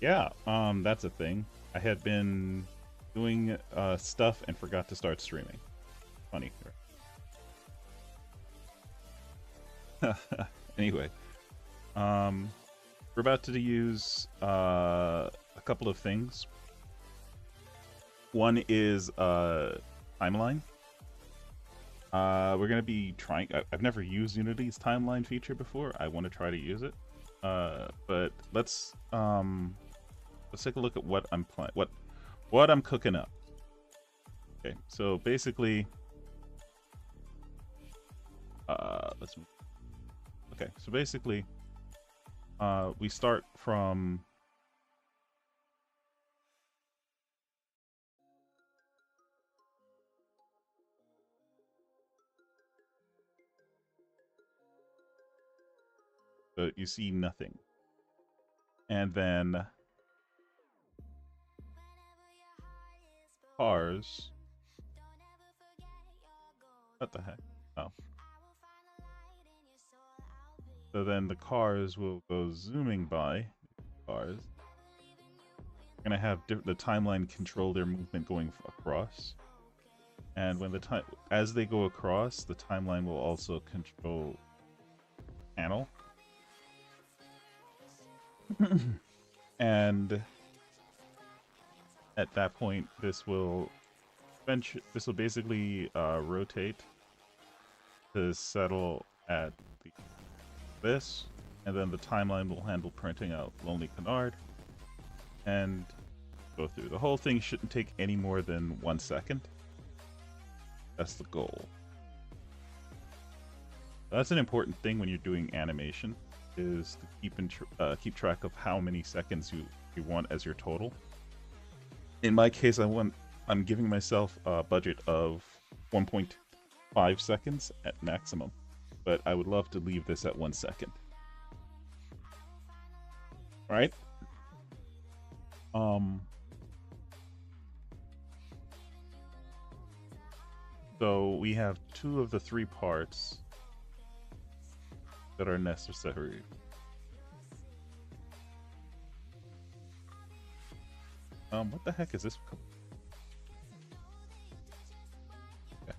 Yeah, that's a thing. I had been doing stuff and forgot to start streaming. Funny. Anyway, um, we're about to use a couple of things. One is timeline. We're gonna be trying. I've never used Unity's timeline feature before. I want to try to use it. But let's take a look at what I'm playing. What I'm cooking up. Okay, so basically, let's. Okay, so basically, we start from. You see nothing, and then cars. What the heck? Oh. So then the cars will go zooming by. Cars. We're gonna have the timeline control their movement going across, and when the time as they go across, the timeline will also control panel. And at that point, this will basically rotate to settle at this, and then the timeline will handle printing out Lonely Canard and go through. The whole thing shouldn't take any more than 1 second. That's the goal. That's an important thing when you're doing animation, is to keep track of how many seconds you want as your total. In my case, I'm giving myself a budget of 1.5 seconds at maximum, but I would love to leave this at 1 second. All right. So we have 2 of the 3 parts that are necessary. What the heck is this? Okay.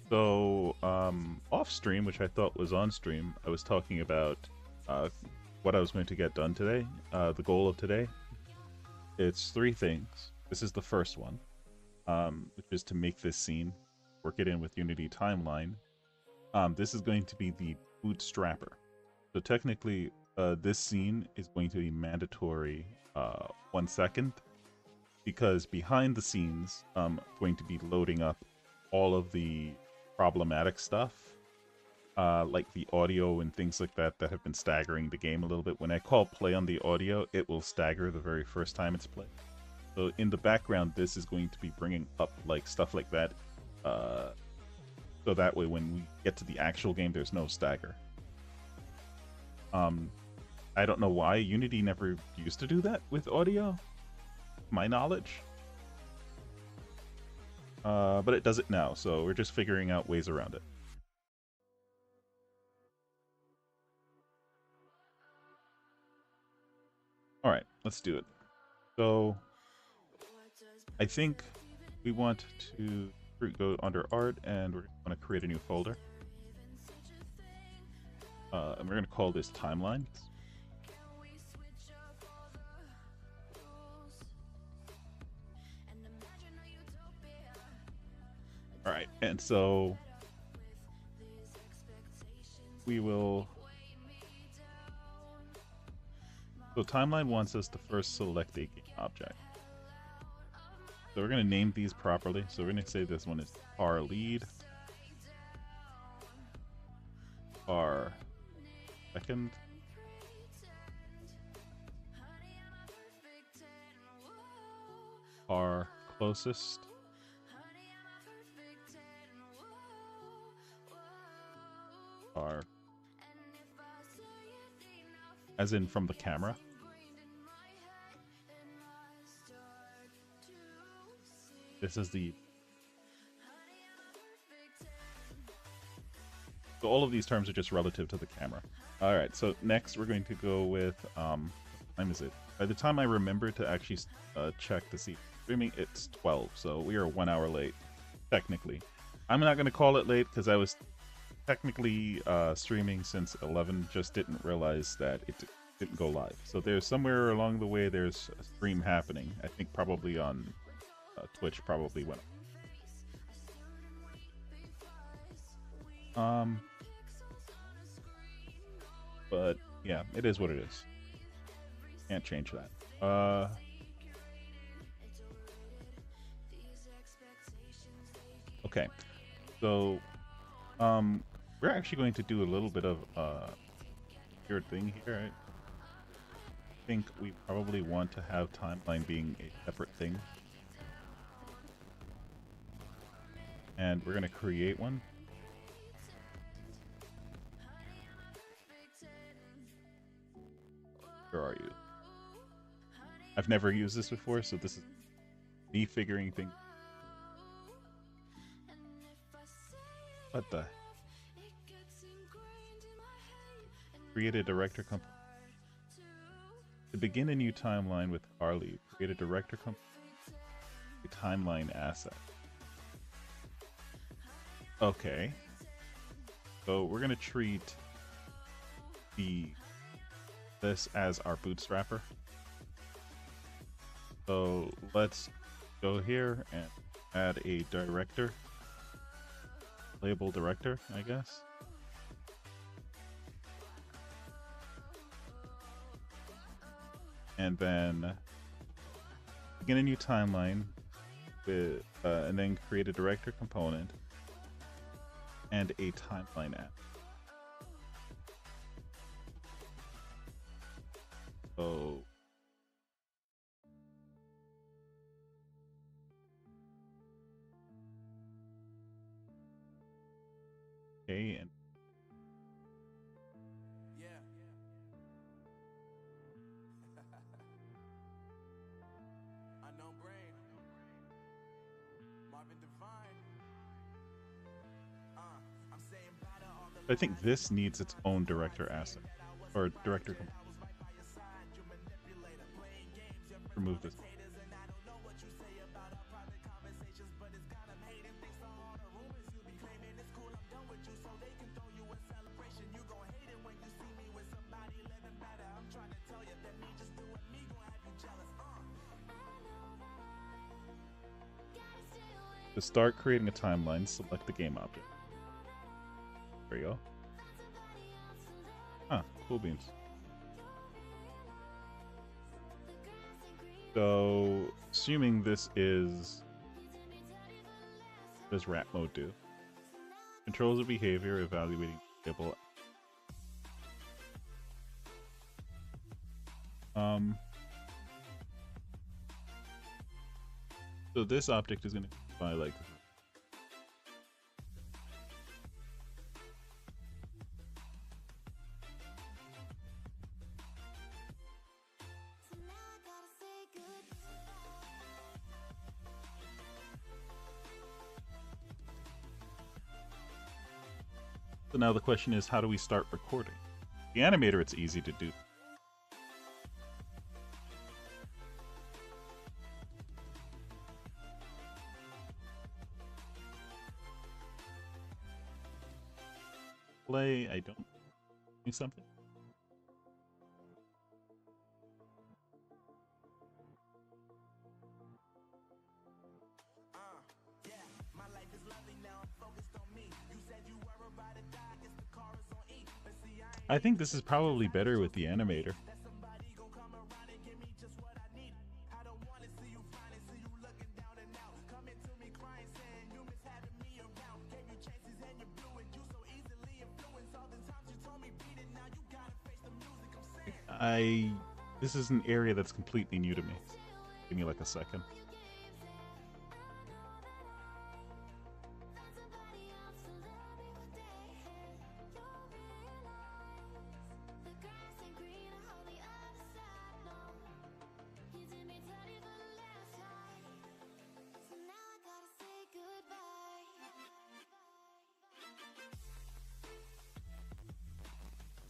So, off stream, which I thought was on stream, I was talking about what I was going to get done today. The goal of today. It's 3 things. This is the first one, which is to make this scene, work it in with Unity Timeline. This is going to be the bootstrapper. So technically, this scene is going to be mandatory 1 second, because behind the scenes, I'm going to be loading up all of the problematic stuff, like the audio and things like that have been staggering the game a little bit. When I call play on the audio, it will stagger the very first time it's played. So in the background, this is going to be bringing up like stuff like that, so that way when we get to the actual game, there's no stagger. I don't know why Unity never used to do that with audio, my knowledge. But it does it now, so we're just figuring out ways around it. Alright, let's do it. So, I think we want to go under art, and we're going to create a new folder. And we're going to call this timeline. Alright, and so we will... So timeline wants us to first select a game object. So we're going to name these properly. So we're going to say this one is car lead, car second, car closest, car, as in from the camera. This is the So all of these terms are just relative to the camera. All right, so next we're going to go with, what time is it? By the time I remember to actually check to see streaming, it's 12, so we are 1 hour late, technically. I'm not going to call it late because I was technically streaming since 11, just didn't realize that it didn't go live. So there's somewhere along the way there's a stream happening. I think probably on Twitch probably went. But yeah, it is what it is. Can't change that. Okay, so we're actually going to do a little bit of weird thing here. I think we probably want to have timeline being a separate thing, and we're going to create one. Where are you? I've never used this before, so this is me figuring things. What the? Create a director company. To begin a new timeline with Harley, create a director company. A timeline asset. Okay. So we're gonna treat this as our bootstrapper. So let's go here and add a director. Label director, I guess. And then begin a new timeline with, and then create a director component and a timeline app. So okay, and yeah. Unknown Brain. Marvin Divine. I'm saying bye to all the I think this needs its own director asset or director component. Remove this. To start creating a timeline, select the game object. There you go. Ah, cool beans. So, assuming this is... What does rat mode do? Controls the behavior, evaluating table. So this object is going to by like so now the question is, how do we start recording? The animator, it's easy to do. Play, I don't do something. I think this is probably better with the animator. This is an area that's completely new to me. Give me like a second.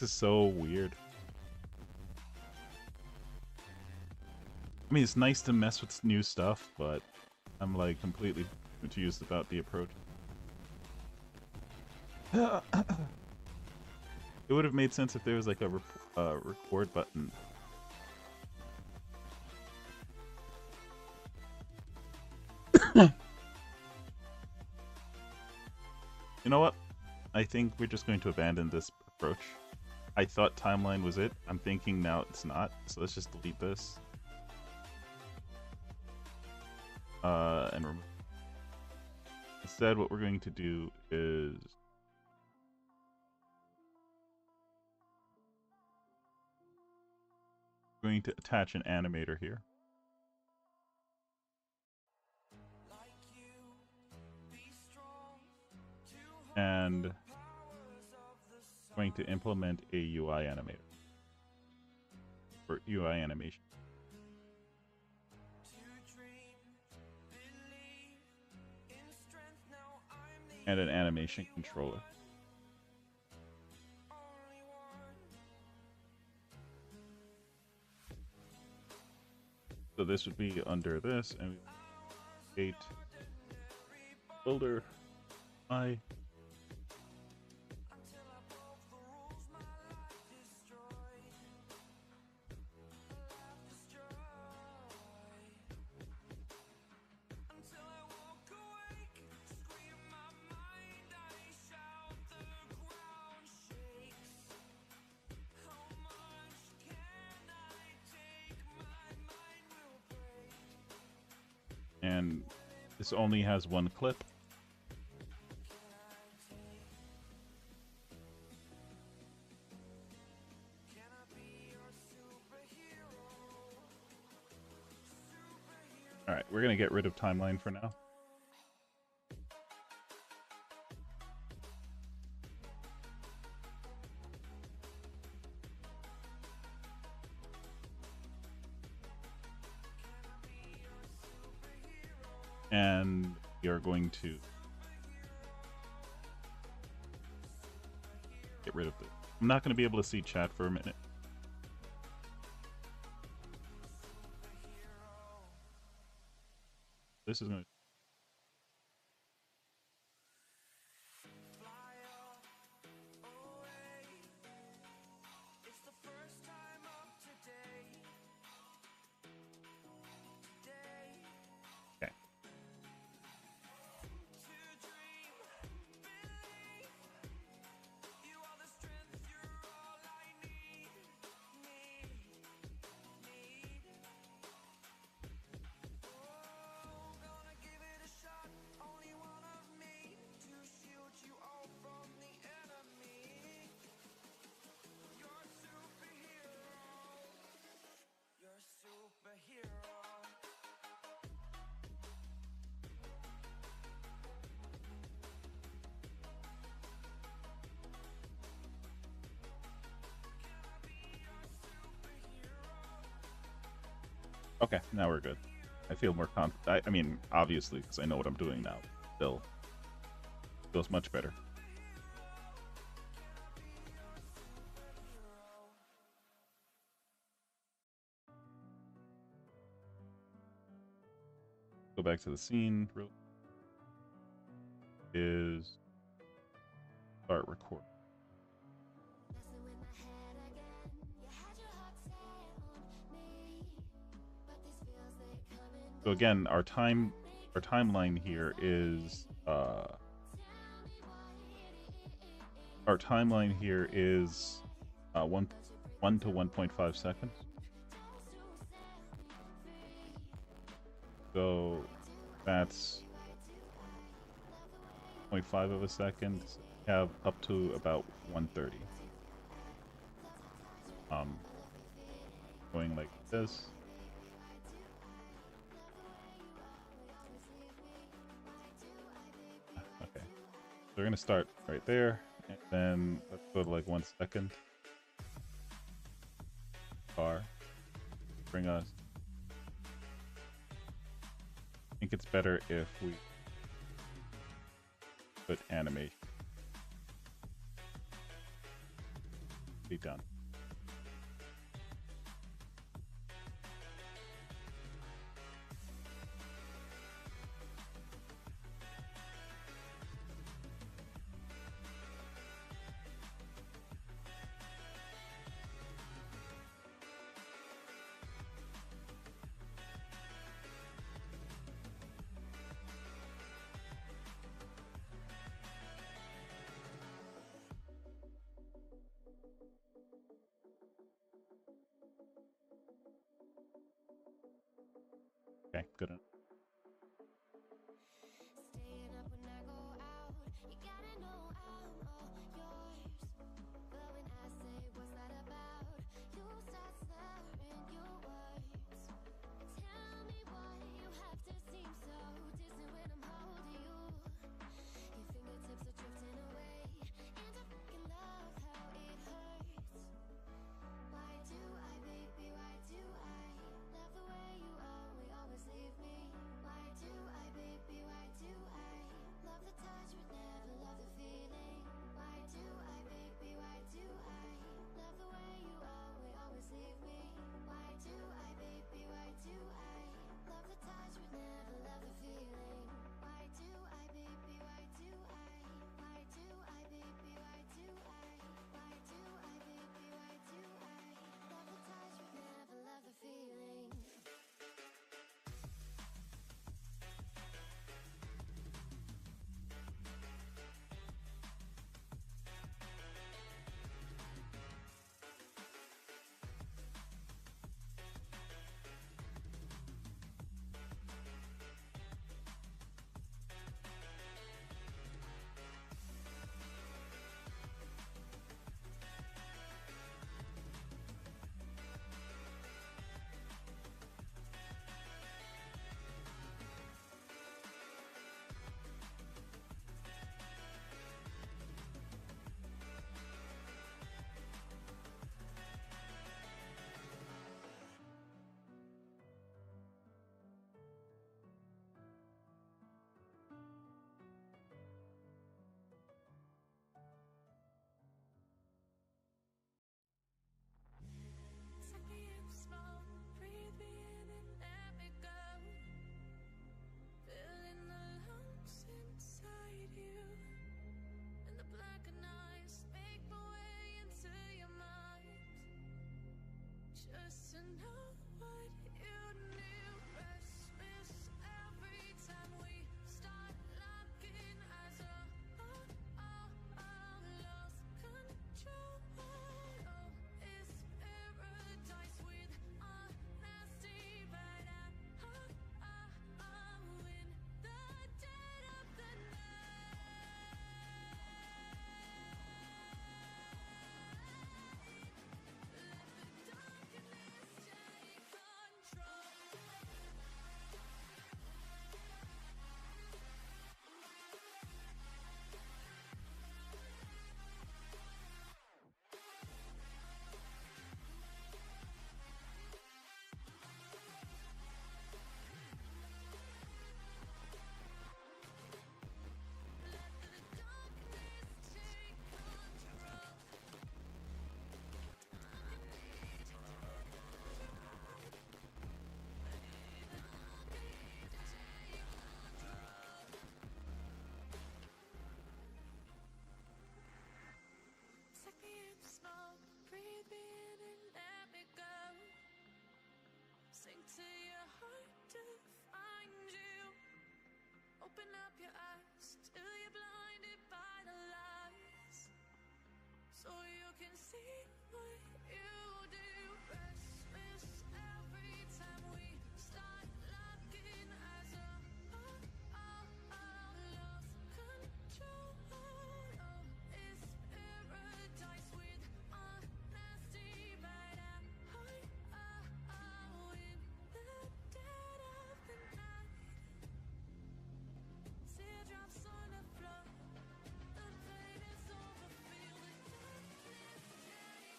This is so weird. I mean, it's nice to mess with new stuff, but I'm like completely confused about the approach. It would have made sense if there was like a record button. You know what? I think we're just going to abandon this approach. I thought timeline was it. I'm thinking now it's not. So let's just delete this. And instead, what we're going to do is we're going to attach an animator here. And going to implement a UI animator or UI animation. And an animation controller. So this would be under this, and create builder I. And this only has one clip. All right, we're going to get rid of timeline for now. And you're going to get rid of this. I'm not going to be able to see chat for a minute. This is going to... Okay, now we're good. I feel more confident. I mean, obviously, because I know what I'm doing now. Still, feels much better. Go back to the scene. Is start recording. So again, our timeline here is our timeline here is 1 to 1.5 seconds. So that's 0.5 of a second. So we have up to about 130. Going like this. Okay, so we're gonna start right there, and then let's go to like 1 second. Bar, bring us. I think it's better if we put animation. be done. Okay, good enough. Staying up when I go out, you gotta know I'm all yours. But when I say what's that about, you start slurring your words. Tell me why you have to seem so distant when I'm holding you. Your fingertips are drifting away, and I fucking love how it hurts. Why do I, baby, why do I love the way you always leave me? Why do I, baby, why do I love the touch but never love the feeling? Why do I, baby, why do I love the way you always leave me? Why do I, baby, why do I love the touch but never love the feeling? Why do I, baby, why do I? Why do I, baby, why do I? Why do I, baby, why do I love the touch but never love the feeling? Suck me in small, breathe me in and let me go. Filling the lumps inside you, and the blackened eyes make my way into your mind. Just to know what you knew. Restless every time we start locking eyes. Lost control. Oh, it's paradise with honesty, but I'm in the dead of the night. Let the darkness take control. Let the darkness take control. Suck me in small, breathe me in and let me go. Sink to your heart to find you. Open up your eyes till you're blinded by the lies, so you can see what you do. Restless every time we start locking eyes. Lost control. Oh, it's paradise with honesty, but I'm in the dead of the night. Teardrops on the floor. The pain is over. Feel the darkness take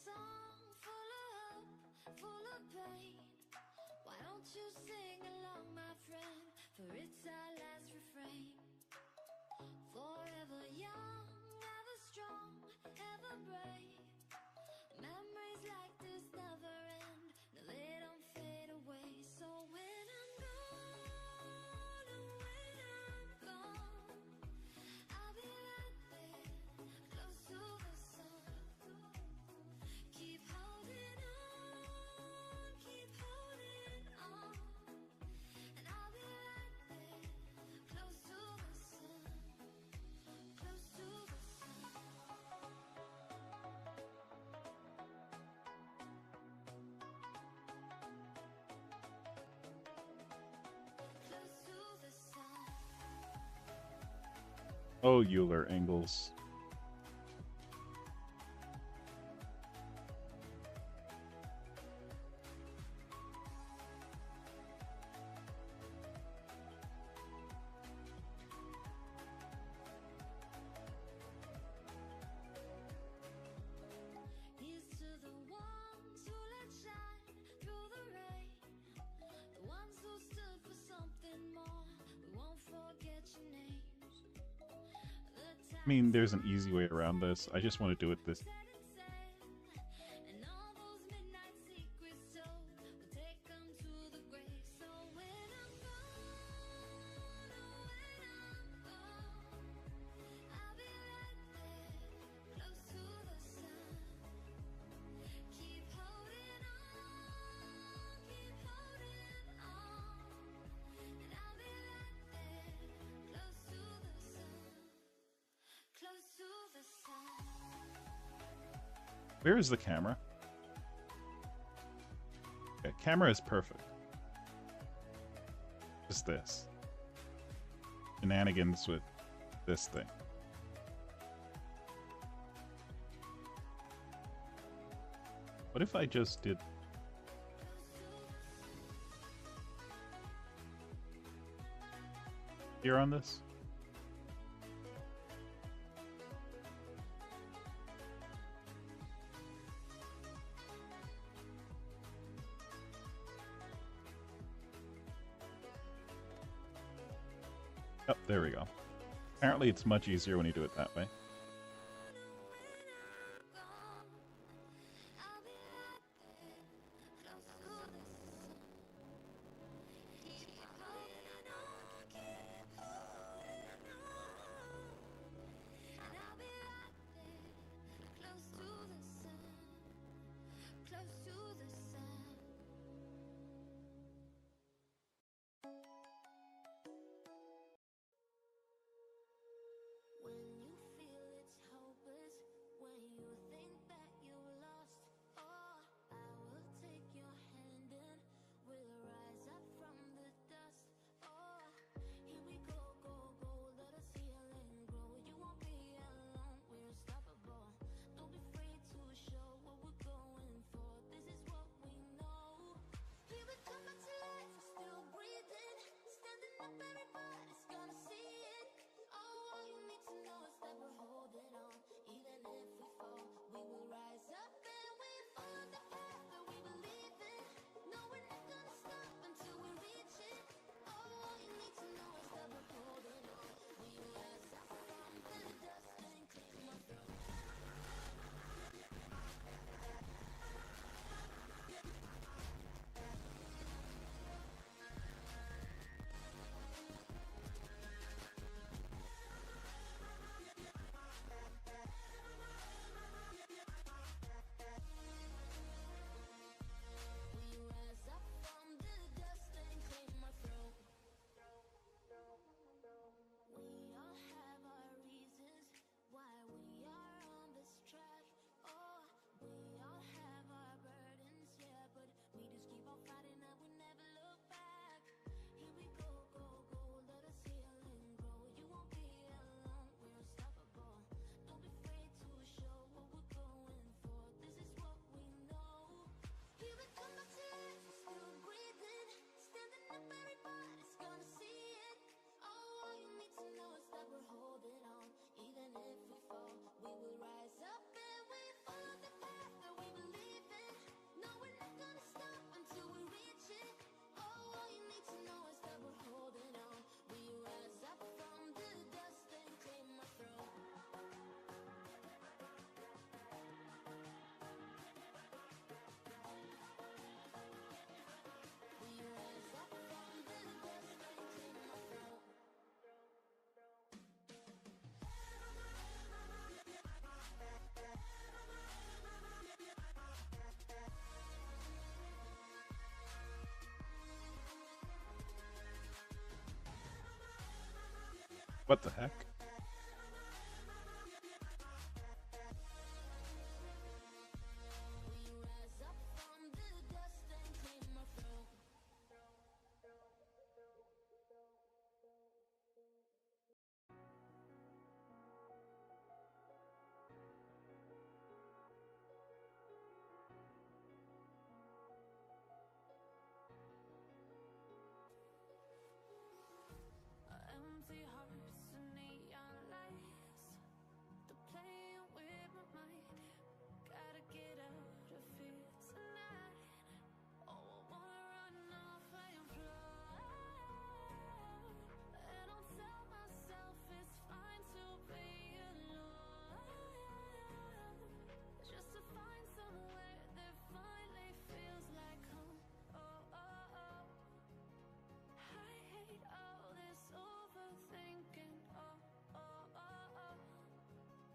song full of hope, full of pain. Why don't you sing along, my friend? For it's our last refrain. Forever young, ever strong, ever brave. Memories like this never end. No, they don't fade away. So when I'm gone, oh, when I'm gone, I'll be right there, close to the sun. Keep holding on, keep holding on. And I'll be right there, close to the sun, close to the sun. Close to the sun. Oh, Euler Engels. Here's to the ones who let shine through the rain, the ones who stood for something more. We won't forget your names. I mean, there's an easy way around this. I just want to do it this. And all those midnight secrets told, we'll take them to the grave. So when I'm gone, oh, when I'm gone, I'll be right there, close to the sun. Keep holding on, keep holding on. And I'll be right there, close to the sun, close to the sun. Where is the camera? Okay, camera is perfect. Just this. Shenanigans with this thing. What if I just did... Here on this? Oh, there we go. Apparently it's much easier when you do it that way. Close to the sun. When you feel What the heck? Empty hearts and neon lights, they're playing with my mind. Gotta get out of here tonight. Oh, I wanna run off and fly. And I'll tell myself it's fine to be alone, just to find somewhere that finally feels like home. Oh, oh, oh. I hate all this overthinking. Oh, oh, oh, oh.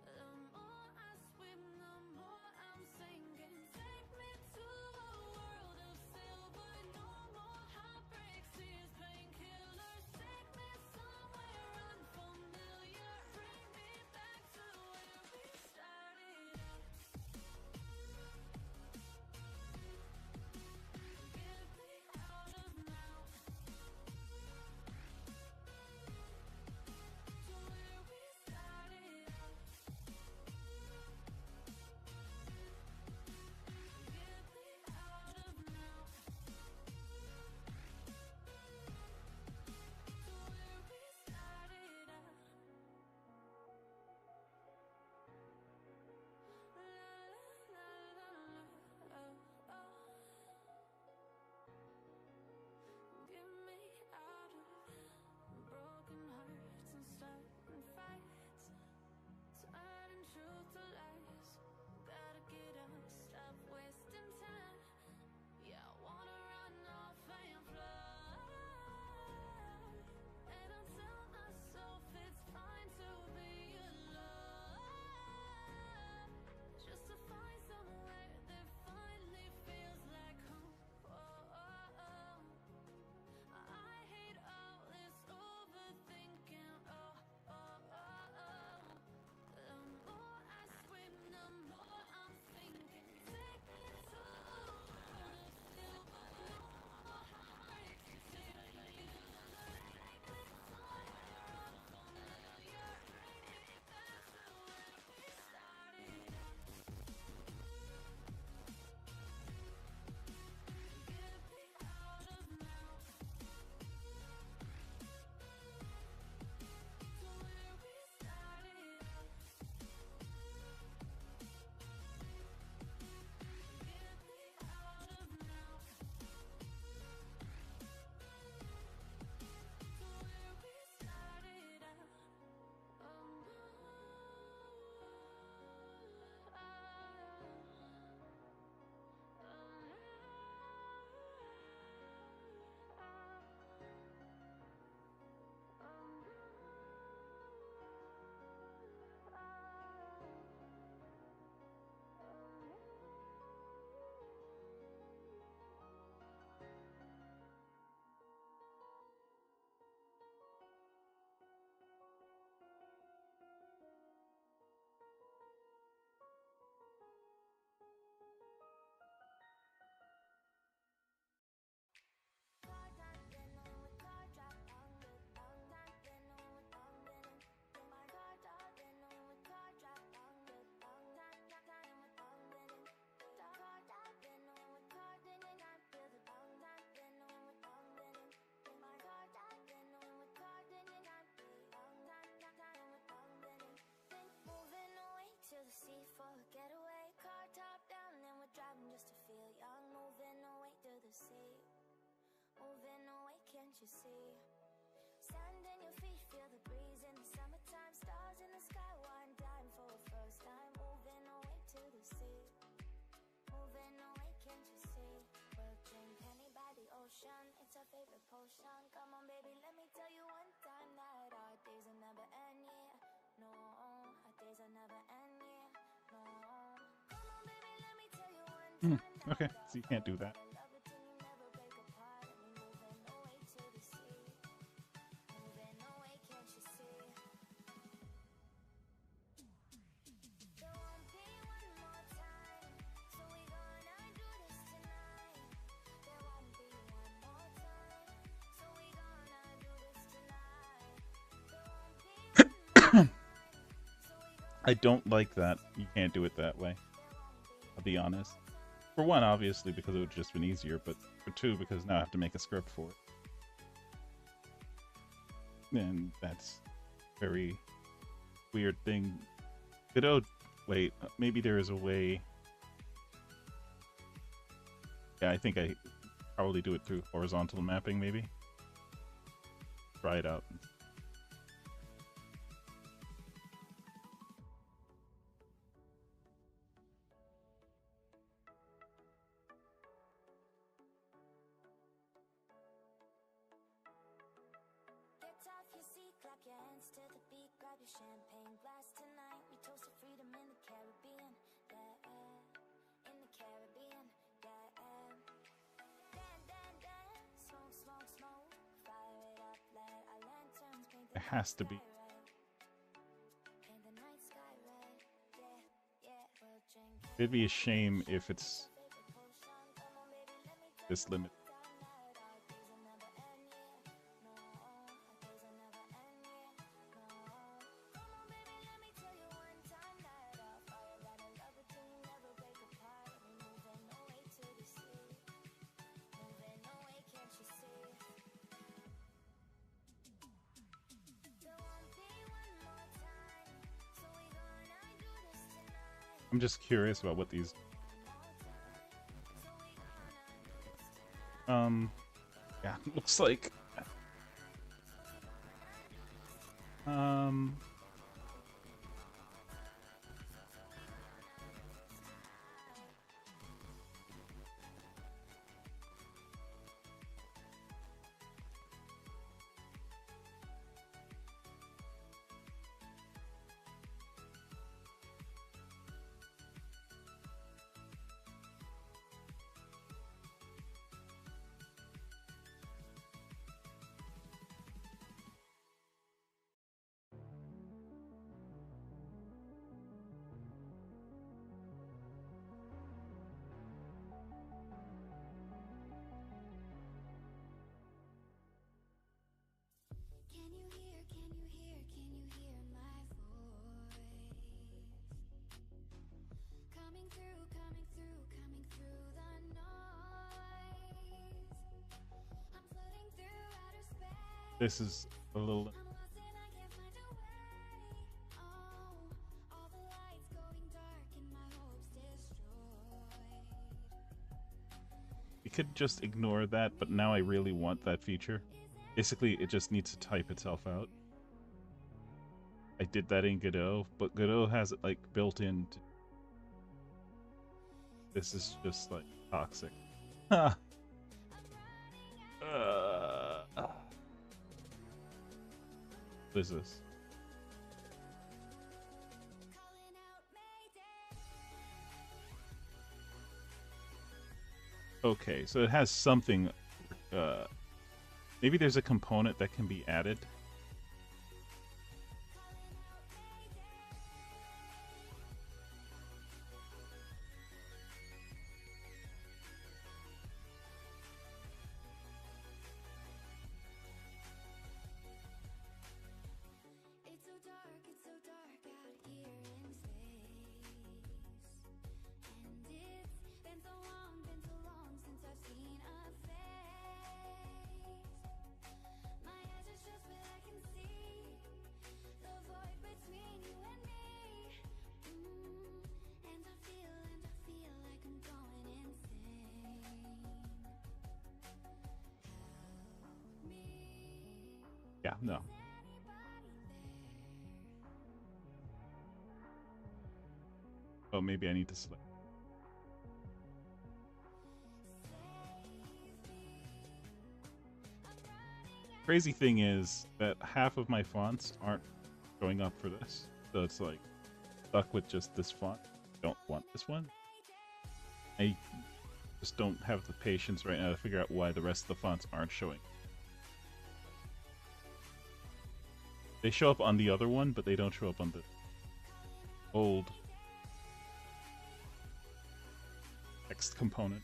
The more I swim, the more I'm sinking. Take me to a world of silver. No more heartbreaks, tears, painkillers. Take me somewhere unfamiliar. Bring me back to where we started out. Get me out of now. To where we started out. Get me out of now. To where we started out. La la la la, oh, oh. Get me out of broken hearts and starting fights, turning truth to lies. Gotta get up, stop wasting time. Yeah, I wanna run off and fly. And I tell myself it's fine to be alone, just to find somewhere that finally feels like home. Oh, oh, oh. I hate all this overthinking. Oh, oh, oh, oh. The more I swim, the more I'm sinking. Take me to a world of silver. No more heartbreaks, tears, painkillers. Take me somewhere unfamiliar. Bring me back to where we started out. Get me out of now. To where we started out. Get me out of now. To where we started out. Oh no. To the sea for a getaway, car top down, and we're driving just to feel young. Moving away to the sea, moving away, can't you see? Sand in your feet, feel the breeze in the summertime. Stars in the sky, one time for a first time. Moving away to the sea, moving away, can't you see? We'll drink honey by the ocean, it's our favorite potion. Come on baby, let me tell you one time that our days will never end, yeah. No, our days will never end, yeah. No, come on baby, let me tell you one time that Okay, so you can't do that. our love it till you never break apart. And we moving away to the sea, moving away, can't you see? I don't like that you can't do it that way. I'll be honest. For one, obviously, because it would have just been easier, but for two, because now I have to make a script for it. And that's a very weird thing. Godot, wait, maybe there is a way. Yeah, I think I probably do it through horizontal mapping, maybe. Try it out. Get off your seat, clap your hands to the beat, grab your champagne glass tonight. We toast to freedom in the Caribbean, yeah, in the Caribbean, yeah. Dan, dan, dan, smoke, smoke, smoke, fire it up, let our lanterns paint the It has to be. night sky red. Paint the night sky red, yeah, yeah. We'll drink It'd be a shame if it's this limit. I'm just curious about what these. Yeah, looks like. Um. Can you hear, can you hear, can you hear my voice? Coming through, coming through, coming through the noise. I'm floating through outer space. This is a little. I'm lost and I can't find a way. Oh, all the lights going dark and my hopes destroyed. You could just ignore that, but now I really want that feature. Basically, it just needs to type itself out. I did that in Godot, but Godot has it like built in. This is just like toxic. What is this? Calling out Mayday. Okay, so it has something. Maybe there's a component that can be added. It's so dark out here in space. And it's been so long since I've seen a face. My eyes are shut but I can see the void between you and me. And I feel like I'm going insane. Help me. Yeah, no. Oh, maybe I need to select. Crazy thing is that half of my fonts aren't showing up for this. So it's like stuck with just this font. Don't want this one. I just don't have the patience right now to figure out why the rest of the fonts aren't showing. They show up on the other one, but they don't show up on the old text component.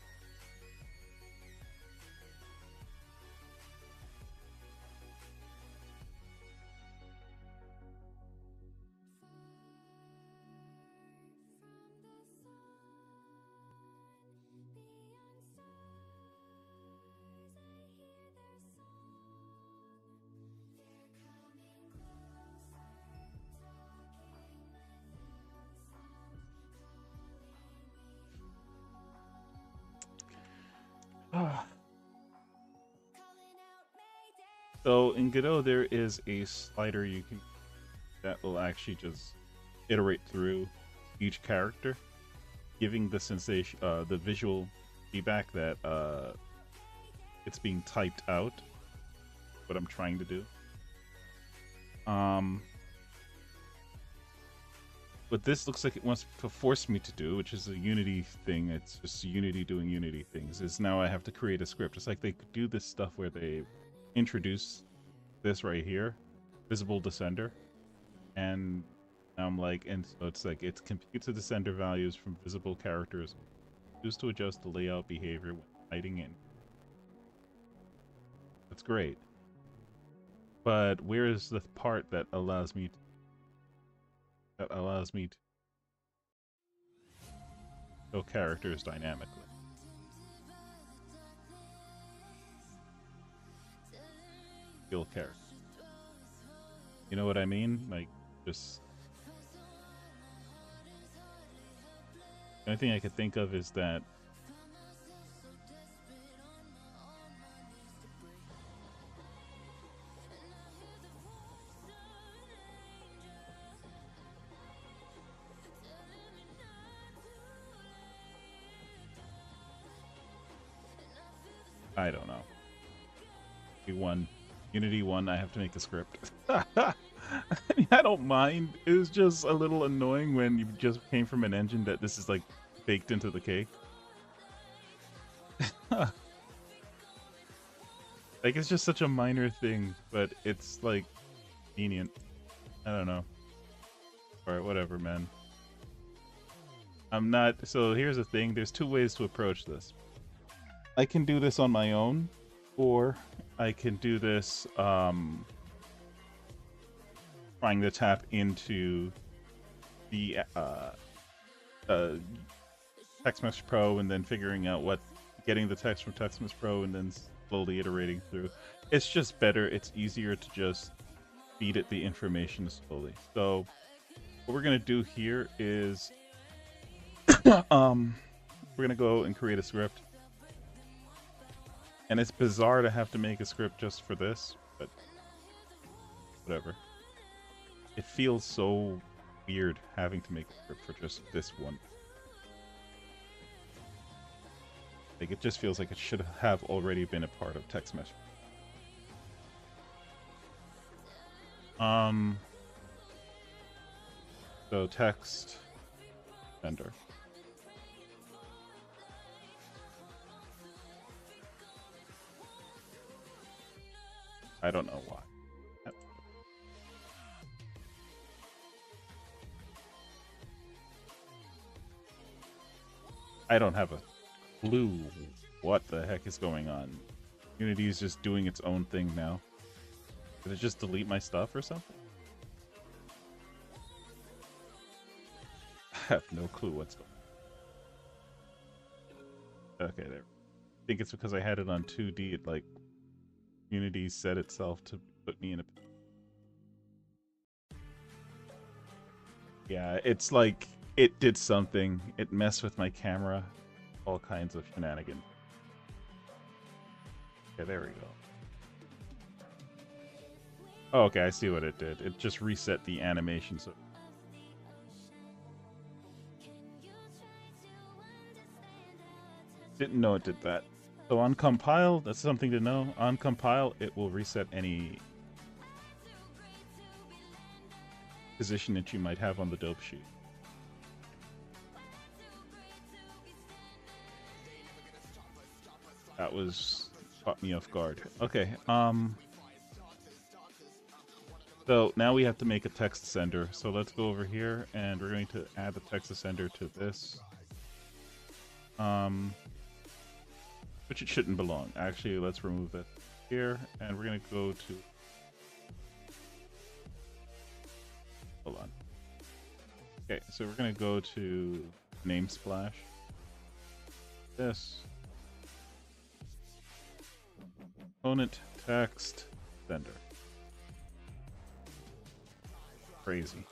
So in Godot, there is a slider you can that will actually just iterate through each character, giving the sensation, the visual feedback that it's being typed out. What I'm trying to do. What this looks like it wants to force me to do, which is a Unity thing. It's just Unity doing Unity things. Is now I have to create a script. It's like they could do this stuff where they introduce this right here, visible descender, and I'm like, and so it's like it computes the descender values from visible characters, used to adjust the layout behavior when hiding in. That's great, but where is the part that allows me to show characters dynamically? Skill character. You know what I mean? Like, just the only thing I could think of is that I don't know. Unity 1, I have to make a script. I mean, I don't mind. It was just a little annoying when you just came from an engine that this is like baked into the cake. Like, it's just such a minor thing, but it's like lenient. I don't know. Alright, whatever, man. I'm not. So here's the thing, there's two ways to approach this. I can do this on my own, or I can do this trying to tap into the TextMesh Pro and then figuring out getting the text from TextMesh Pro and then slowly iterating through. It's just better. It's easier to just feed it the information slowly. So what we're gonna do here is we're gonna go and create a script. And it's bizarre to have to make a script just for this, but whatever. It feels so weird having to make a script for just this one. Like, it just feels like it should have already been a part of TextMesh. So text vendor. I don't know why. I don't have a clue what the heck is going on. Unity is just doing its own thing now. Did it just delete my stuff or something? I have no clue what's going on. Okay, there. I think it's because I had it on 2D. It like Unity set itself to put me in a. Yeah, it's like it did something. It messed with my camera. All kinds of shenanigans. Okay, there we go. Oh, okay, I see what it did. It just reset the animation. So didn't know it did that. So on compile, that's something to know. On compile, it will reset any position that you might have on the dope sheet. That caught me off guard. Okay, so now we have to make a text sender. So let's go over here and we're going to add the text sender to this. Which it shouldn't belong. Actually, let's remove it here and we're gonna go to, hold on. Okay, so we're gonna go to name splash. This component text sender. Crazy.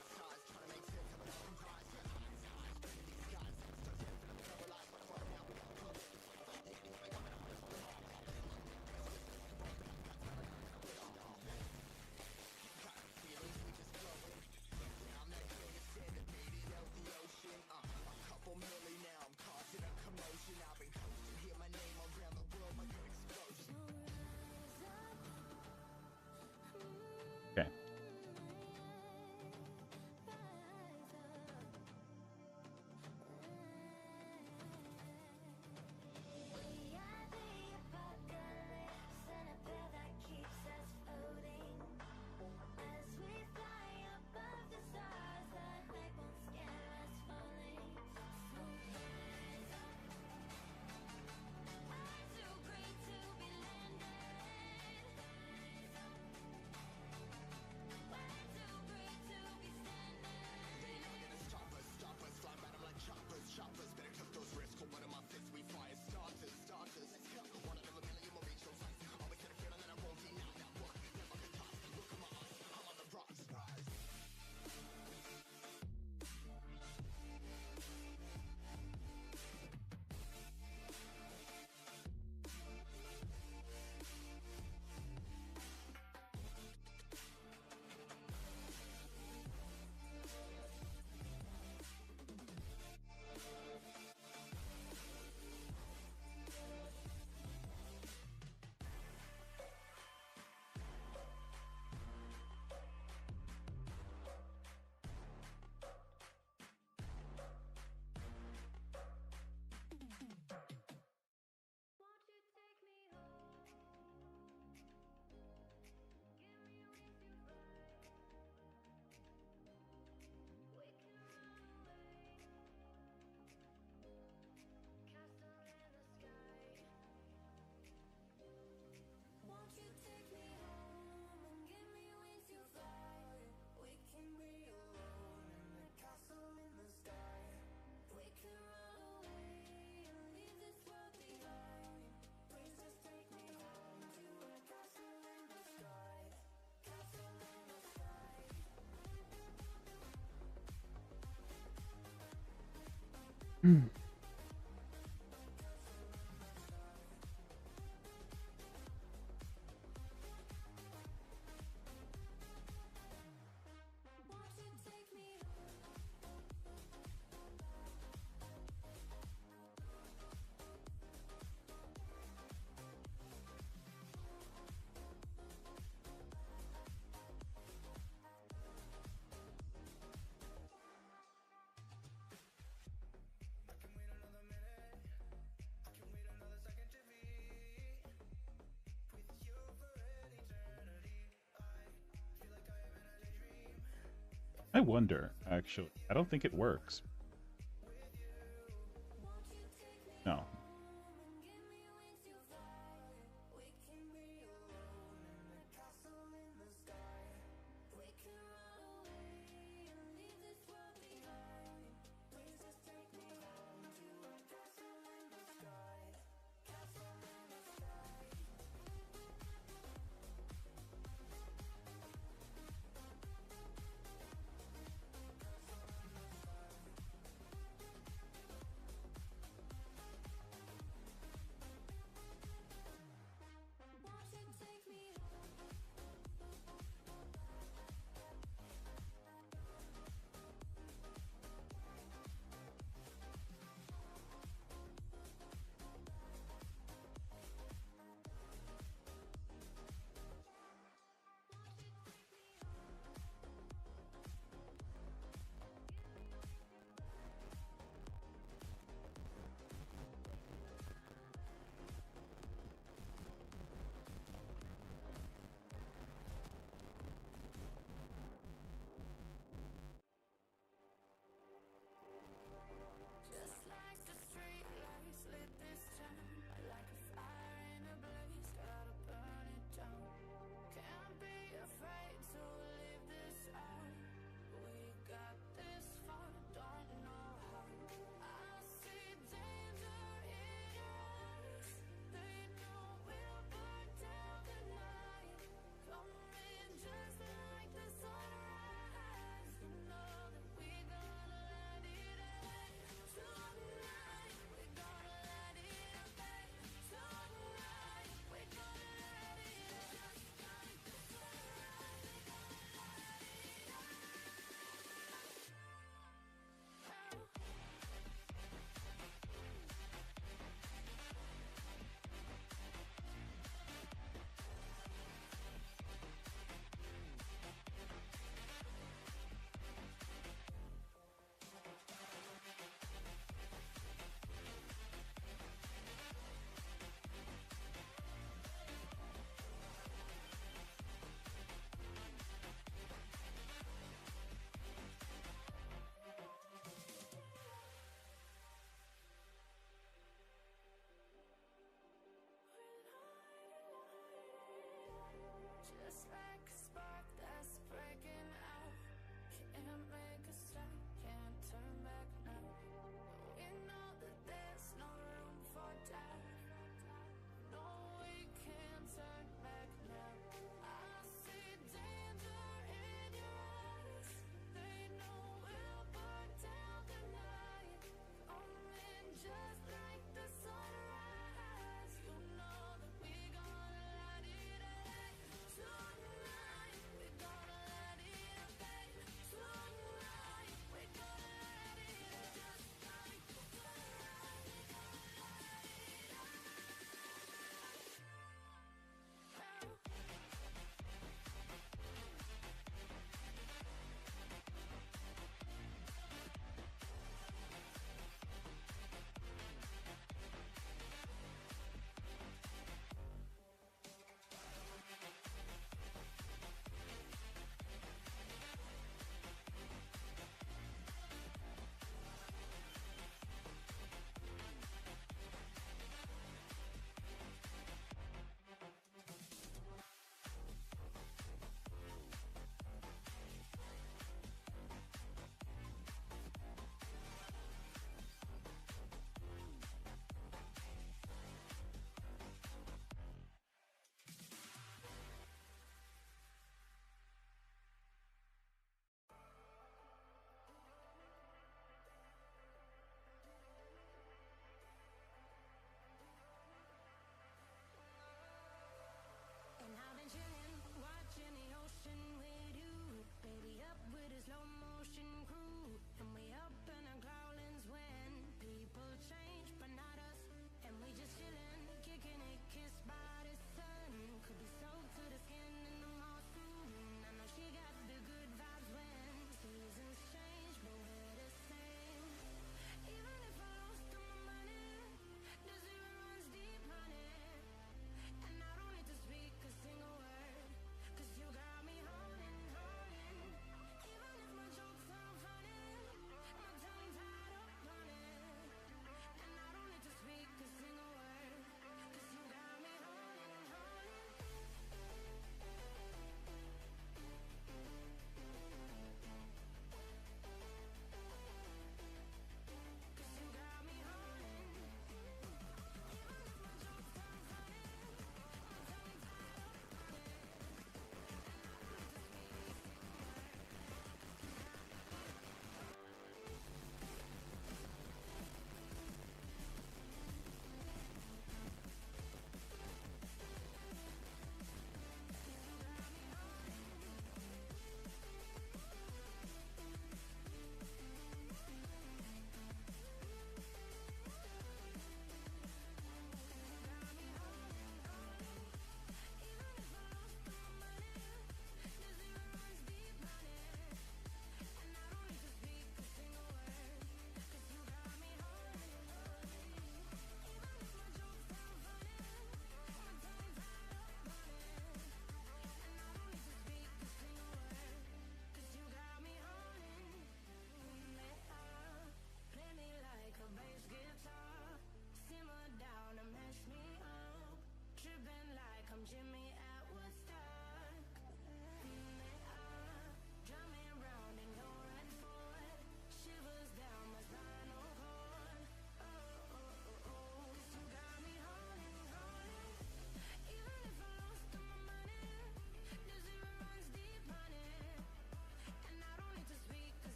I wonder, actually. I don't think it works. No.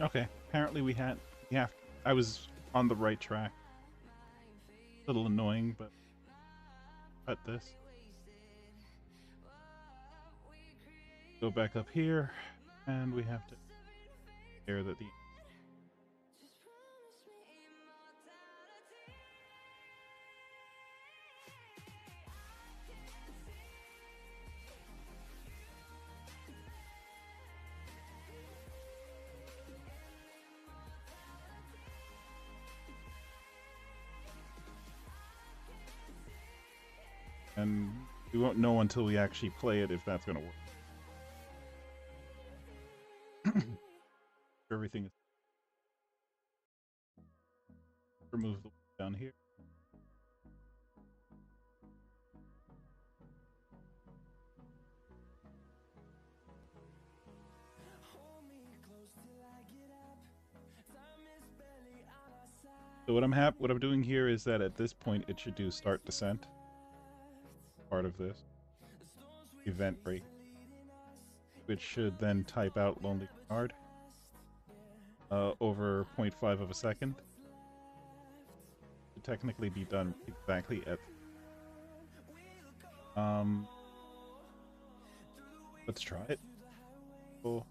Okay. Apparently we had. Yeah. I was on the right track. A little annoying, but cut this. Go back up here, and we have to air that the. And we won't know until we actually play it if that's going to work. Everything is remove the down here. So what I'm doing here is that at this point it should do start descent. Part of this event break, which should then type out lonely card over 0.5 of a second. Should technically be done exactly at. Let's try it. Cool.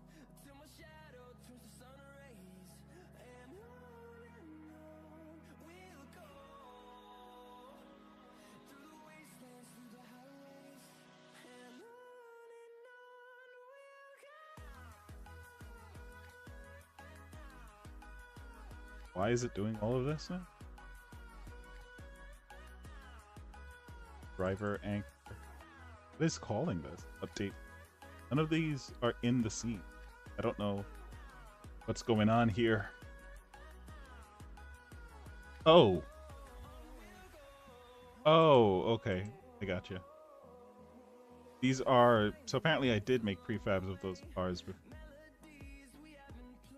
Why is it doing all of this now? Driver anchor. What is calling this? Update. None of these are in the scene. I don't know what's going on here. Oh. Oh, okay. I gotcha. These are... So apparently I did make prefabs of those cars before.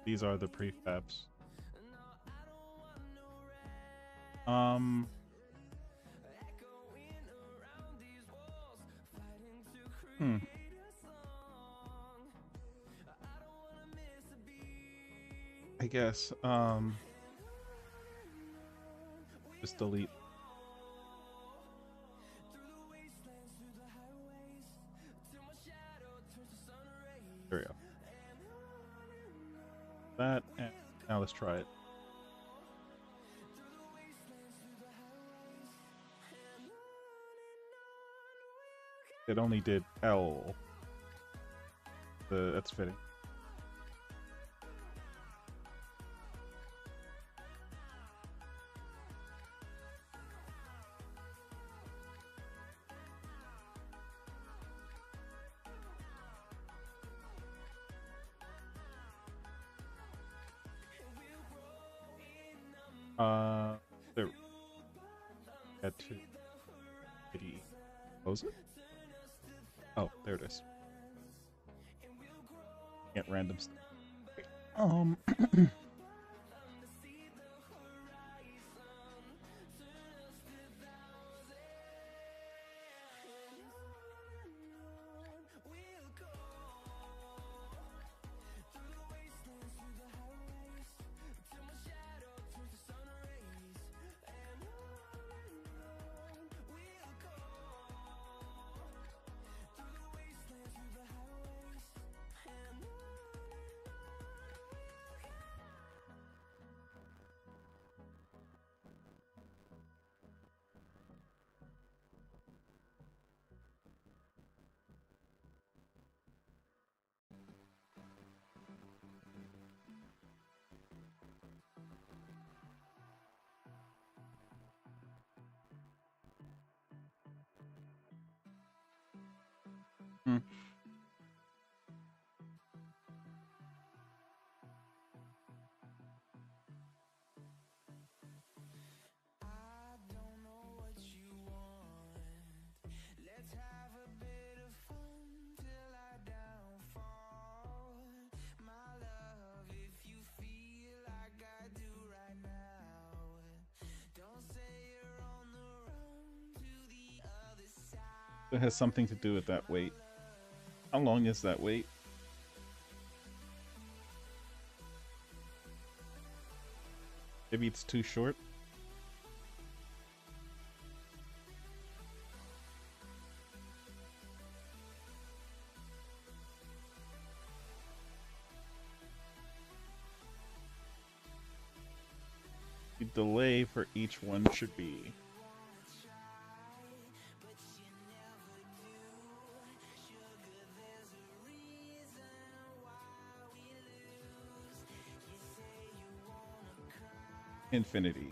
These are the prefabs. I guess, just delete. There we go. That, and now let's try it. It only did L. That's fitting. There. Had to. Did he close it? Oh, there it is. Get random stuff. It has something to do with that wait. How long is that wait? Maybe it's too short. The delay for each one should be. Infinity.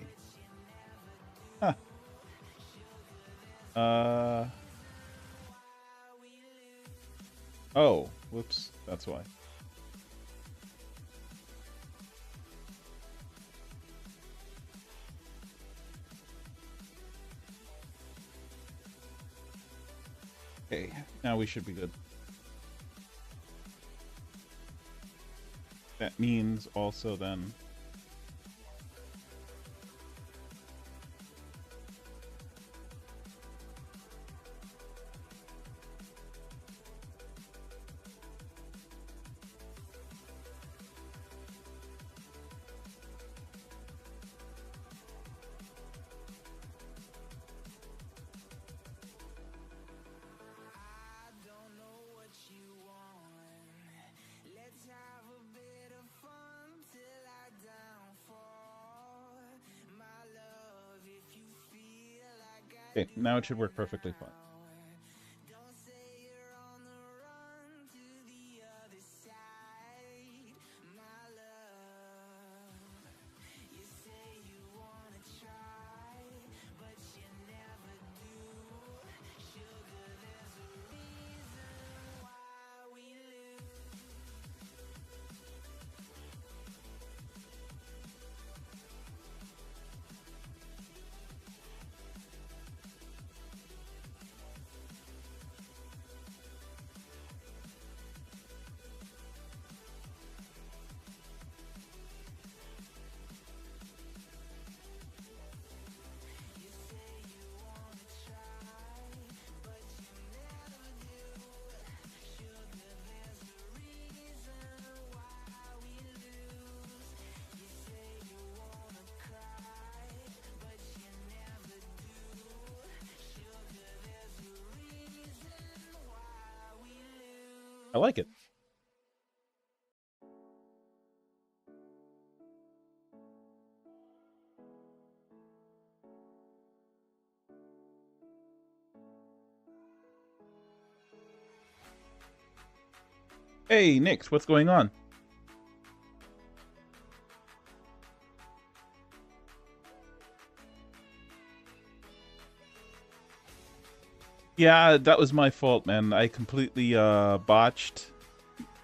Huh. Oh, whoops. That's why. Okay, now we should be good. That means also then... Okay, now it should work perfectly fine. I like it. Hey, Nix, what's going on? Yeah, that was my fault, man. I completely botched.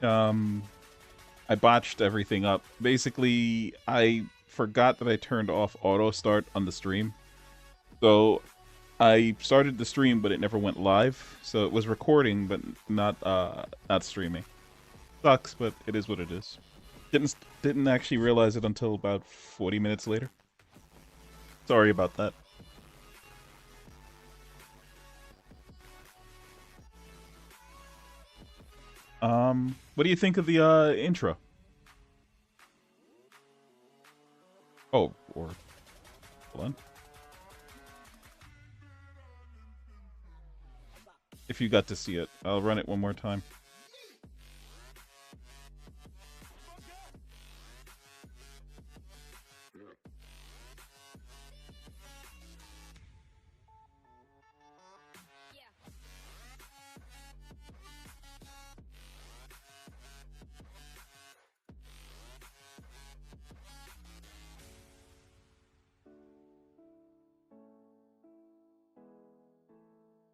I botched everything up. Basically, I forgot that I turned off auto start on the stream. So I started the stream, but it never went live. So it was recording, but not streaming. Sucks, but it is what it is. Didn't actually realize it until about 40 minutes later. Sorry about that. What do you think of the intro? Oh, or hold on. If you got to see it, I'll run it one more time.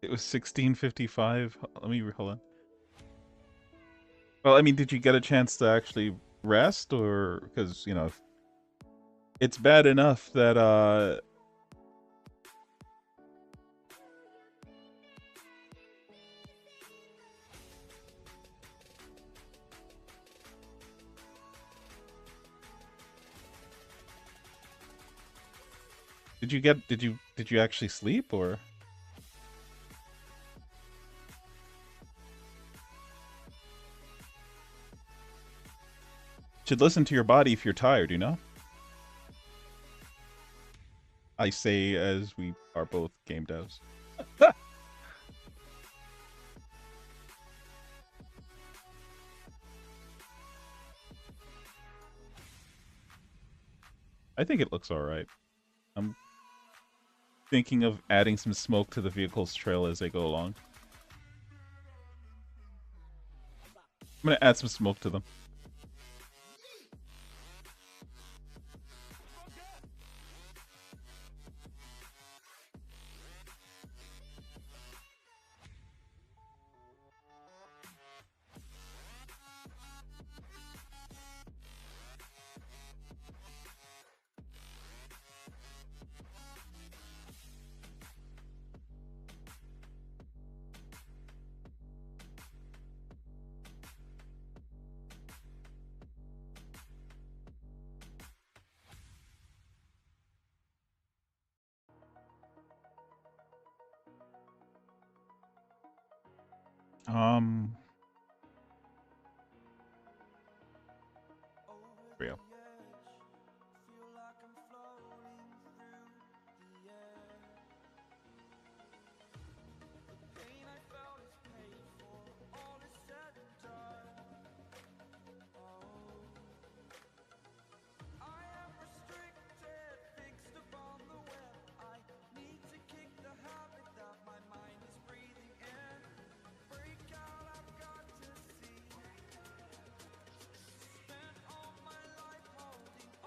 It was 16:55. Let me hold on. Well, I mean, did you get a chance to actually rest, or because you know, it's bad enough that did you actually sleep, or? Should listen to your body if you're tired, you know? I say as we are both game devs. I think it looks alright. I'm thinking of adding some smoke to the vehicle's trail as they go along. I'm gonna add some smoke to them. Real.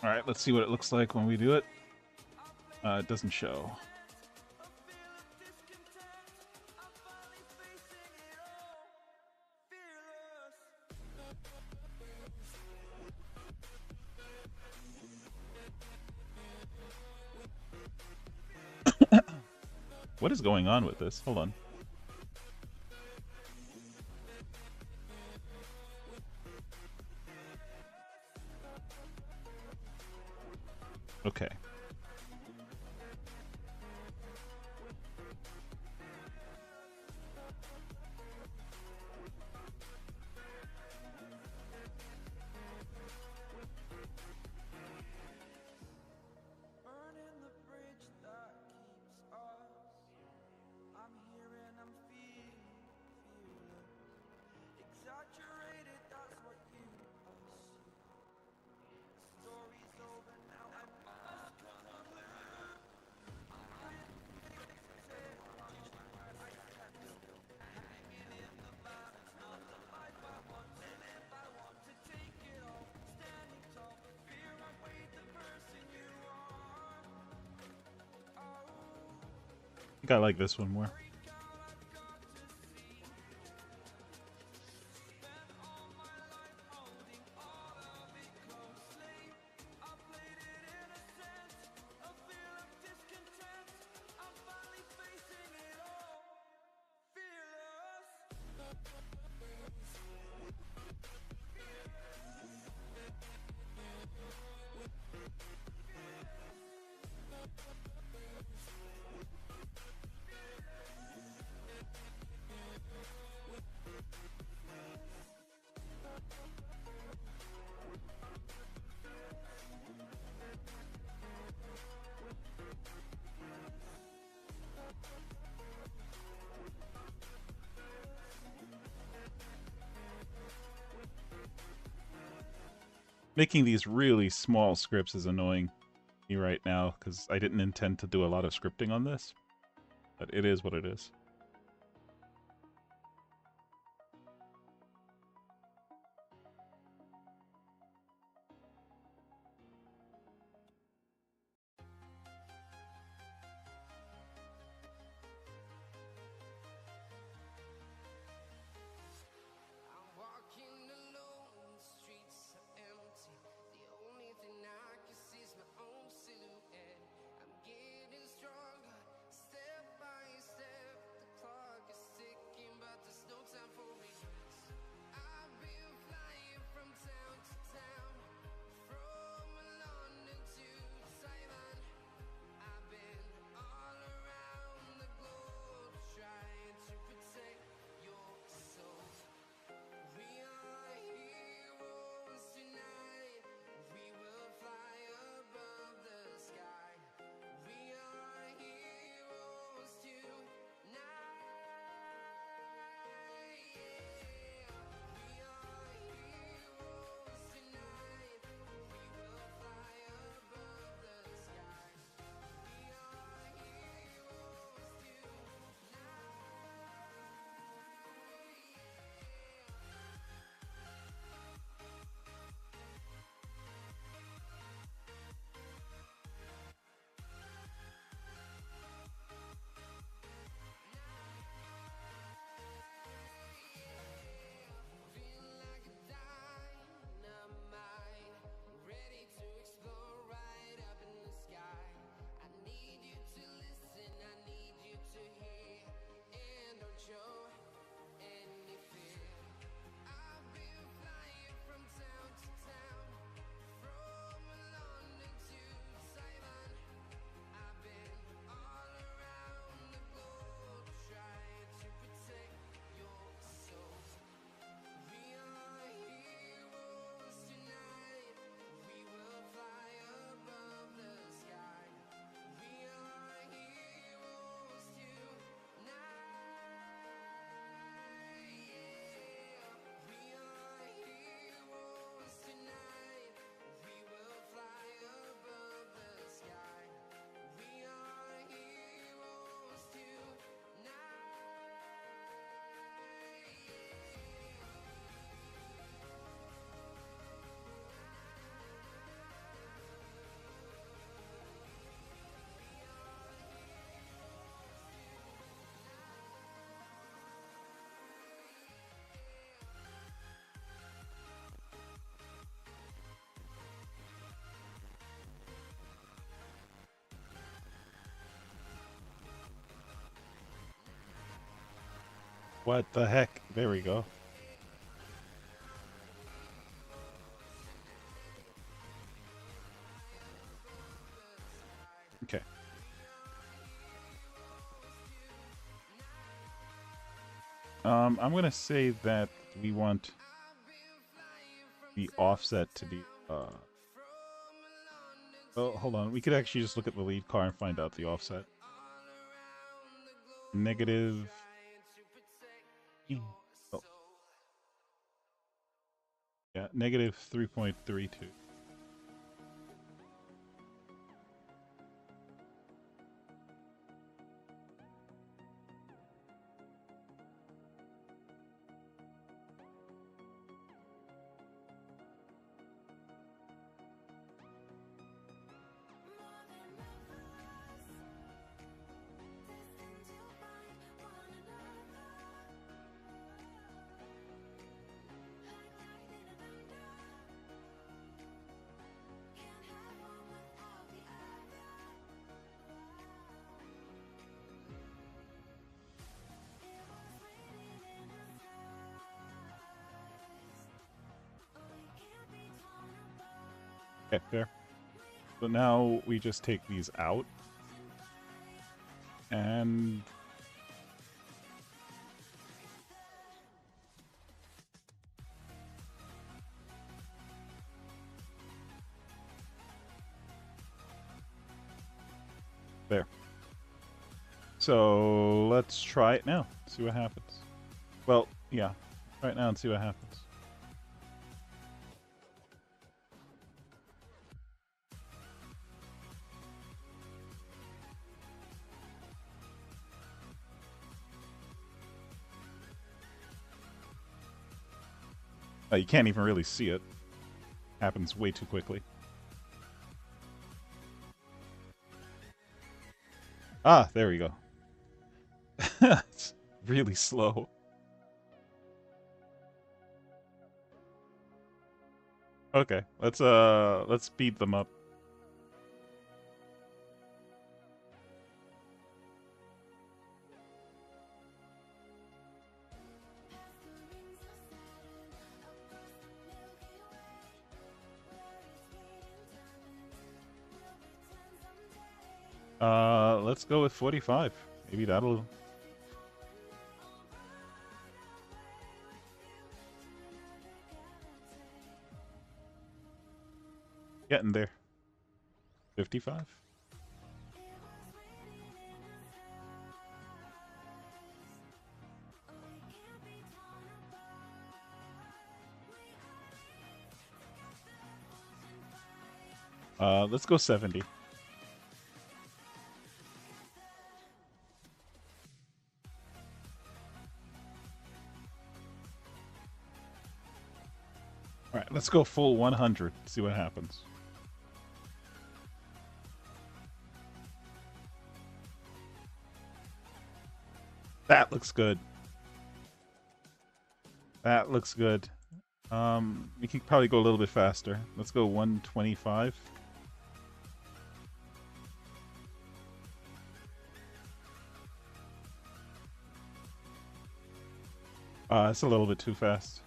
Alright, let's see what it looks like when we do it. It doesn't show. What is going on with this? Hold on. Okay. I think I like this one more. Making these really small scripts is annoying me right now because I didn't intend to do a lot of scripting on this, but it is what it is. What the heck? There we go. Okay. I'm gonna say that we want the offset to be oh, hold on. We could actually just look at the lead car and find out the offset. Negative. Oh. Yeah, negative 3.32. Okay, fair. So now we just take these out. And there. So let's try it now. See what happens. Well, yeah. Try it now and see what happens. You can't even really see it. Happens way too quickly. Ah, there we go. It's really slow. Okay, let's speed them up. Let's go with 45. Maybe that'll... Getting there. 55? Let's go 70. Alright, let's go full 100. See what happens. That looks good. That looks good. We can probably go a little bit faster. Let's go 125. It's a little bit too fast.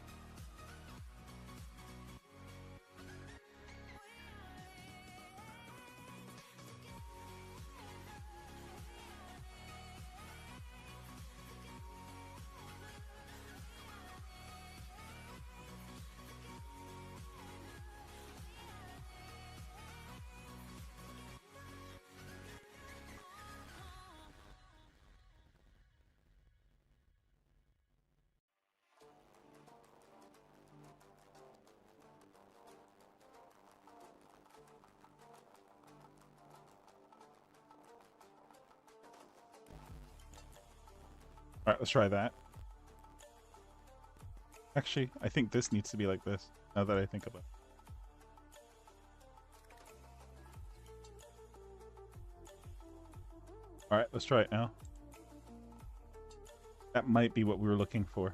Alright, let's try that. Actually, I think this needs to be like this, now that I think about it. Alright, let's try it now. That might be what we were looking for.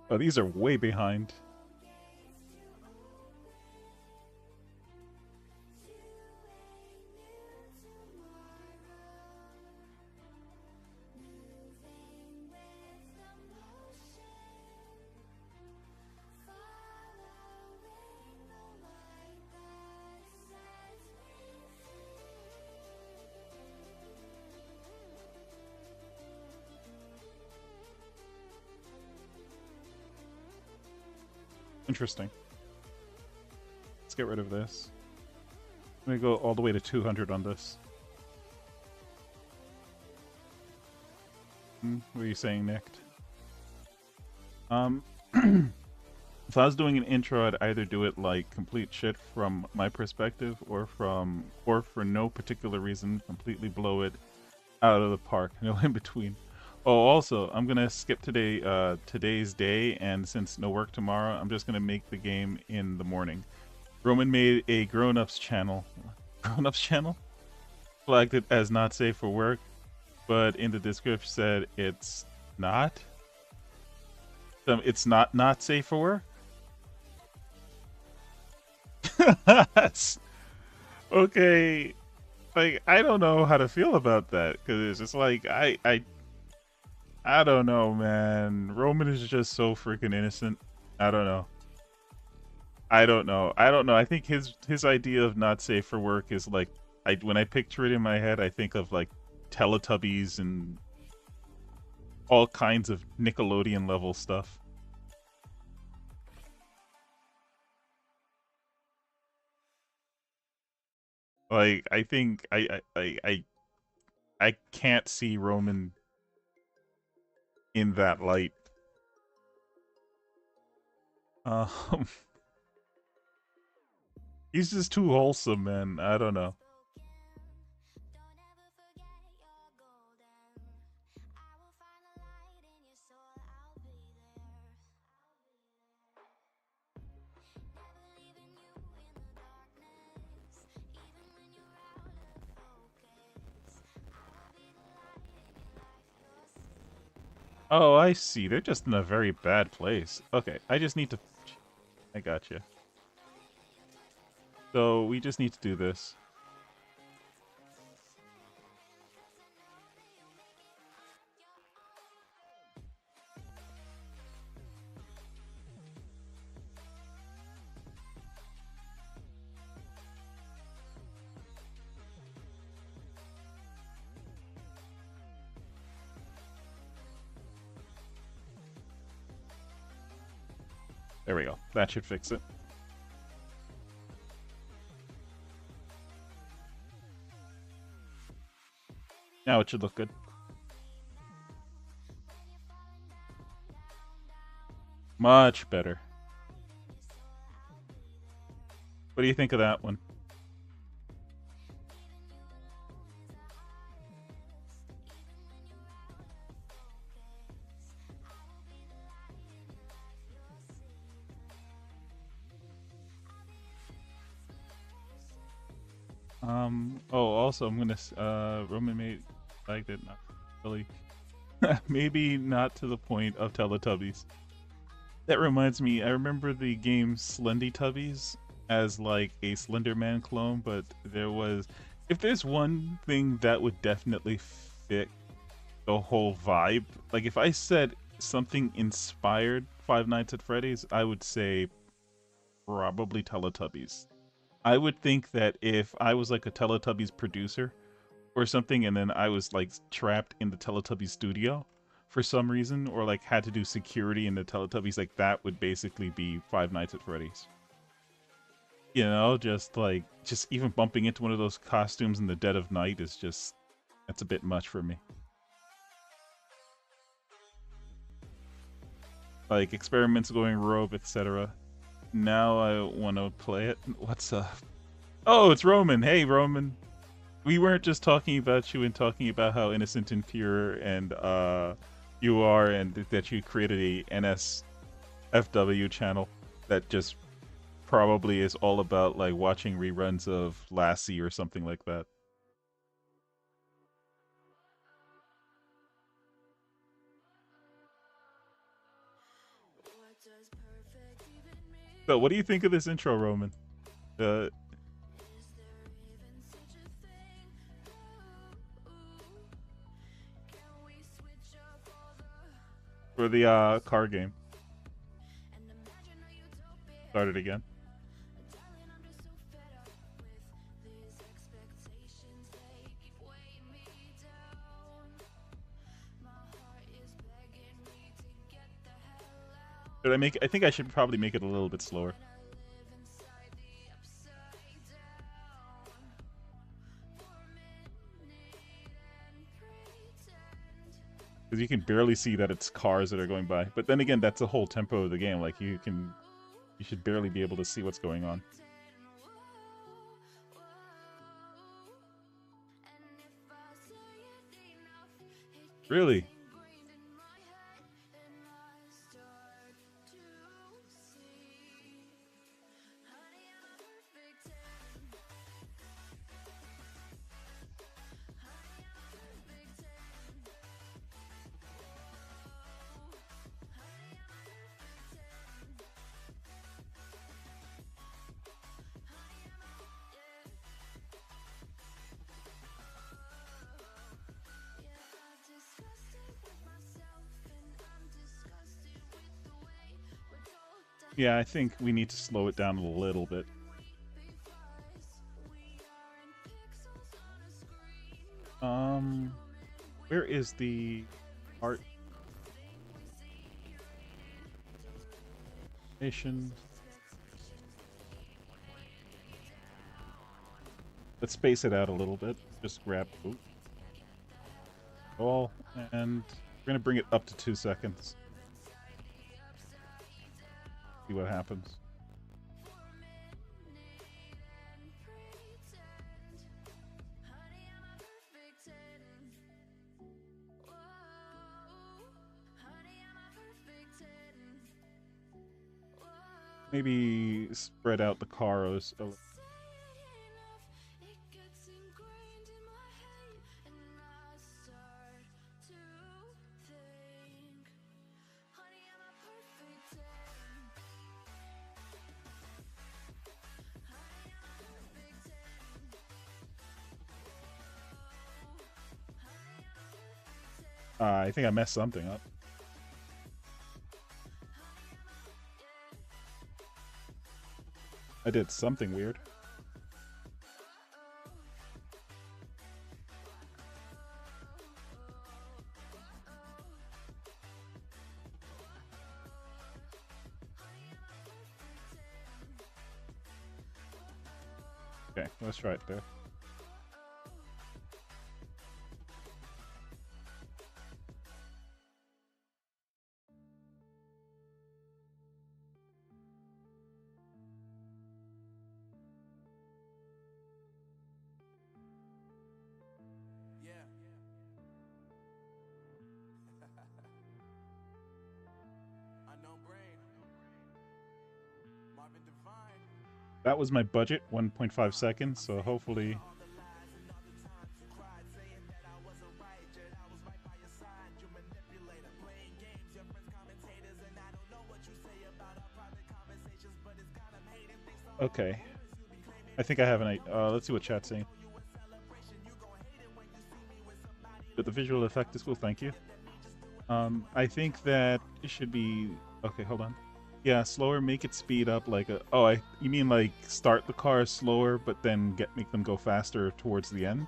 Oh, these are way behind. Interesting. Let's get rid of this. I'm gonna go all the way to 200 on this. What are you saying, Nick? If I was doing an intro, I'd either do it like complete shit from my perspective, or for no particular reason, completely blow it out of the park. No in between. Oh, also, I'm gonna skip today's day, and since no work tomorrow, I'm just gonna make the game in the morning. Roman made a grown-ups channel. Grown-ups channel? Flagged it as not safe for work, but in the description said it's not. It's not safe for work. That's okay. Like, I don't know how to feel about that, because it's just like I don't know, man. Roman is just so freaking innocent. I don't know. I don't know. I don't know. I think his idea of not safe for work is like, when I picture it in my head, I think of like Teletubbies and all kinds of Nickelodeon level stuff. Like, I think I can't see Roman in that light. Um, he's just too wholesome, man. I don't know. Oh, I see. They're just in a very bad place. Okay, I just need to... I gotcha. So, we just need to do this. There we go. That should fix it. Now it should look good. Much better. What do you think of that one? Oh, also, I'm gonna, Roman made like that, not really. Maybe not to the point of Teletubbies. That reminds me, I remember the game Slendytubbies as like a Slenderman clone, but there was, if there's one thing that would definitely fit the whole vibe, like if I said something inspired Five Nights at Freddy's, I would say probably Teletubbies. I would think that if I was like a Teletubbies producer or something, and then I was like trapped in the Teletubbies studio for some reason, or like had to do security in the Teletubbies, like that would basically be Five Nights at Freddy's. You know, just even bumping into one of those costumes in the dead of night is just, that's a bit much for me. Like experiments going rogue, etc. Now I want to play it. What's up? Oh, it's Roman. Hey, Roman. We weren't just talking about you and talking about how innocent and pure and you are, and that you created a NSFW channel that just probably is all about like watching reruns of Lassie or something like that. So, what do you think of this intro, Roman? Uh, for the car game. Start it again. Should I make? I think I should probably make it a little bit slower. Because you can barely see that it's cars that are going by. But then again, that's the whole tempo of the game. Like you should barely be able to see what's going on. Really? Yeah, I think we need to slow it down a little bit. Where is the art nation? Let's space it out a little bit. Just grab all, and we're gonna bring it up to 2 seconds. See what happens. Maybe spread out the cars a little. I think I messed something up. I did something weird. Okay, let's try it there. Yeah. Unknown brain. Marvin Divine. That was my budget, 1.5 seconds, so hopefully... Okay. I think I have an... let's see what chat's saying. But the visual effect is cool, thank you. I think that it should be... Okay, hold on. Yeah, slower, make it speed up like a... Oh, you mean like start the cars slower, but then make them go faster towards the end?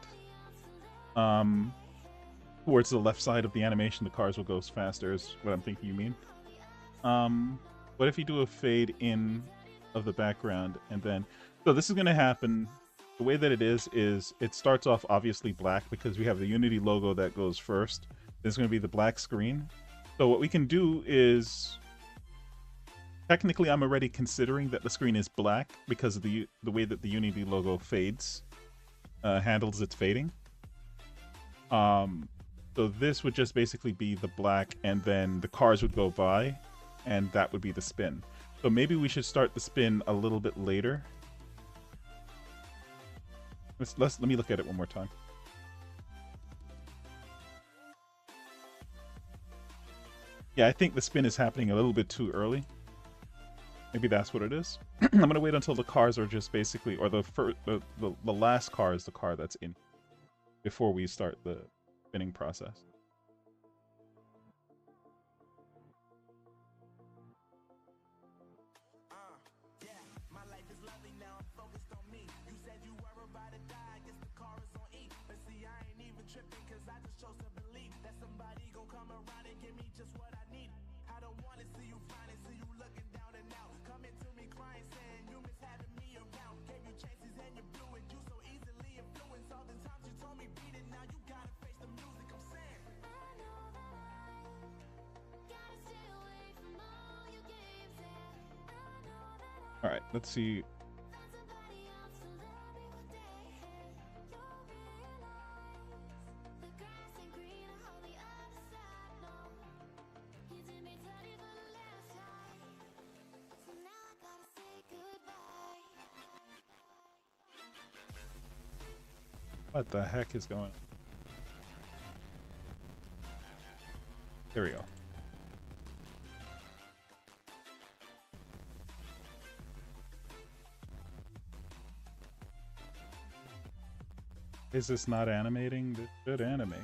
Towards the left side of the animation, the cars will go faster is what I'm thinking you mean. What if you do a fade in of the background and then... So this is going to happen... The way that it is it starts off obviously black because we have the Unity logo that goes first. There's going to be the black screen. So what we can do is... Technically, I'm already considering that the screen is black because of the way that the Unity logo fades, handles its fading. So this would just basically be the black, and then the cars would go by, and that would be the spin. So maybe we should start the spin a little bit later. Let me look at it one more time. Yeah, I think the spin is happening a little bit too early. Maybe that's what it is. I'm gonna wait until the cars are just basically, or the last car is the car that's in, before we start the spinning process. Yeah, my life is lovely now. I'm focused on me. You said you were about to die. I guess the car is on E. But see, I ain't even tripping, cause I just chose to believe that somebody gon' come around and give me just what I need. I don't wanna see you finding, see you looking down and out. Coming to me crying, saying you miss having me around. Gave you chances and you blew it. You so easily influenced. All the times you told me beat it, now you gotta face the music. I'm saying I know that I gotta stay away from all your games. Yeah, I know that All right, let's see. found somebody else to love me one day. You'll realize the grass ain't greener on the other side. No, you did me dirty for the last time, so now I gotta say goodbye. What the heck is going on? There we go. Is this not animating? This should animate.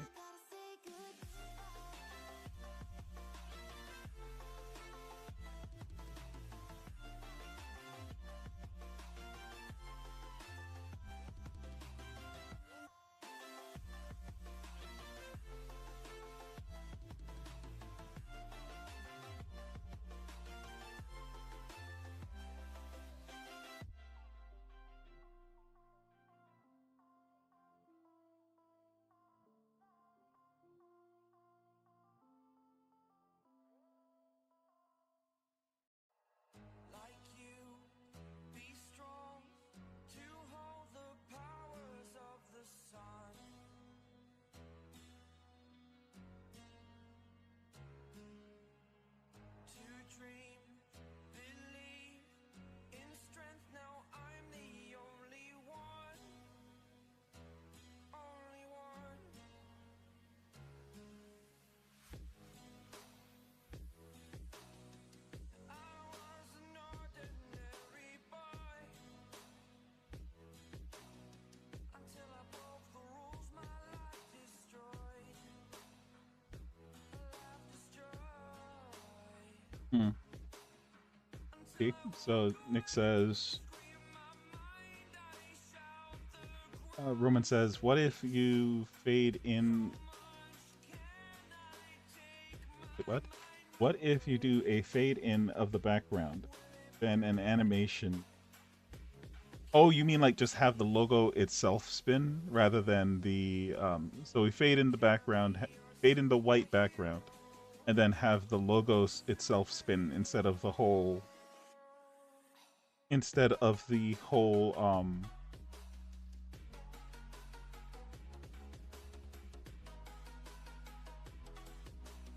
like you, be strong to hold the powers of the sun. To dream, believe in strength. Now I'm the only one, only one. I was an ordinary boy until I broke the rules. My life destroyed. Life destroyed. Hmm. Okay, so Nick says, Roman says, what if you fade in? Wait, what? What if you do a fade in of the background, then an animation? Oh, you mean like just have the logo itself spin rather than the so we fade in the background, fade in the white background, and then have the logo itself spin instead of the whole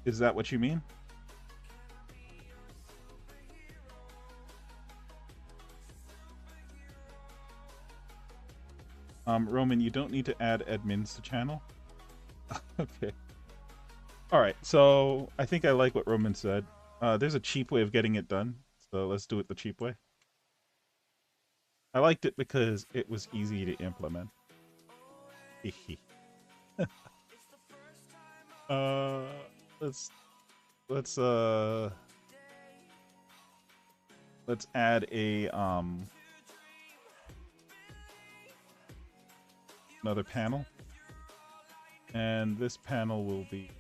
Is that what you mean? Roman, you don't need to add admins to channel. Okay. All right. So I think I like what Roman said. There's a cheap way of getting it done. So let's do it the cheap way. I liked it because it was easy to implement. Let's let's add a another panel, and this panel will be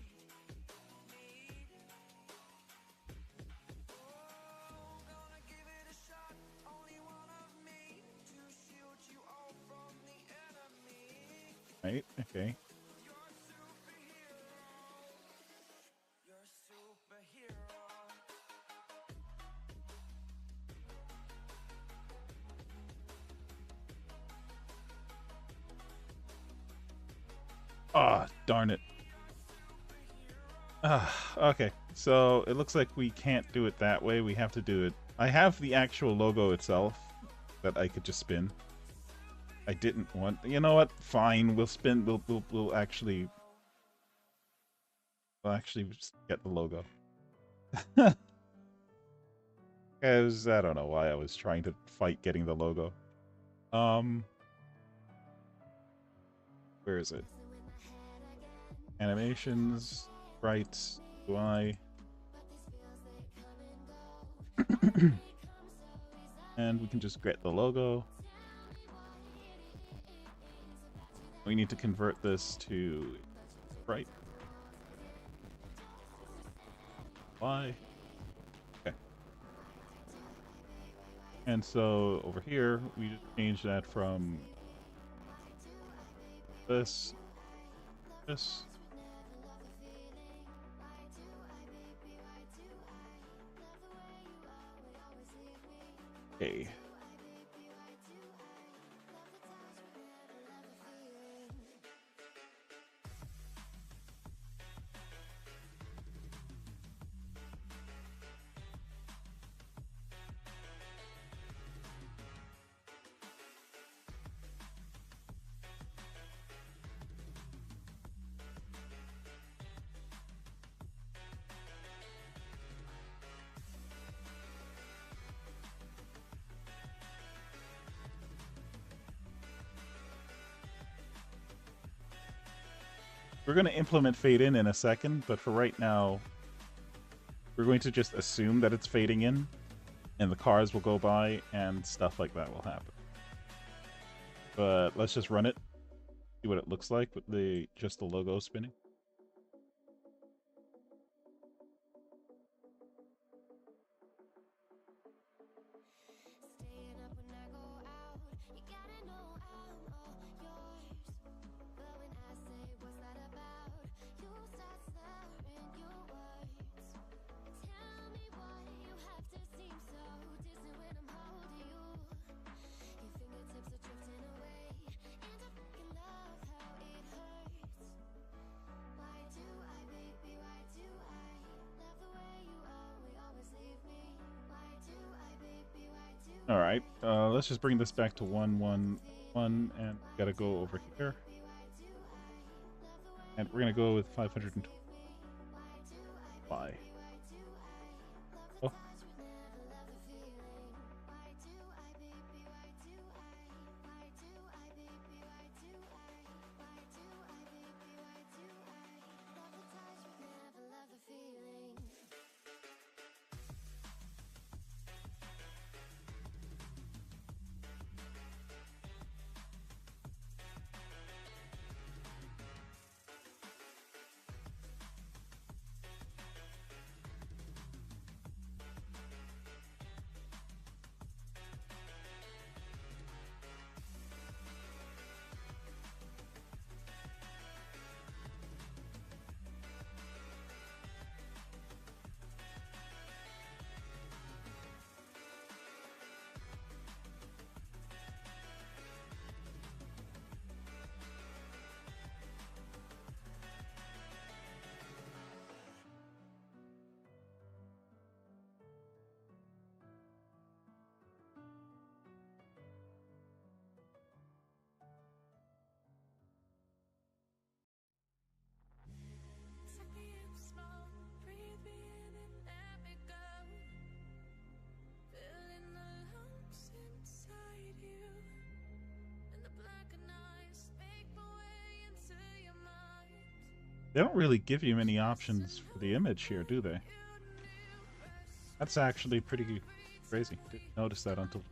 right. Okay. Ah, darn it. Okay, so it looks like we can't do it that way. We have to do it. I have the actual logo itself that I could just spin. I didn't want. You know what? Fine. We'll spin. We'll actually get the logo. Because I don't know why I was trying to fight getting the logo. Where is it? Animations, sprites, UI. And we can just get the logo. We need to convert this to sprite. Why? Okay. And so over here, we just change that from this, this. Okay. We're going to implement fade in a second, but for right now, we're going to just assume that it's fading in, and the cars will go by, and stuff like that will happen. But let's just run it, see what it looks like with just the logo spinning. All right, let's just bring this back to 111, and we gotta go over here. And we're gonna go with 520. Why? Oh. They don't really give you many options for the image here, do they? That's actually pretty crazy. Didn't notice that until...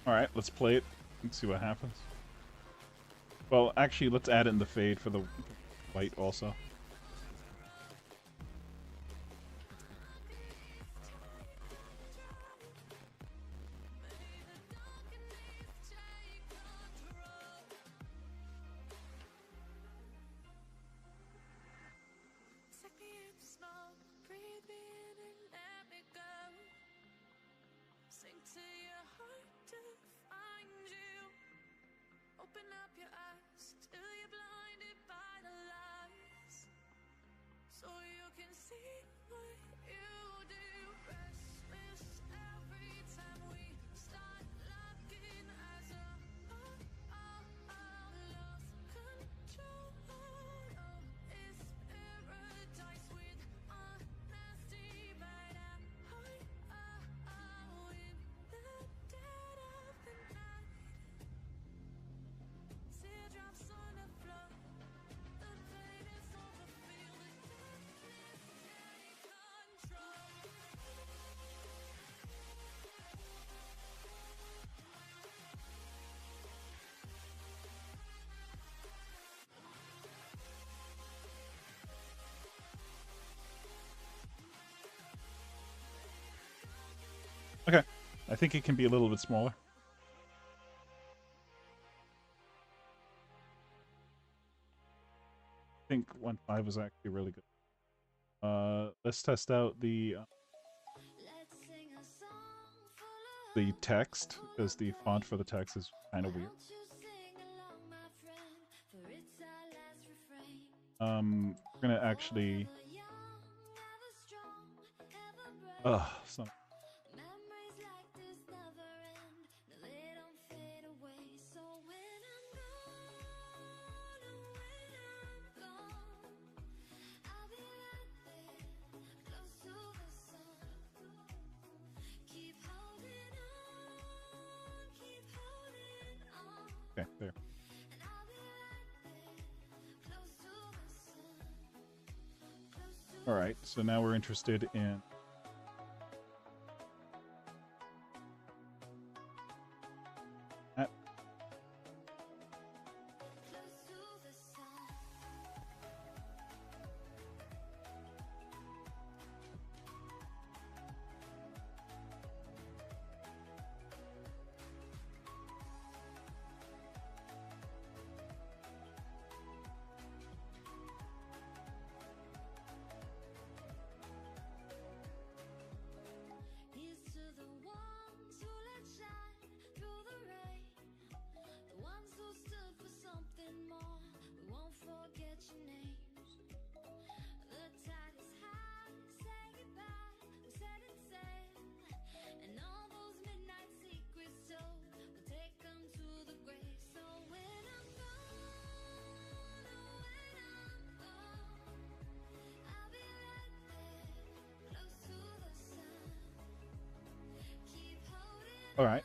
Alright, let's play it and see what happens. Well, actually, let's add in the fade for the white also. till you're hard to find you. Open up your eyes till you're blinded by the lies, so you can see what you do. Restless every time we start looking as a lost control. Oh, it's paradise with honesty, but at heart, in the dead of the night. Teardrops on the floor, the pain is over, feel the darkness take control. Okay. I think it can be a little bit smaller. I think 1.5 was actually really good. Let's test out the Let's sing a song full of text, because the font for the text is kind of weird. Won't you sing along, my friend, for it's our last refrain. We're gonna actually Ever young, ever strong, ever brave. some Memories like this never end. No, they don't fade away. So when I'm gone, I'll be right there, close to the sun. Keep holding on, keep holding on. okay, there. And I'll be right there, close to the sun. Close to All right, so now we're interested in that. close to the sun. Here's to the ones who let shine through the rain, the ones who stood for something more. We won't forget your names. The tide is high, say goodbye. We set it sail, and all those midnight secrets told, we'll take them to the grave. So when I'm gone, I'll be right there, close to the sun. Keep holding All right.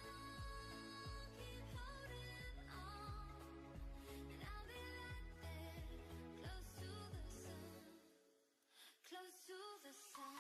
keep holding on, and I'll be right there, close to the sun, close to the sun.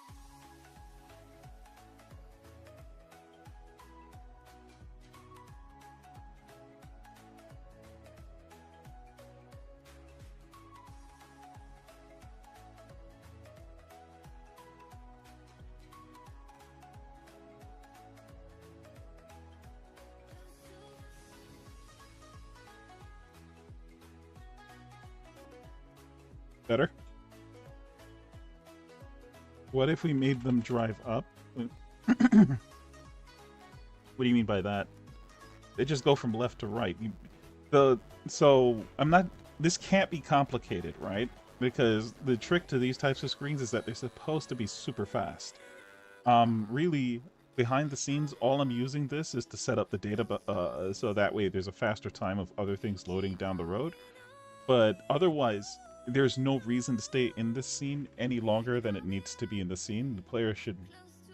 Better? What if we made them drive up? What do you mean by that? They just go from left to right. So I'm not. This can't be complicated, right? Because the trick to these types of screens is that they're supposed to be super fast. Really, behind the scenes, all I'm using this is to set up the data, so that way there's a faster time of other things loading down the road. But otherwise, there's no reason to stay in this scene any longer than it needs to be in the scene. The player should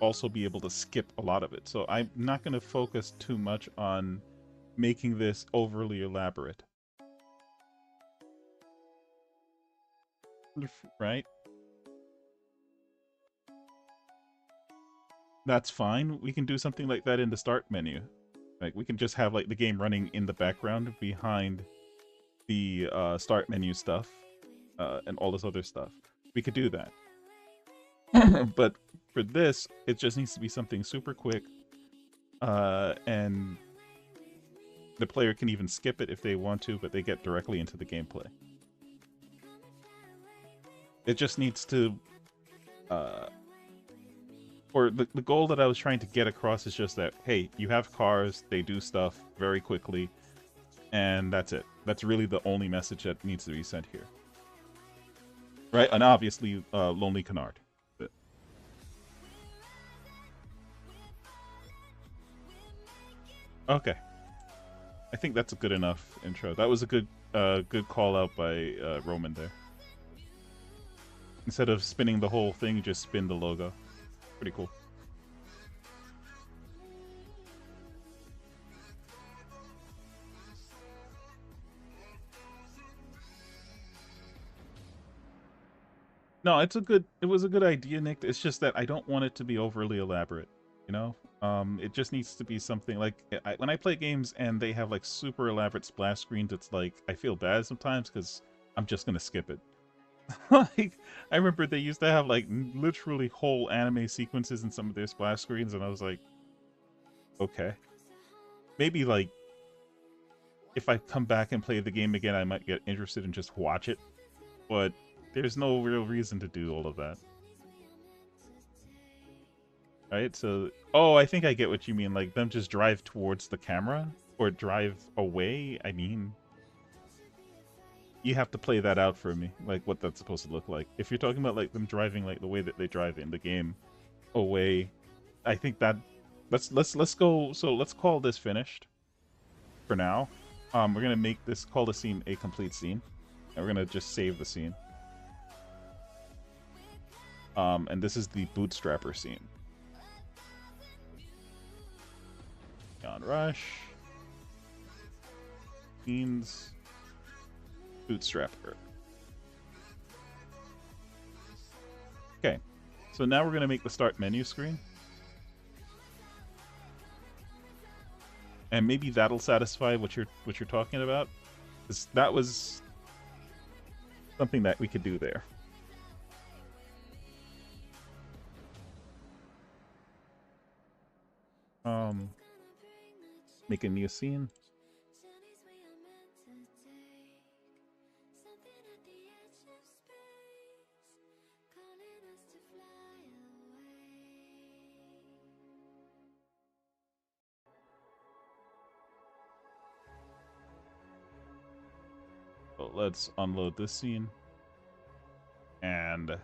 also be able to skip a lot of it. So I'm not going to focus too much on making this overly elaborate. Right? That's fine. We can do something like that in the start menu. Like, we can just have like the game running in the background behind the start menu stuff and all this other stuff. We could do that. But for this, it just needs to be something super quick, and the player can even skip it if they want to, but they get directly into the gameplay. It just needs to or the goal that I was trying to get across is just that, hey, you have cars, they do stuff very quickly, and that's it. That's really the only message that needs to be sent here. Right? And obviously, Lonely Canard. But- Okay. I think that's a good enough intro. That was a good call out by Roman there. Instead of spinning the whole thing, just spin the logo. Pretty cool. No, it was a good idea, Nick. It's just that I don't want it to be overly elaborate, you know? It just needs to be something like when I play games and they have like super elaborate splash screens, it's like I feel bad sometimes because I'm just gonna skip it. Like I remember they used to have like literally whole anime sequences in some of their splash screens, and I was like, okay, maybe like if I come back and play the game again, I might get interested and just watch it, but there's no real reason to do all of that. Right? So, oh, I think I get what you mean. Like them just drive towards the camera or drive away. I mean, you have to play that out for me, like what that's supposed to look like. If you're talking about like them driving like the way that they drive in the game away, I think that let's go. So let's call this finished for now. We're gonna make this call the scene a complete scene, and we're gonna just save the scene. And this is the bootstrapper scene. Neon Rush. Scenes. Bootstrapper. Okay. So now we're gonna make the start menu screen. And maybe that'll satisfy what you're talking about. 'Cause that was something that we could do there. Make a new scene. So let's unload this scene. And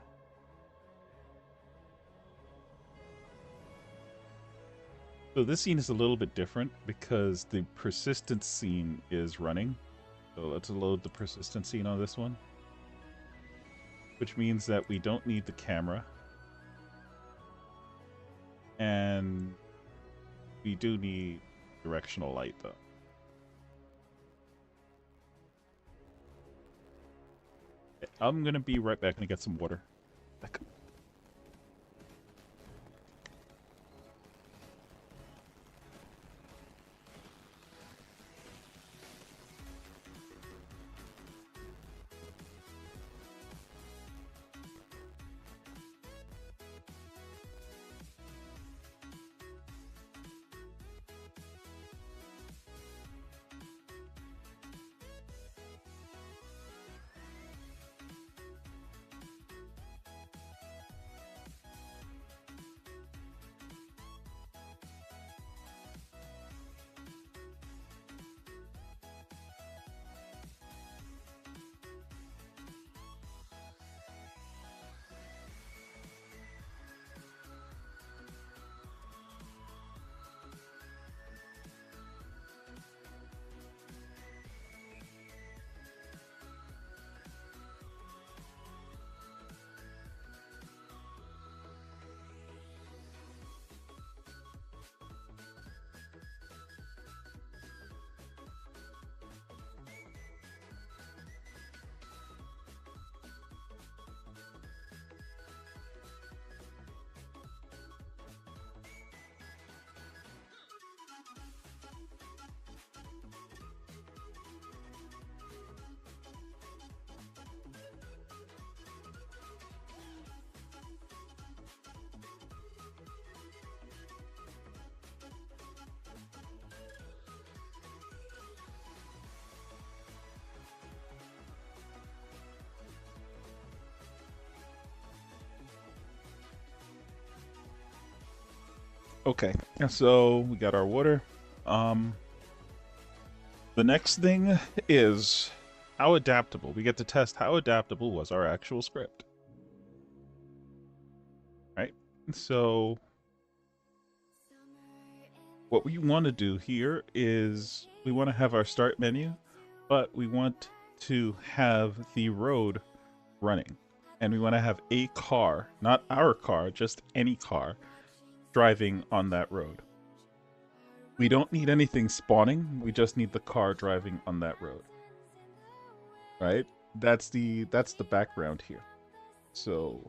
so this scene is a little bit different because the persistence scene is running. So let's load the persistence scene on this one. Which means that we don't need the camera. And we do need directional light though. I'm gonna be right back and get some water. Back. Okay, so we got our water. Um, the next thing is how adaptable. We get to test how adaptable was our actual script. Right? So what we want to do here is we want to have our start menu, but we want to have the road running. And we want to have a car, not our car, just any car, driving on that road. We don't need anything spawning, we just need the car driving on that road. Right? That's the background here. So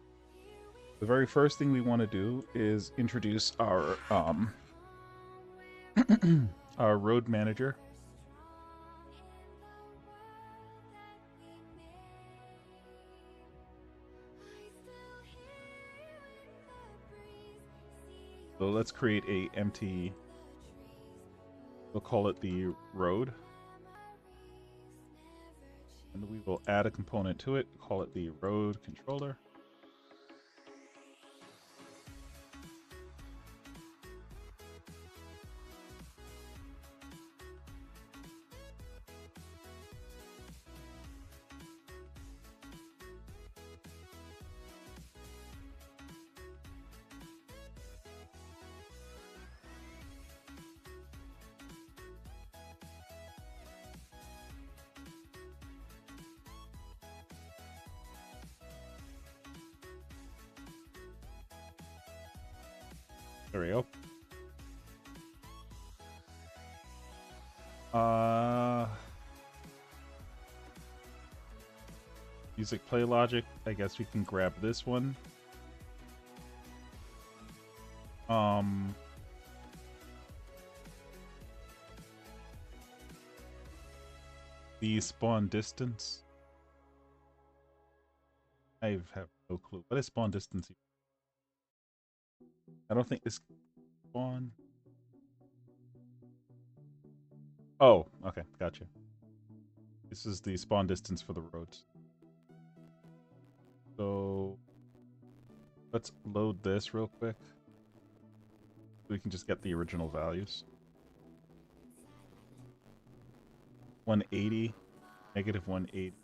the very first thing we want to do is introduce our our road manager. So let's create a empty, we'll call it the road. And we will add a component to it, call it the road controller. There we go. Music play logic. I guess we can grab this one. The spawn distance. I have no clue. What is spawn distance? I don't think this spawn. Oh, okay, gotcha. This is the spawn distance for the roads. So let's load this real quick. We can just get the original values. 180, negative 180.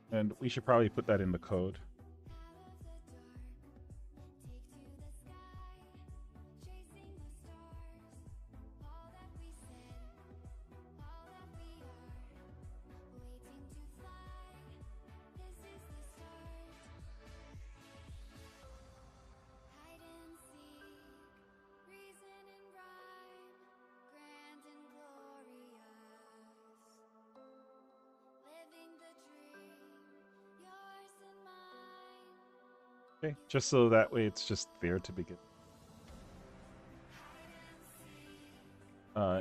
And we should probably put that in the code. Okay, just so that way it's just there to begin.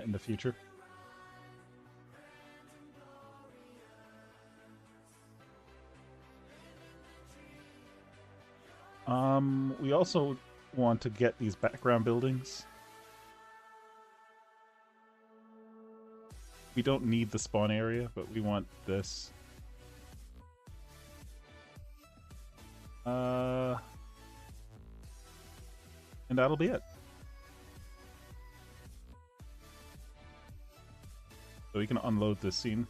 In the future. We also want to get these background buildings. We don't need the spawn area, but we want this. And that'll be it. So we can unload this scene.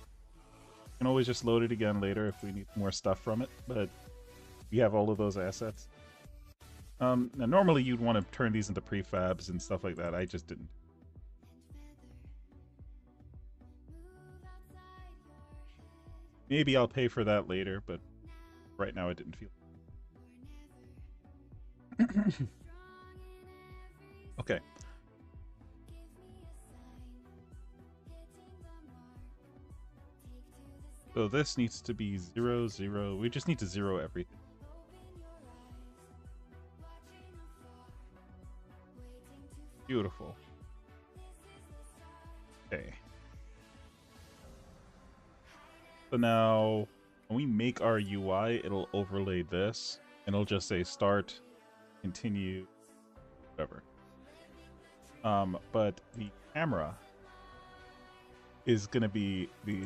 We can always just load it again later if we need more stuff from it, but we have all of those assets. Now normally you'd want to turn these into prefabs and stuff like that. I just didn't. Maybe I'll pay for that later, but right now I didn't feel. Okay. So this needs to be 0, 0. We just need to 0 everything. Beautiful. Okay. So now, when we make our UI, it'll overlay this, and it'll just say start, continue, whatever. But the camera is going to be the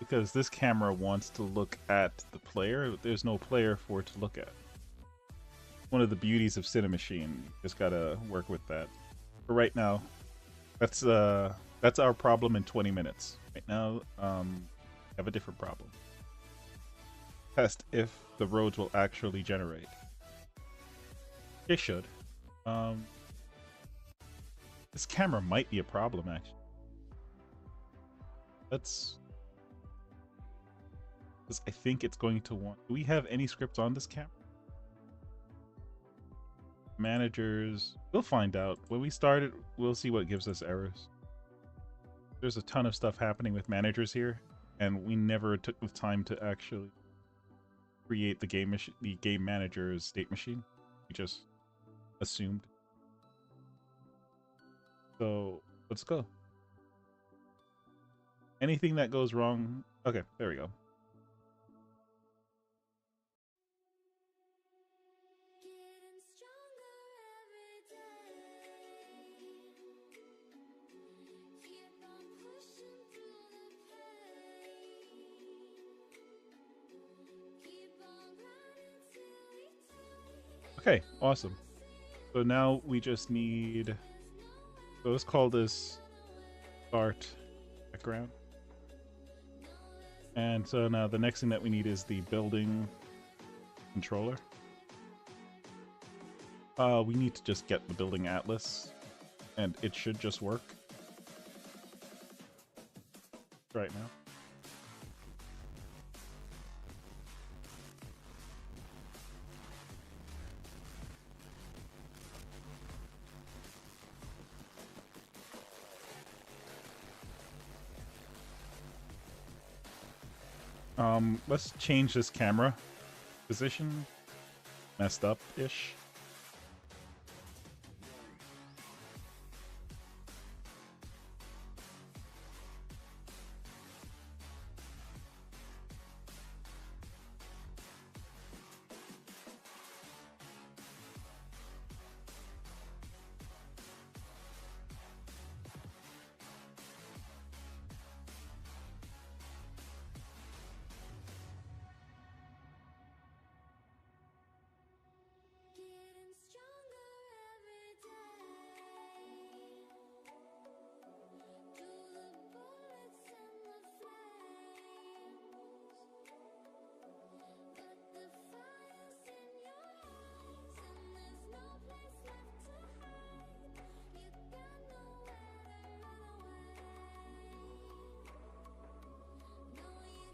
because this camera wants to look at the player. There's no player for it to look at. One of the beauties of Cinemachine. Just gotta work with that. But right now, that's our problem in 20 minutes. Right now, have a different problem. Test if the roads will actually generate. They should. This camera might be a problem, actually. Let's... because I think it's going to want... Do we have any scripts on this camera? Managers... We'll find out. When we start it, we'll see what gives us errors. There's a ton of stuff happening with managers here, and we never took the time to actually create the game manager's state machine. We just assumed. So let's go. Anything that goes wrong. Okay, there we go. Getting stronger every day. Keep on pushing through the pain. Keep on grinding till we take. Okay, awesome. So now we just need... So let's call this start background. And so now the next thing that we need is the building controller. We need to just get the building atlas, and it should just work right now. Let's change this camera position. Messed up-ish. Getting stronger every day. Through the bullets and the flames. But the fire's in your eyes, and there's no place left to hide. You got nowhere to run away. No, you got nowhere to run away, run away, run away,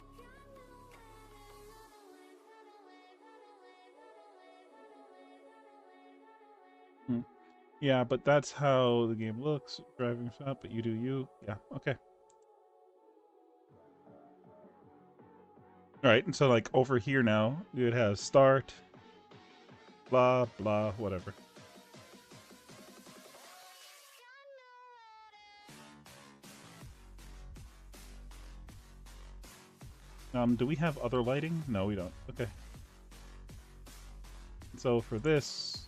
run away, run away, run away, run away. Yeah, but that's how the game looks. Driving up, but you do you. Yeah, okay. Alright, and so like over here now, you would have start, blah, blah, whatever. Do we have other lighting? No, we don't. Okay. So for this...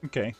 Okay.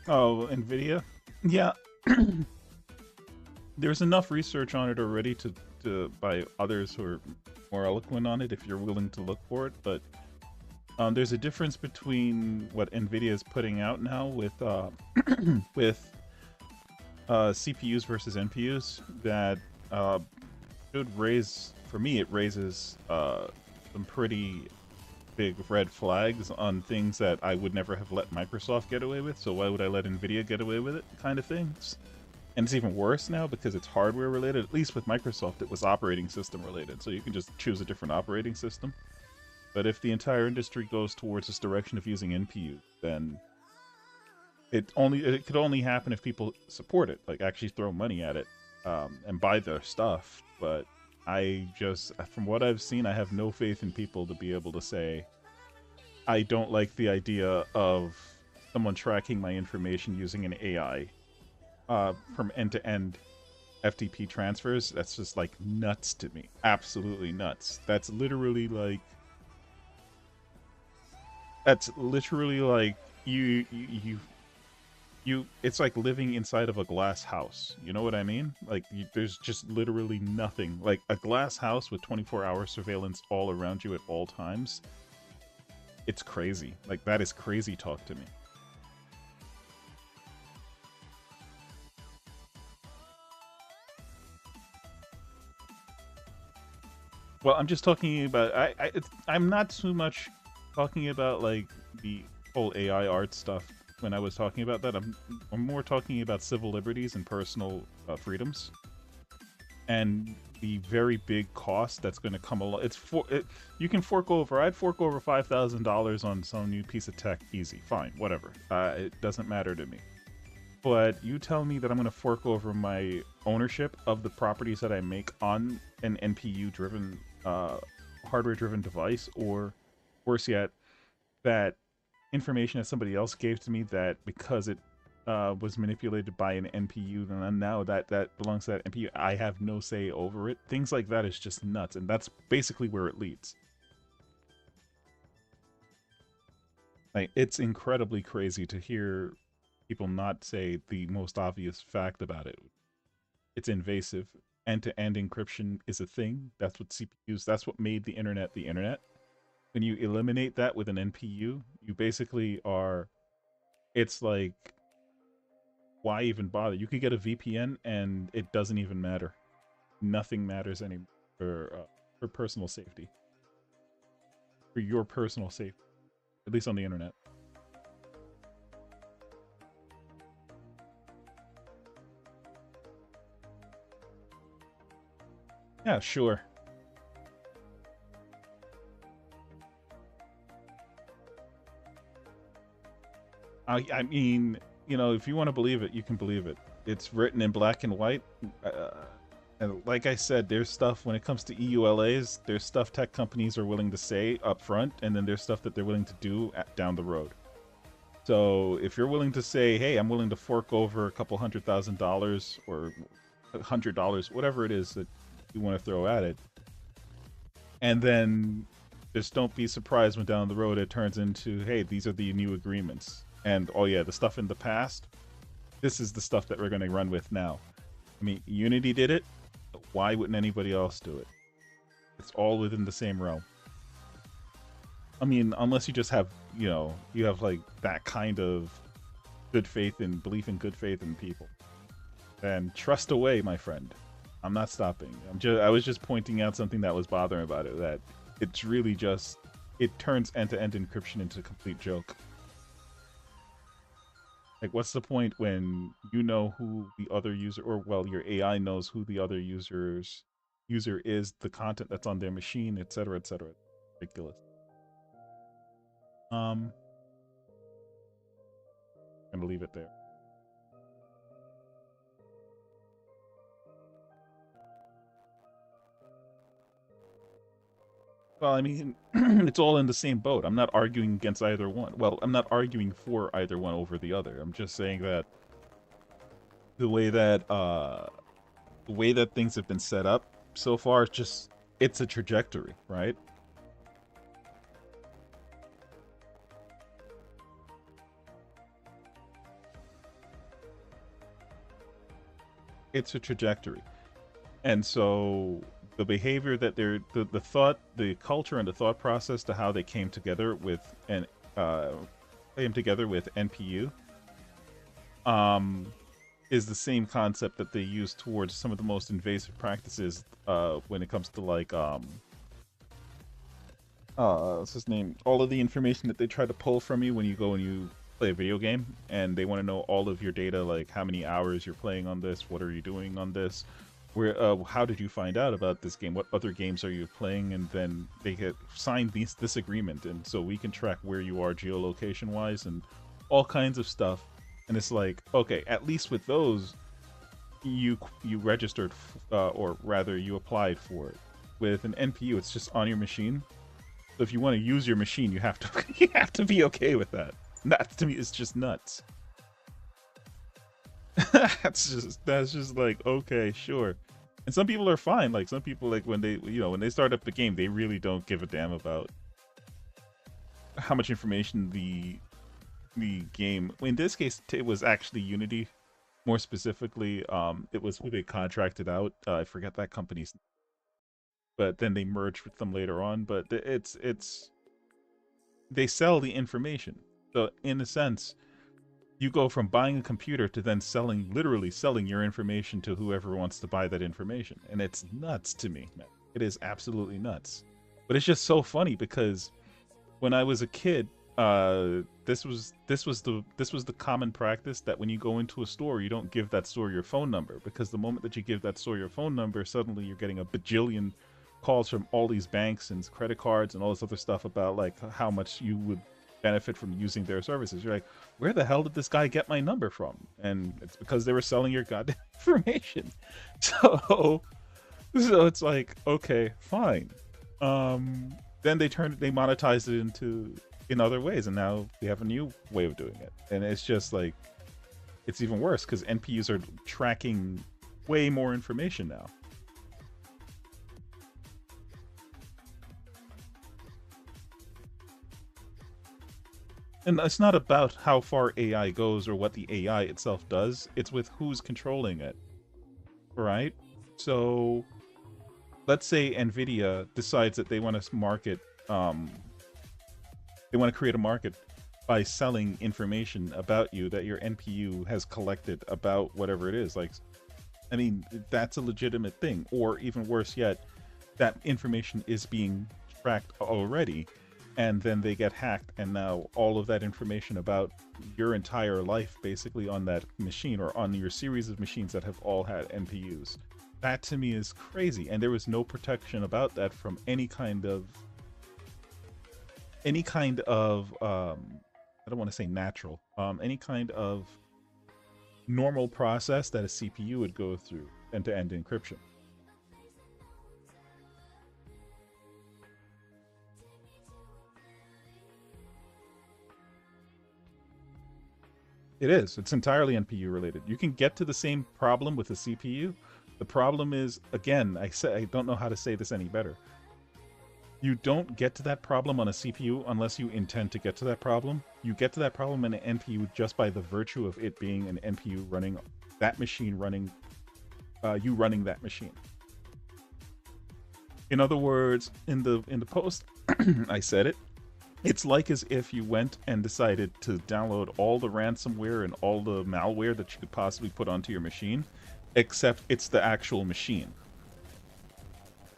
Oh, Nvidia. Yeah, there's enough research on it already to by others who are more eloquent on it if you're willing to look for it. But there's a difference between what Nvidia is putting out now with with CPUs versus NPUs that should raise, for me, it raises some pretty big red flags on things that I would never have let Microsoft get away with. So why would I let Nvidia get away with it? Kind of things. And it's even worse now because it's hardware related. At least with Microsoft, it was operating system related. So you can just choose a different operating system. But if the entire industry goes towards this direction of using NPU, then it could only happen if people support it, like actually throw money at it and buy their stuff. But I just, from what I've seen, I have no faith in people to be able to say, I don't like the idea of someone tracking my information using an AI from end-to-end FTP transfers. That's just like nuts to me. Absolutely nuts. That's literally like you it's like living inside of a glass house. You know what I mean? Like there's just literally nothing. Like a glass house with 24-hour surveillance all around you at all times. It's crazy. Like that is crazy talk to me. Well, I'm just talking about I'm not too much talking about like the whole AI art stuff. When I was talking about that, I'm more talking about civil liberties and personal freedoms, and the very big cost that's going to come along. You can fork over. I'd fork over $5,000 on some new piece of tech, easy, fine, whatever. It doesn't matter to me. But you tell me that I'm going to fork over my ownership of the properties that I make on an NPU-driven, hardware-driven device, or worse yet, that information that somebody else gave to me that because it was manipulated by an NPU, and now that belongs to that NPU, I have no say over it. Things like that is just nuts, and that's basically where it leads. Like, it's incredibly crazy to hear people not say the most obvious fact about it. It's invasive. End-to-end encryption is a thing. That's what CPUs, that's what made the internet the internet. When you eliminate that with an NPU, you basically are, it's like, why even bother? You could get a VPN and it doesn't even matter. Nothing matters anymore for personal safety. For your personal safety, at least on the internet. Yeah, sure. I mean, you know, if you want to believe it, you can believe it. It's written in black and white. And like I said, there's stuff when it comes to EULAs, there's stuff tech companies are willing to say up front, and then there's stuff that they're willing to do down the road. So if you're willing to say, hey, I'm willing to fork over a couple $100,000 or $100, whatever it is that you want to throw at it, and then just don't be surprised when down the road it turns into, hey, these are the new agreements. And oh yeah, the stuff in the past, this is the stuff that we're going to run with now. I mean, Unity did it. Why wouldn't anybody else do it? It's all within the same realm. I mean, unless you just have, you know, you have like that kind of good faith and belief in good faith in people. And trust away, my friend. I'm not stopping. I was just pointing out something that was bothering about it, that it's really just, it turns end-to-end encryption into a complete joke. Like, what's the point when you know who the other user, or well, your AI knows who the other user is, the content that's on their machine, etc., etc. Ridiculous. I'm gonna leave it there. Well, I mean, it's all in the same boat. I'm not arguing against either one. Well, I'm not arguing for either one over the other. I'm just saying that the way that things have been set up so far, it's a trajectory, right? It's a trajectory. And so the behavior that the thought, the culture and the thought process to how they came together with NPU is the same concept that they use towards some of the most invasive practices when it comes to like what's his name? All of the information that they try to pull from you when you go and you play a video game, and they want to know all of your data, like how many hours you're playing on this, what are you doing on this, where how did you find out about this game, what other games are you playing, and then they get signed this agreement, and so we can track where you are geolocation wise and all kinds of stuff. And it's like, okay, at least with those you registered or rather you applied for it. With an NPU, it's just on your machine. So if you want to use your machine, you have to you have to be okay with that. That to me is just nuts. that's just like, okay, sure. And some people are fine. Like some people, like when they start up the game, they really don't give a damn about how much information the game. In this case, it was actually Unity. More specifically, it was who they contracted out. I forget that company's, but then they merged with them later on. But it's they sell the information. So in a sense, you go from buying a computer to then literally selling your information to whoever wants to buy that information. And it's nuts to me, man. It is absolutely nuts. But it's just so funny because when I was a kid, this was the common practice that when you go into a store, you don't give that store your phone number, because the moment that you give that store your phone number, suddenly you're getting a bajillion calls from all these banks and credit cards and all this other stuff about like how much you would benefit from using their services. You're like, where the hell did this guy get my number from? And it's because they were selling your goddamn information. So it's like, okay, fine. Then they monetized it in other ways, and now they have a new way of doing it. And it's just like, it's even worse because NPUs are tracking way more information now. And it's not about how far AI goes or what the AI itself does. It's with who's controlling it, right? So let's say NVIDIA decides that they want to market, they want to create a market by selling information about you that your NPU has collected about whatever it is. Like, I mean, that's a legitimate thing. Or even worse yet, that information is being tracked already, and then they get hacked, and now all of that information about your entire life basically on that machine or on your series of machines that have all had NPUs. That to me is crazy, and there was no protection about that from any kind of I don't want to say natural, any kind of normal process that a CPU would go through end-to-end encryption. It is. It's entirely NPU related. You can get to the same problem with a CPU. The problem is, again, I don't know how to say this any better. You don't get to that problem on a CPU unless you intend to get to that problem. You get to that problem in an NPU just by the virtue of it being an NPU running that machine, you running that machine. In other words, in the post, I said it. It's like as if you went and decided to download all the ransomware and all the malware that you could possibly put onto your machine, except it's the actual machine.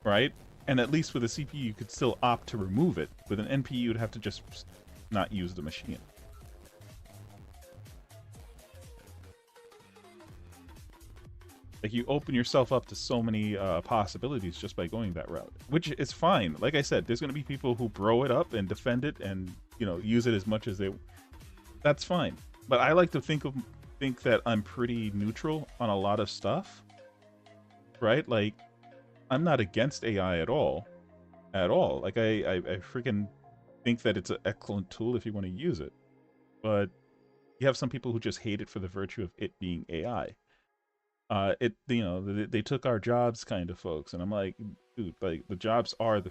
Right? And at least with a CPU, you could still opt to remove it. With an NPU, you'd have to just not use the machine. Like, you open yourself up to so many possibilities just by going that route, which is fine. Like I said, there's going to be people who bro it up and defend it and, you know, use it as much as they. That's fine. But I like to think that I'm pretty neutral on a lot of stuff, right? Like, I'm not against AI at all, Like, I freaking think that it's an excellent tool if you want to use it. But you have some people who just hate it for the virtue of it being AI. They took our jobs, kind of folks, and I'm like, dude, like, the jobs are the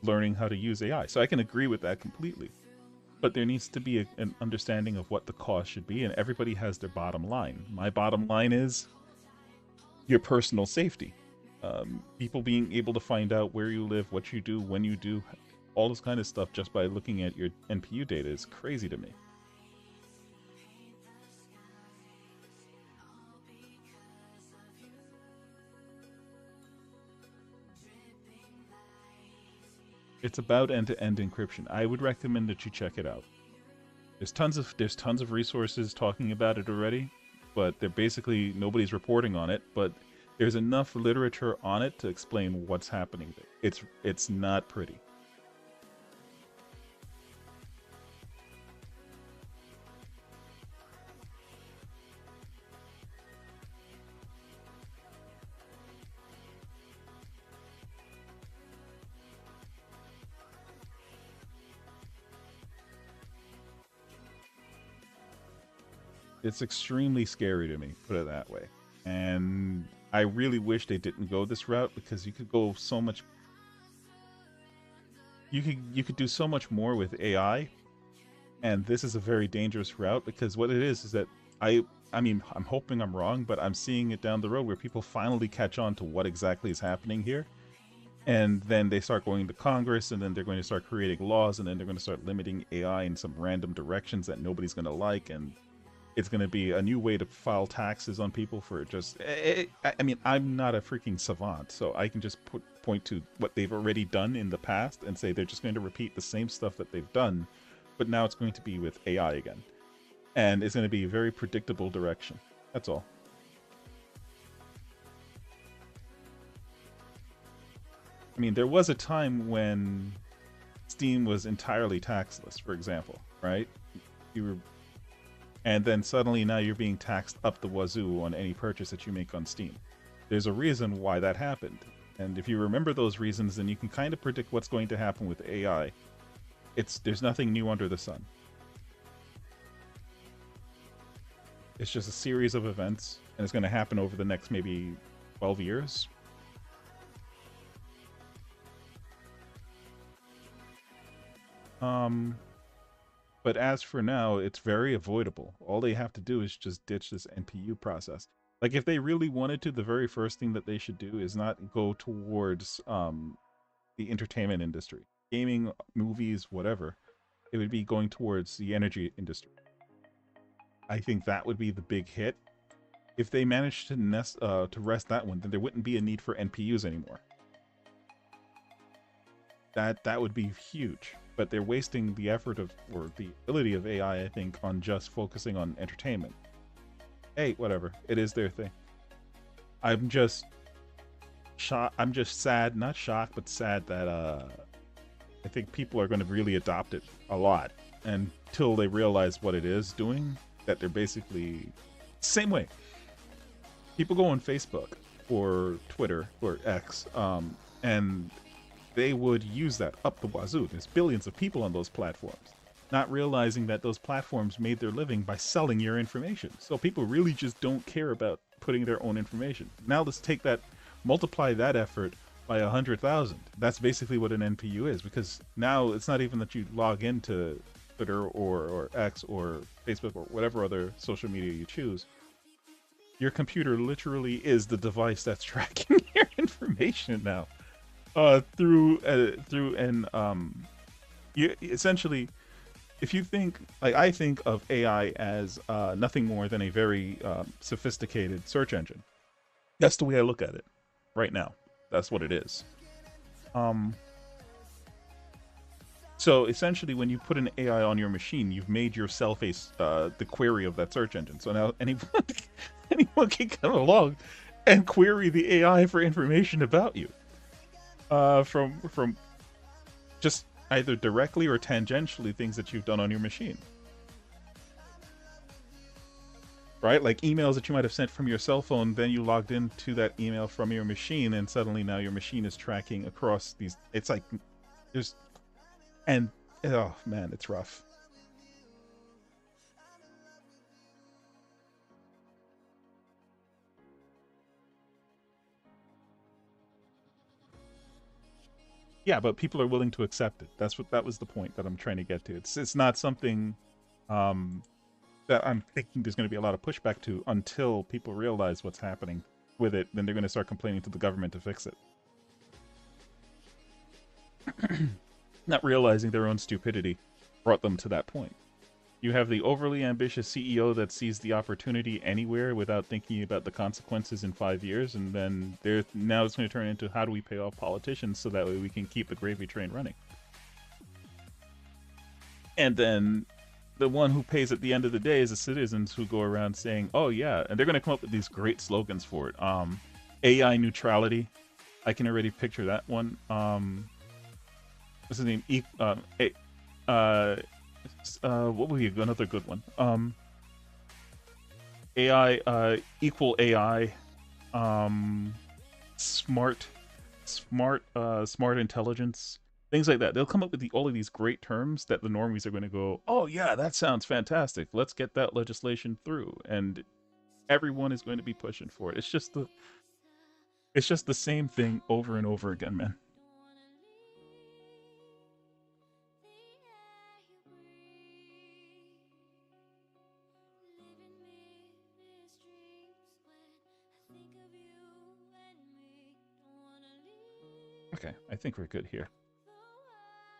learning how to use AI. So I can agree with that completely. But there needs to be an understanding of what the cost should be, and everybody has their bottom line. My bottom line is your personal safety. People being able to find out where you live, what you do, when you do, all this kind of stuff just by looking at your NPU data is crazy to me. It's about end-to-end encryption. I would recommend that you check it out. There's tons of resources talking about it already, but they're basically nobody's reporting on it. But there's enough literature on it to explain what's happening there. It's not pretty. It's extremely scary to me, put it that way. And I really wish they didn't go this route, because you could go so much. You could do so much more with AI, and this is a very dangerous route, because what it is that I mean, I'm hoping I'm wrong, but I'm seeing it down the road where people finally catch on to what exactly is happening here. And then they start going to Congress, and then they're going to start creating laws, and then they're going to start limiting AI in some random directions that nobody's going to like, and it's going to be a new way to file taxes on people for just. I mean, I'm not a freaking savant, so I can just point to what they've already done in the past and say they're just going to repeat the same stuff that they've done, but now it's going to be with AI again. And it's going to be a very predictable direction. That's all. I mean, there was a time when Steam was entirely taxless, for example, right? And then suddenly now you're being taxed up the wazoo on any purchase that you make on Steam. There's a reason why that happened. And if you remember those reasons, then you can kind of predict what's going to happen with AI. There's nothing new under the sun. It's just a series of events, and it's going to happen over the next maybe 12 years. But as for now, it's very avoidable. All they have to do is just ditch this NPU process. Like, if they really wanted to, the very first thing that they should do is not go towards the entertainment industry. Gaming, movies, whatever. It would be going towards the energy industry. I think that would be the big hit. If they managed to rest that one, then there wouldn't be a need for NPUs anymore. That would be huge. But they're wasting the effort or the ability of AI, I think, on just focusing on entertainment. Hey, whatever. It is their thing. I'm just sad, not shocked, but sad that I think people are going to really adopt it a lot until they realize what it is doing. That they're basically same way. People go on Facebook or Twitter or X, and they would use that up the wazoo. There's billions of people on those platforms, not realizing that those platforms made their living by selling your information. So people really just don't care about putting their own information. Now let's take that, multiply that effort by 100,000. That's basically what an NPU is, because now it's not even that you log into Twitter or X or Facebook or whatever other social media you choose. Your computer literally is the device that's tracking your information now. Through you essentially, if you think, like, I think of AI as nothing more than a very sophisticated search engine. That's the way I look at it right now. That's what it is. So essentially, when you put an AI on your machine, you've made yourself the query of that search engine. So now anyone can come along and query the AI for information about you, from just either directly or tangentially things that you've done on your machine. Right? Like emails that you might have sent from your cell phone, then you logged into that email from your machine, and suddenly now your machine is tracking across these. It's like there's, and oh man, it's rough. Yeah, but people are willing to accept it. That was the point that I'm trying to get to. It's not something um that I'm thinking there's going to be a lot of pushback to until people realize what's happening with it. Then they're going to start complaining to the government to fix it. Not realizing their own stupidity brought them to that point. You have the overly ambitious CEO that sees the opportunity anywhere without thinking about the consequences in 5 years, and then now it's going to turn into how do we pay off politicians so that way we can keep the gravy train running. And then the one who pays at the end of the day is the citizens who go around saying, "Oh yeah," and they're going to come up with these great slogans for it. AI neutrality. I can already picture that one. What's his name? What would be another good one? AI, equal AI, smart intelligence, things like that. They'll come up with all of these great terms that the normies are going to go, "Oh yeah, that sounds fantastic. Let's get that legislation through," and everyone is going to be pushing for it. It's just the same thing over and over again, man. Okay, I think we're good here.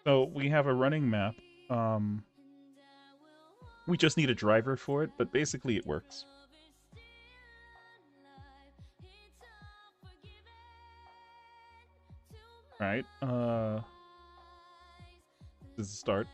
So we have a running map. We just need a driver for it, but basically it works. Right? This is the start.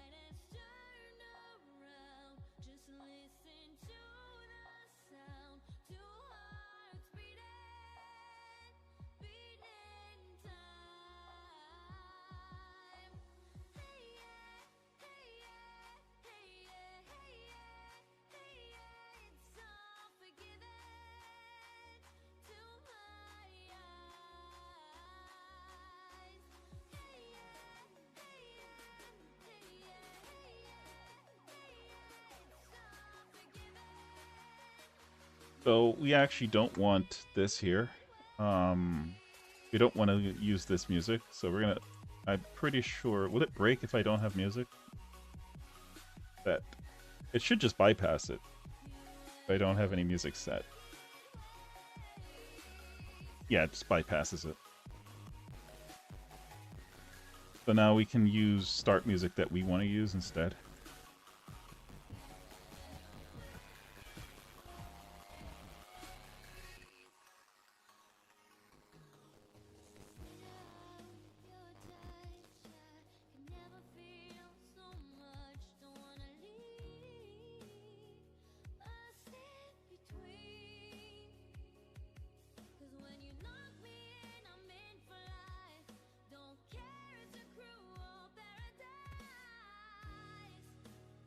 So we actually don't want this here. We don't want to use this music, so we're gonna. I'm pretty sure. Will it break if I don't have music? That it should just bypass it if I don't have any music set. Yeah, it just bypasses it. So now we can use start music that we want to use instead.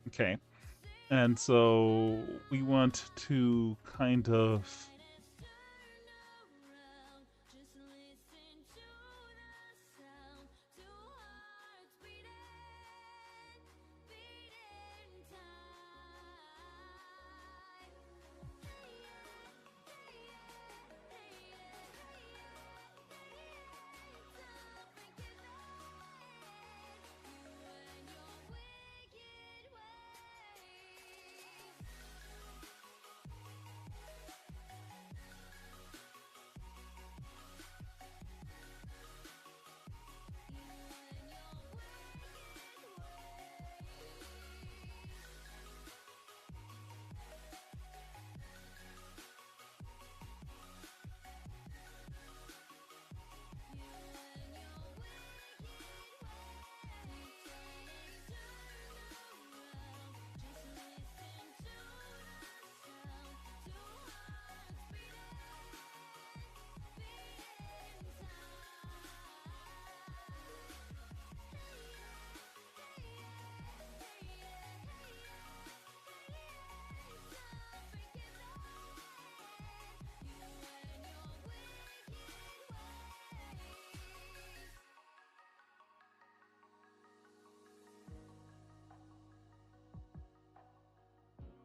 Okay. And so we want to kind of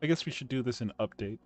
I guess we should do this in update.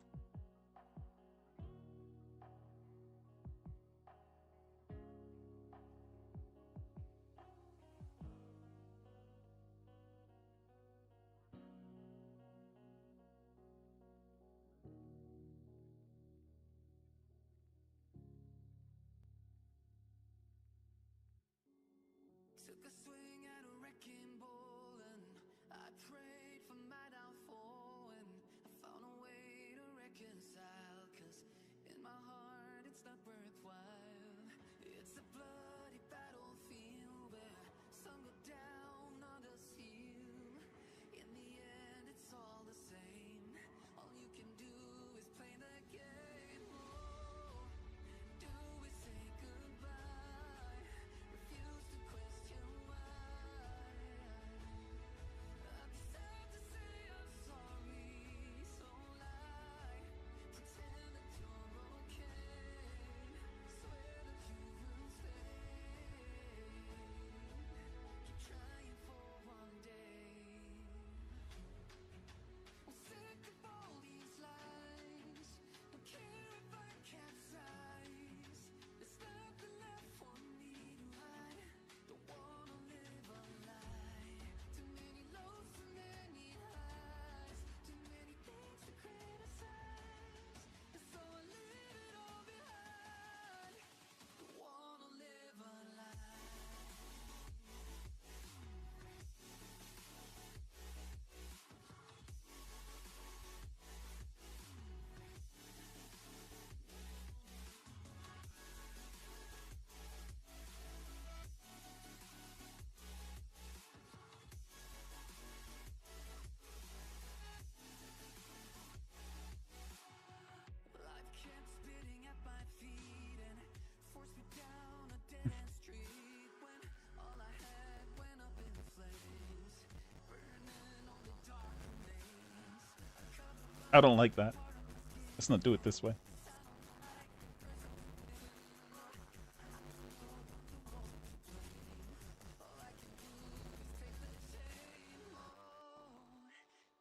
Took a swing at a wrecking ball and I prayed for my downfall and I found a way to reconcile, 'cause in my heart it's not worthwhile. It's a bloody battlefield where some go down, others heal. In the end it's all the same. All you can do is play the game. Oh, do we say goodbye? Refuse to question why. I'm sad to say I'm sorry, so lie. Pretend that you're okay. Swear that you will stay. Keep trying for one day. I'm sick of all these lies. Don't care if I capsize. There's nothing left for me to hide. Don't wanna live a lie. Too many lows, too many highs. Too many things to criticize. And so I leave it all behind. Don't wanna live a lie. Life kept spitting at my feet and forced me down a dead-end street when all I had went up in flames, burning only dark remains. I don't like that. Let's not do it this way.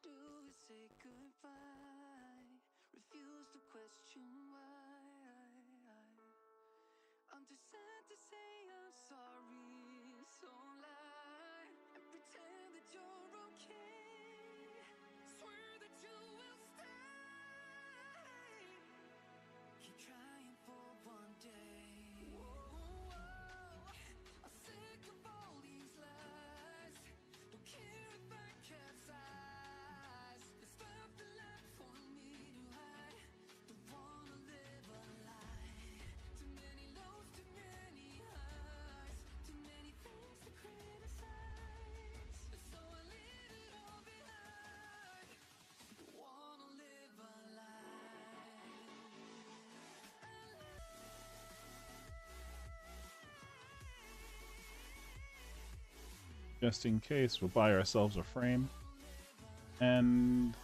Do we say goodbye? Refuse to question why. I'm too sad to say I'm sorry, so lie and pretend that you're okay. Swear that you will stay. Keep trying for one day. Whoa, I'm sick of all these lies. Don't care if I capsize. There's nothing left for me to hide. Don't wanna live a lie. Too many lows, too many highs. Too many things to criticize. So I leave it all behind. Don't wanna live a lie. Just in case, we'll buy ourselves a frame. And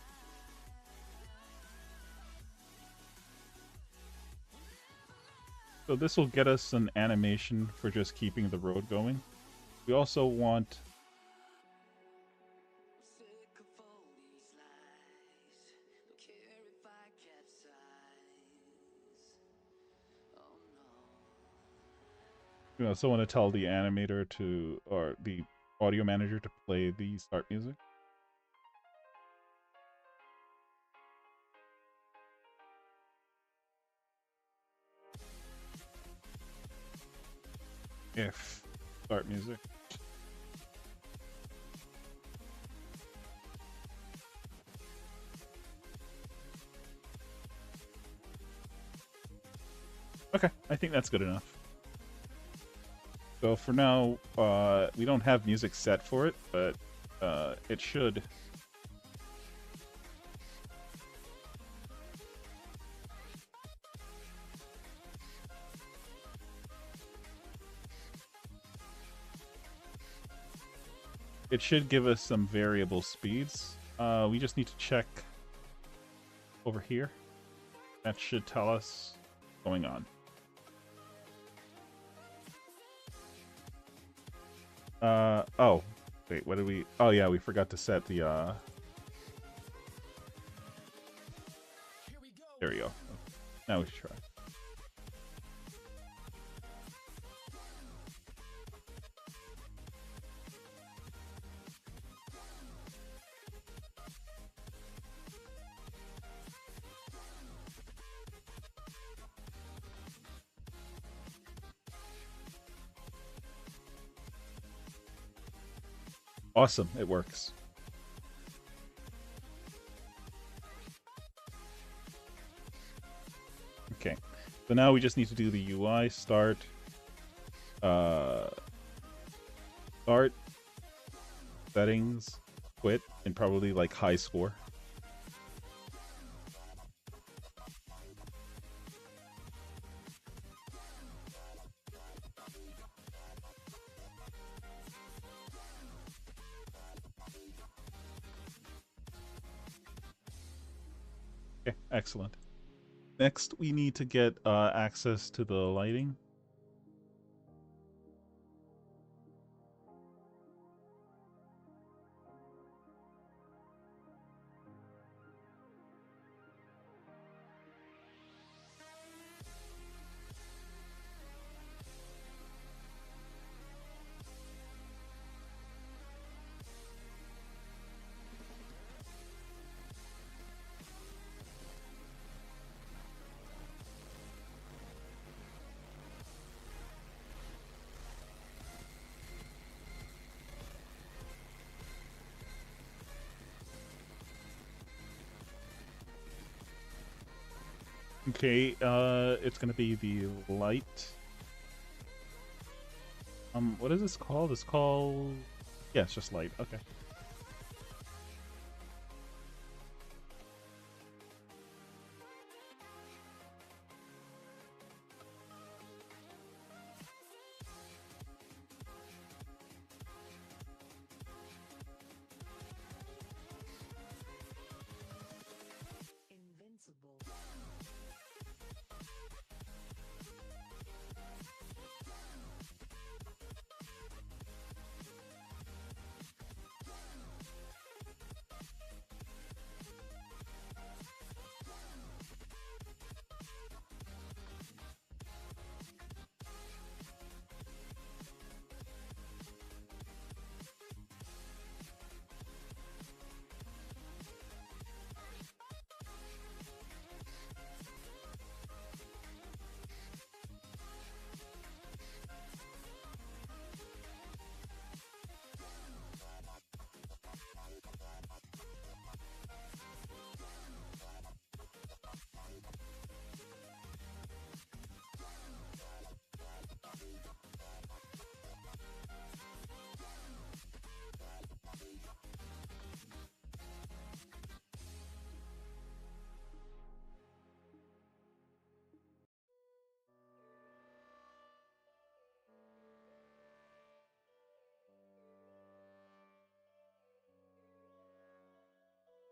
so this will get us an animation for just keeping the road going. We also want Sick of all these lies. Don't care if I capsize. Oh no. someone to tell the animator to, or the audio manager to play the start music. If start music. Okay, I think that's good enough. So for now, we don't have music set for it, but it should. It should give us some variable speeds. We just need to check over here. That should tell us what's going on. Oh, wait, what did we... Oh, yeah, we forgot to set the, There we go. Now we should try. Awesome, it works. Okay, so now we just need to do the UI start, start, settings, quit, and probably like high score. Okay, excellent. Next, we need to get access to the lighting. Okay, it's gonna be the light. What is this called? It's called... Yeah, it's just light. Okay. Invincible.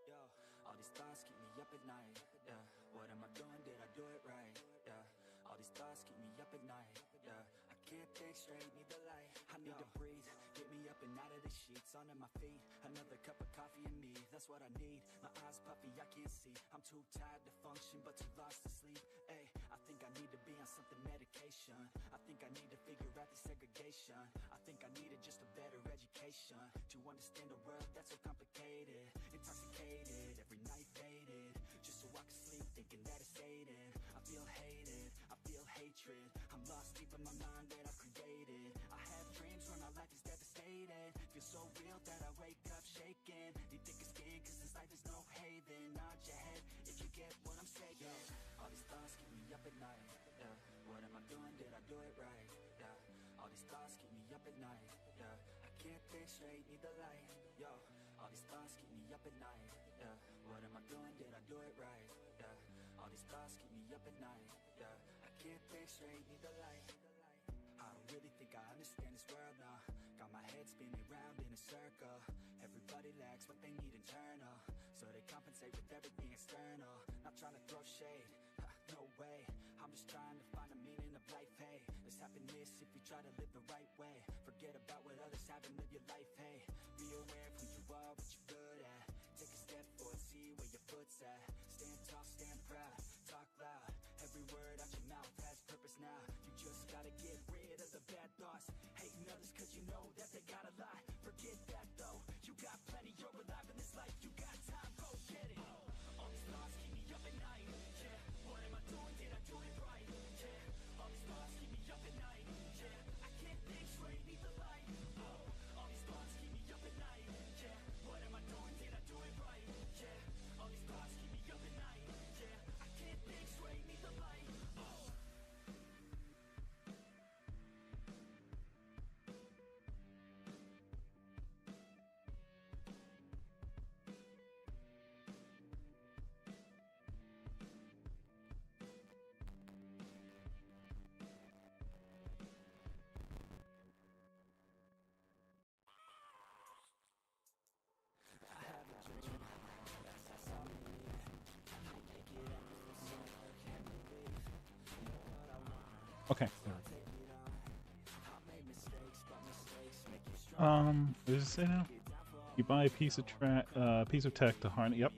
Yo, all these thoughts keep me up at night. Yeah, what am I doing? Did I do it right? Yeah, all these thoughts keep me up at night. Yeah, I can't think straight, need the light. I need to breathe, get me up and out of the sheets, onto my feet. Another cup of coffee and me, that's what I need. My eyes puffy, I can't see. I'm too tired to function, but too lost to sleep. Ay, I think I need to be on something medication. I think I need to figure out the segregation. I think I needed just a better education to understand a world that's so complicated. Intoxicated, every night faded, just so I can sleep thinking that it's fading. I feel hated, I feel hatred. I'm lost deep in my mind that I've created. I have dreams when my life is devastated. Feel so real that I wake up shaking. Need thicker skin cause this life is no haven. Nod your head if you get what I'm saying. Yo, all these thoughts keep me up at night. Yeah, what am I doing? Did I do it right? Yeah, all these thoughts keep me up at night. Yeah, I can't think straight, need the light. Yo, all these thoughts keep me up at night. Yeah, what am I doing? Did I do it right? Yeah, all these thoughts keep me up at night. Yeah, I can't think straight, need the light. I don't really think I understand this world now. Got my head spinning round in a circle. Everybody lacks what they need internal, so they compensate with everything external. Not trying to throw shade, no way. I'm just trying to find a meaning of life, hey. There's happiness if you try to live the right way. Forget about what others have and live your life, hey. Be aware of who you are, what you're good at. Take a step forward, see where your foot's at. Stand tall, stand proud, Okay. What does it say now? You buy a piece of tech to harness. Yep.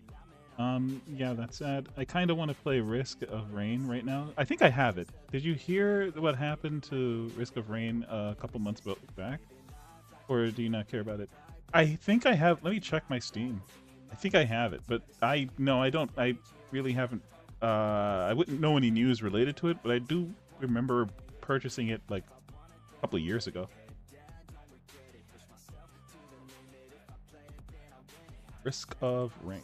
Yeah, that's sad. I kind of want to play Risk of Rain right now. I think I have it. Did you hear what happened to Risk of Rain a couple months back? Or do you not care about it? I think I have. Let me check my Steam. I think I have it, but no, I don't. I really haven't. I wouldn't know any news related to it, but I do remember purchasing it like a couple of years ago. Risk of Rain.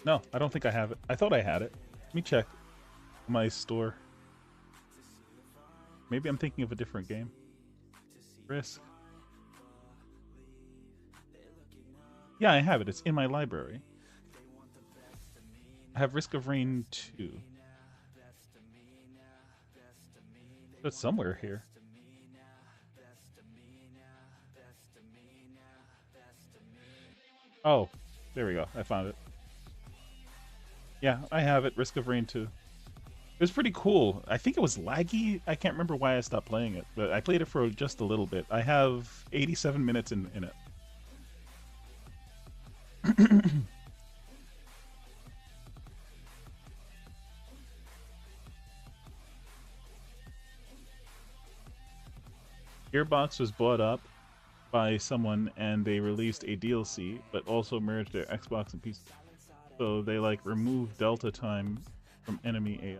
No, I don't think I have it. I thought I had it. Let me check my store. Maybe I'm thinking of a different game. Risk. Yeah, I have it. It's in my library. I have Risk of Rain 2. It's somewhere here. Oh, there we go. I found it. Yeah, I have it. Risk of Rain 2. It was pretty cool. I think it was laggy. I can't remember why I stopped playing it, but I played it for just a little bit. I have 87 minutes in it. Gearbox was bought up by someone and they released a DLC, but also merged their Xbox and PC. So they like removed Delta time from enemy AI.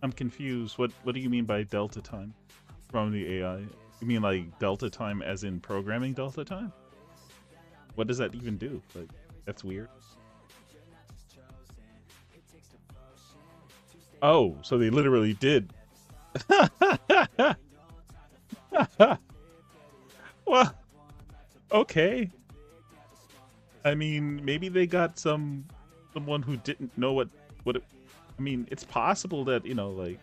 I'm confused. What do you mean by Delta time from the AI? You mean like Delta time as in programming Delta time? What does that even do? Like, that's weird. Oh, so they literally did. Well, okay. I mean, maybe they got someone who didn't know what it. I mean, it's possible that like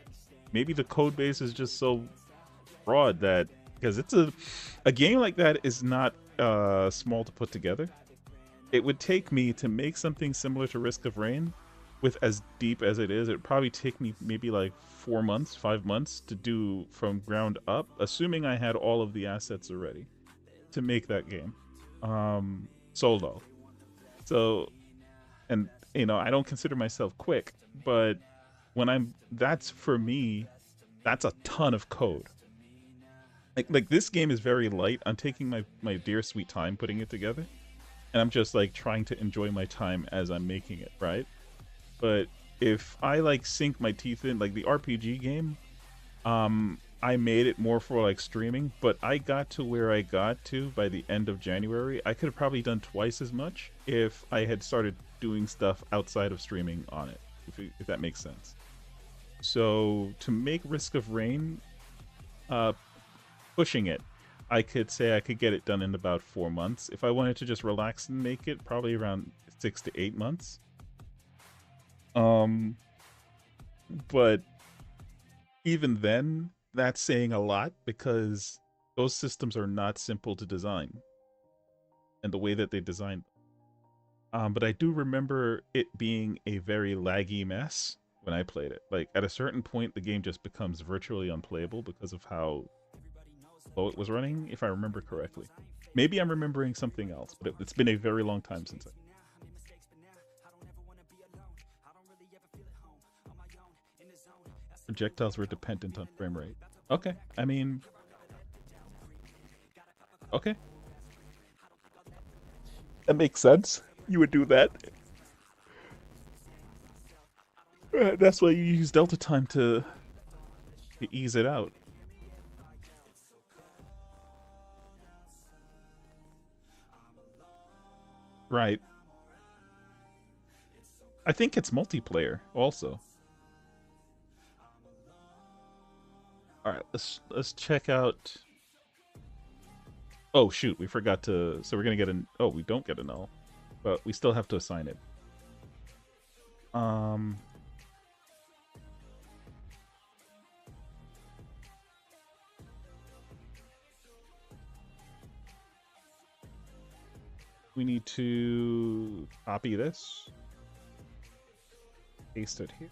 maybe the code base is just so broad that because it's a game like that is not small to put together. It would take me to make something similar to Risk of Rain with as deep as it is. It'd probably take me maybe like 4 months, 5 months to do from ground up, assuming I had all of the assets already to make that game solo. So, and I don't consider myself quick, but when that's for me, that's a ton of code. Like this game is very light. I'm taking my dear sweet time putting it together, and I'm just like trying to enjoy my time as I'm making it, right? But if I like sink my teeth in, like the RPG game, I made it more for like streaming, but I got to where I got to by the end of January. I could have probably done twice as much if I had started doing stuff outside of streaming on it, if that makes sense. So to make Risk of Rain, pushing it, I could say I could get it done in about 4 months. If I wanted to just relax and make it, probably around 6 to 8 months. But even then, that's saying a lot because those systems are not simple to design and the way that they designed them. But I do remember it being a very laggy mess when I played it. Like at a certain point, the game just becomes virtually unplayable because of how slow it was running, if I remember correctly. Maybe I'm remembering something else, but it's been a very long time since I. Projectiles were dependent on frame rate. Okay, I mean, okay, that makes sense. You would do that. That's why you use Delta time to ease it out. Right. I think it's multiplayer also. All right, let's check out. Oh shoot, we forgot to. So we're gonna get an. Oh, we don't get a null, but we still have to assign it. We need to copy this. paste it here.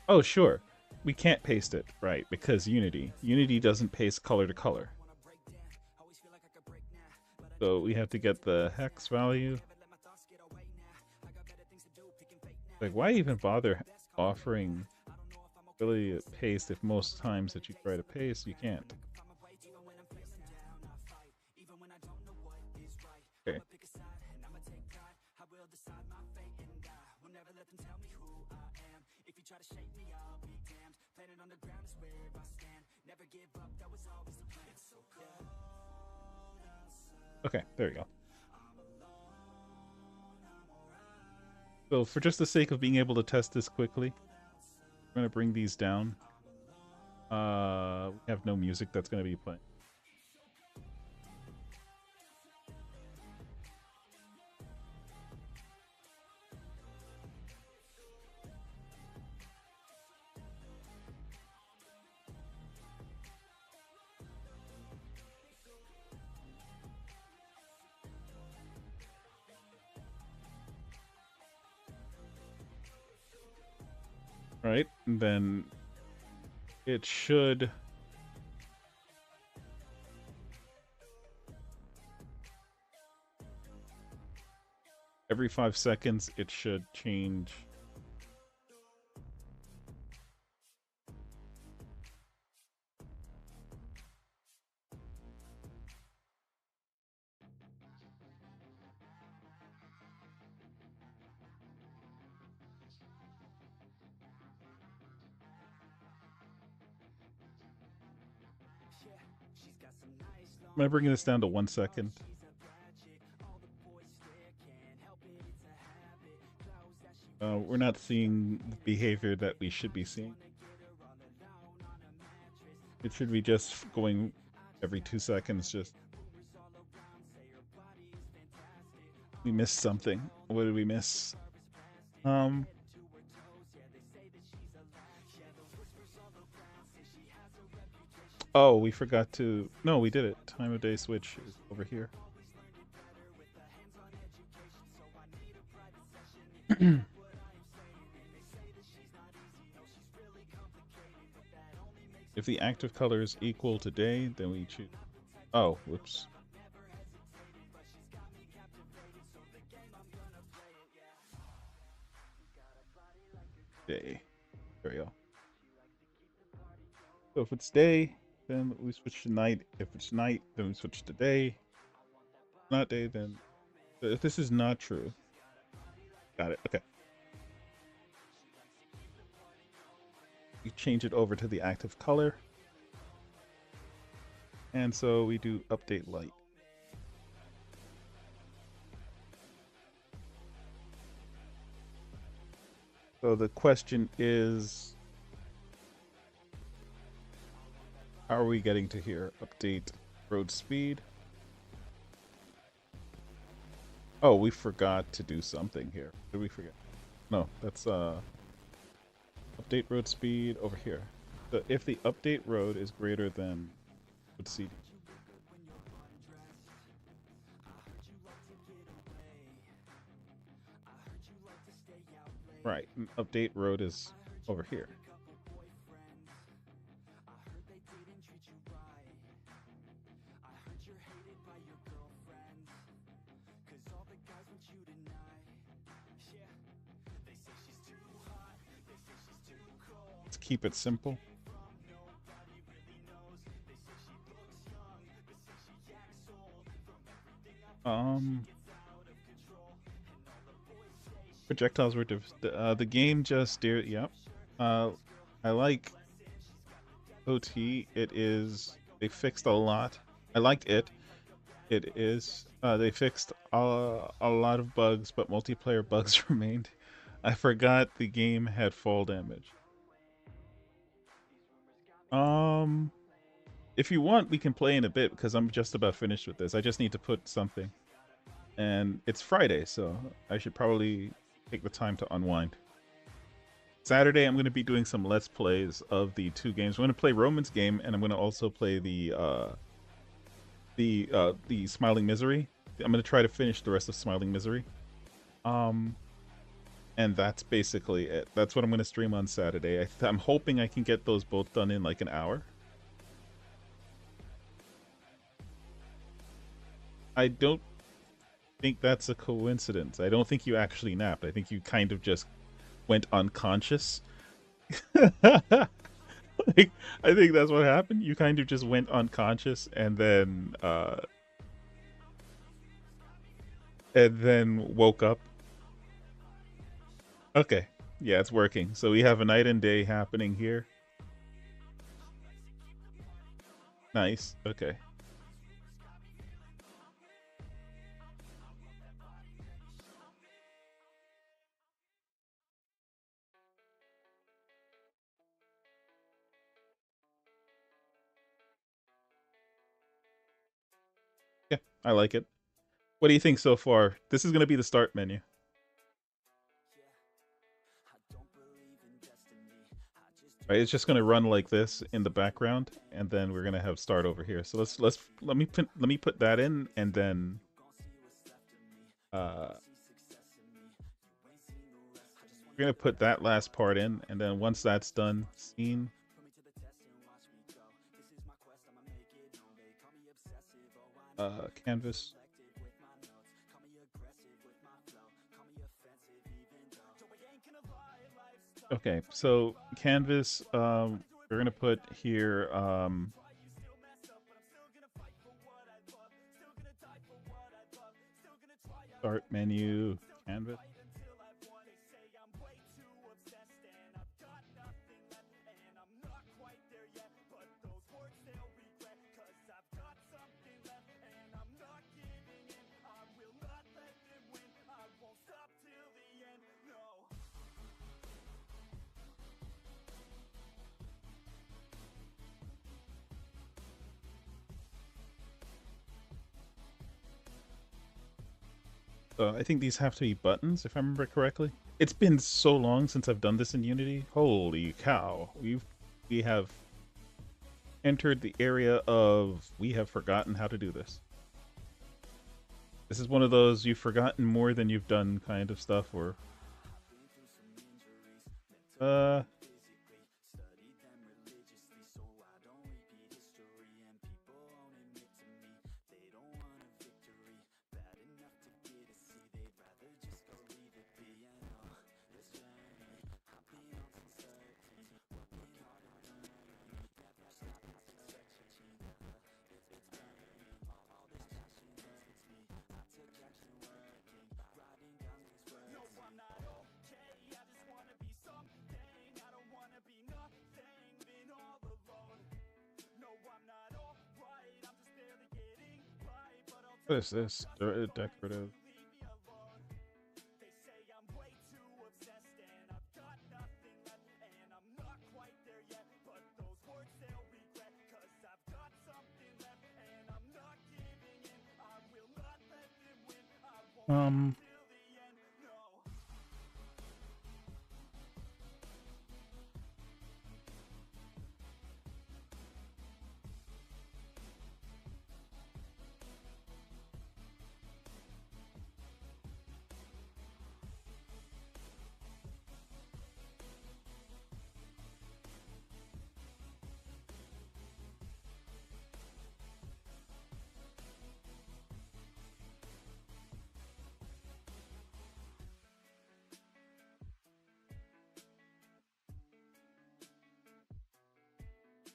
Oh, sure. We can't paste it, right, because Unity. Unity doesn't paste color to color. So we have to get the hex value. Like, why even bother offering ability to paste if most times that you try to paste, you can't? Okay. Okay, there you go. So for just the sake of being able to test this quickly, I'm going to bring these down. We have no music that's going to be playing. Right, and then it should every 5 seconds it should change. Am I bringing this down to 1 second? We're not seeing the behavior that we should be seeing. It should be just going every 2 seconds. Just we missed something. What did we miss? Oh, we forgot to. No, we did it. Time of day switch is over here. If the active color is equal to day, then we choose. Oh, whoops. Day. There we go. So if it's day, then we switch to night. If it's night, then we switch to day. If not day, then if this is not true. Got it. Okay. You change it over to the active color. And so we do update light. So the question is, how are we getting to here? Update road speed. Oh, we forgot to do something here. Did we forget? No, that's update road speed over here. So if the update road is greater than, let's see. Right, update road is over here. Let's keep it simple. Projectiles were the game just steered. Yep. I like OT. It is. They fixed a lot. I liked it. It is. They fixed a lot of bugs, but multiplayer bugs remained. I forgot the game had fall damage. If you want, we can play in a bit because I'm just about finished with this. I just need to put something. And it's Friday, so I should probably take the time to unwind. Saturday, I'm going to be doing some Let's Plays of the two games. I'm going to play Roman's game, and I'm going to also play the Smiling Misery. I'm going to try to finish the rest of Smiling Misery. And that's basically it. That's what I'm going to stream on Saturday. I'm hoping I can get those both done in like an hour. I don't think that's a coincidence. I don't think you actually napped. I think you kind of just went unconscious. Like, I think that's what happened. You kind of just went unconscious and then woke up. Okay. Yeah, it's working. So we have a night and day happening here. Nice. Okay. Yeah, I like it. What do you think so far? This is going to be the start menu. Right, it's just going to run like this in the background, and then we're going to have start over here. So let me put that in, and then we're going to put that last part in, and then once that's done, scene. Canvas. Okay, so canvas, we're gonna put here, start menu, canvas. I think these have to be buttons, if I remember correctly. It's been so long since I've done this in Unity. Holy cow. We have entered the area of we have forgotten how to do this. This is one of those you've forgotten more than you've done kind of stuff, or what is this? Decorative. Um,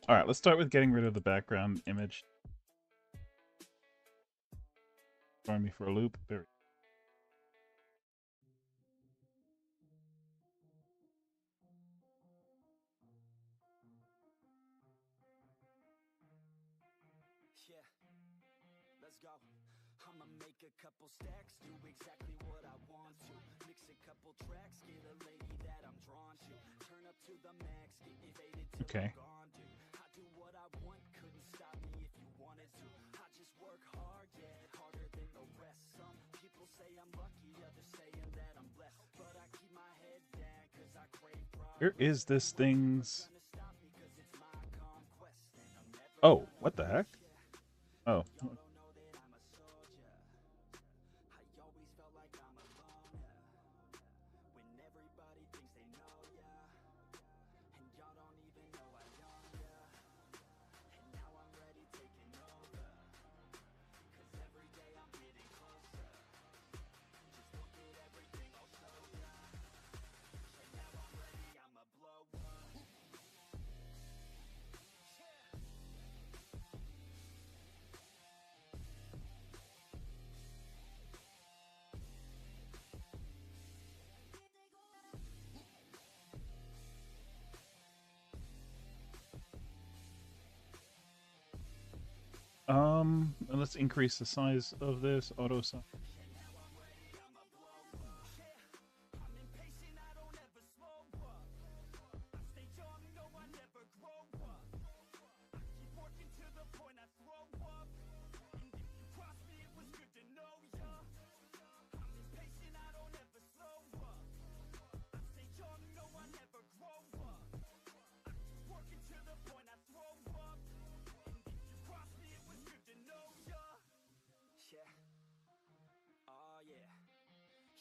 all right, let's start with getting rid of the background image. Throwing me for a loop. There. Yeah, let's go. I'ma make a couple stacks, do exactly what I want to. Mix a couple tracks, get a lady that I'm drawn to. Turn up to the max, get me faded till Okay. I'm gone, dude. I do what I want, couldn't stop me if you wanted to. I just work hard, yeah, harder than the rest. Some people say I'm lucky, others saying that I'm blessed. But I keep my head down, cause I crave progress. Where is this thing's... Oh, what the heck? Oh. And let's increase the size of this auto size.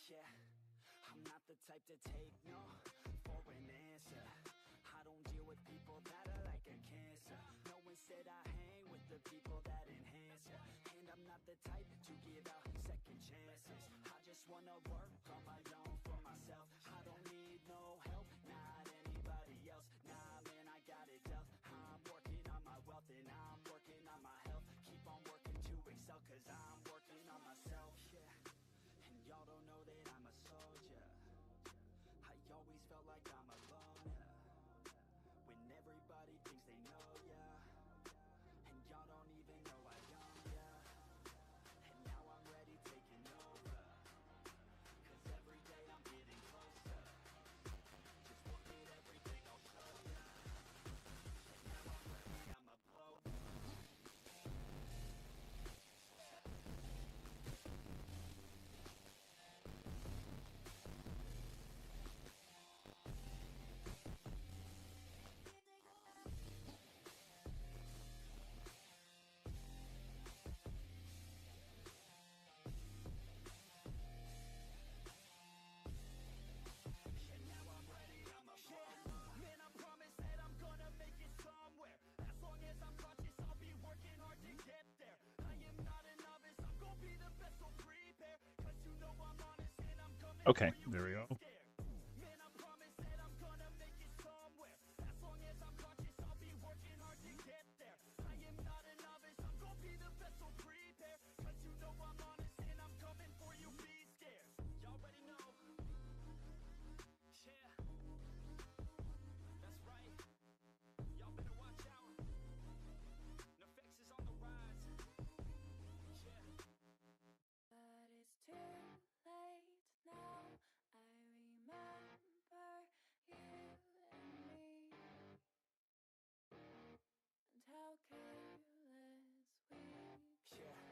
Yeah, I'm not the type to take no for an answer. I don't deal with people that are like a cancer. No, instead I hang with the people that enhance ya. And I'm not the type to give out second chances. I just wanna work on my own for myself. I don't need no help, not anybody else. Nah, man, I got it dealt. I'm working on my wealth and I'm working on my health. Keep on working to excel, cause I'm working on myself. Yeah. And y'all don't know that I'm a soldier. I always felt like I'm alone, yeah. When everybody thinks they know, yeah. And y'all don't even know I own, yeah. And now I'm ready taking over. Cause every day I'm getting closer. Just look at everything I'll show ya. And now I'm ready, I'ma blow. Man, I promise that I'm gonna make it somewhere. As long as I'm conscious, I'll be working hard to get there. I am not a novice, I'm gonna be the best, so prepare. Cause you know I'm honest and I'm coming Okay, for you, there we go. scared. Man, I promise that I'm gonna make it somewhere. As long as I'm conscious, I'll be working hard to get there. I am not a novice, I'm gonna be the best, so prepare. Cause you know I'm honest and I'm coming for you, be scared. Y'all already know. Yeah. That's right. Y'all better watch out. Nefex is on the rise. Yeah. But it's too late now. I remember you and me, and how careless we could Yeah. be.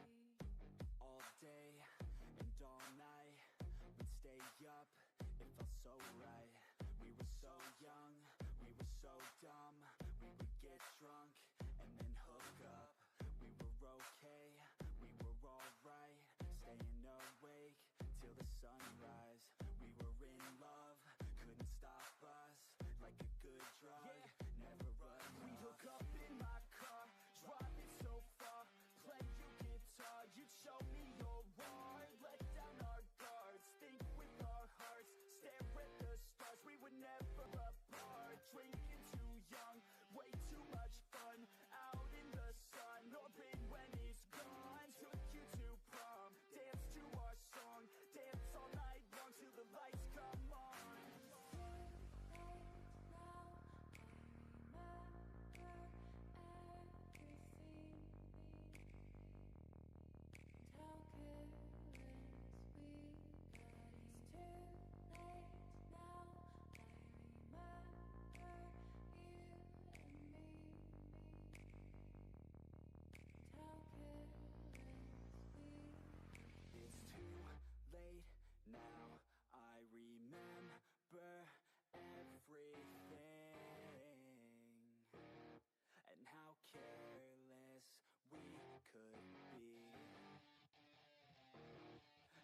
All day and all night, we'd stay up, it felt so right. We were so young, we were so dumb. We would get drunk and then hook up. We were okay, we were alright. Staying awake till the sunrise. We were in love, couldn't stop us. Like a good drug, never enough. We'd hook up in my car, driving so far. Play you guitar, you'd show me your art. Let down our guards, think with our hearts. Stare at the stars, we were never apart. Drinking too young, way too much fun. Out in the sun, hoping when it's gone. Took you to prom, dance to our song. Dance all night long till the lights come on. It's too late now, I remember everything. And how careless we could be.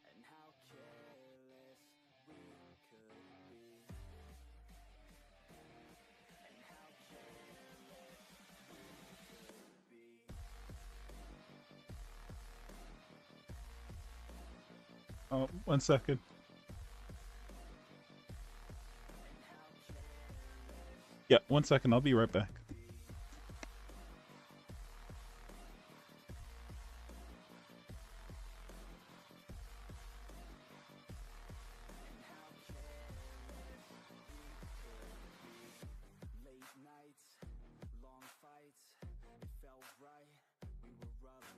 And how careless we could be. And how careless we could be. Oh, 1 second. Yeah, 1 second. I'll be right back. Late nights, long fights, it felt right. We were alive.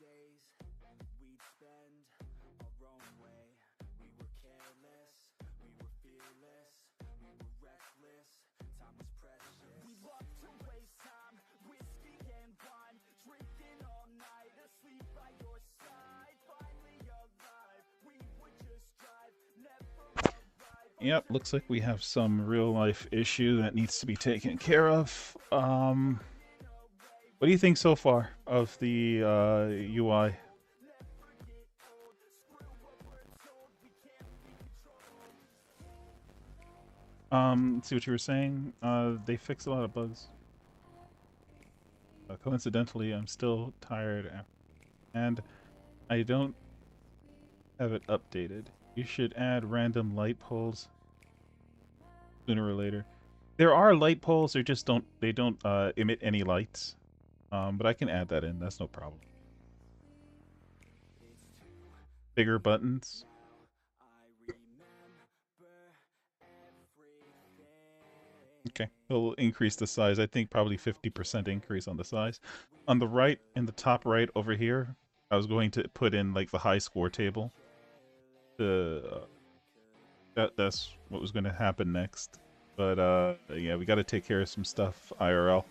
days we'd spend our own way. We were careless, we were fearless, we were reckless. Time was precious. We loved to waste time, whiskey and wine, drinking all night, asleep by your side. Finally alive, we would just drive, never arrive. Yep, looks like we have some real life issue that needs to be taken care of. What do you think so far of the UI? Let's see what you were saying. They fixed a lot of bugs. Coincidentally, I'm still tired, and I don't have it updated. You should add random light poles sooner or later. There are light poles, they just don't emit any lights. But I can add that in. That's no problem. Bigger buttons. Okay, it'll increase the size. I think probably 50% increase on the size. On the right, in the top right over here, I was going to put in like the high score table. That's what was going to happen next. But yeah, we got to take care of some stuff IRL.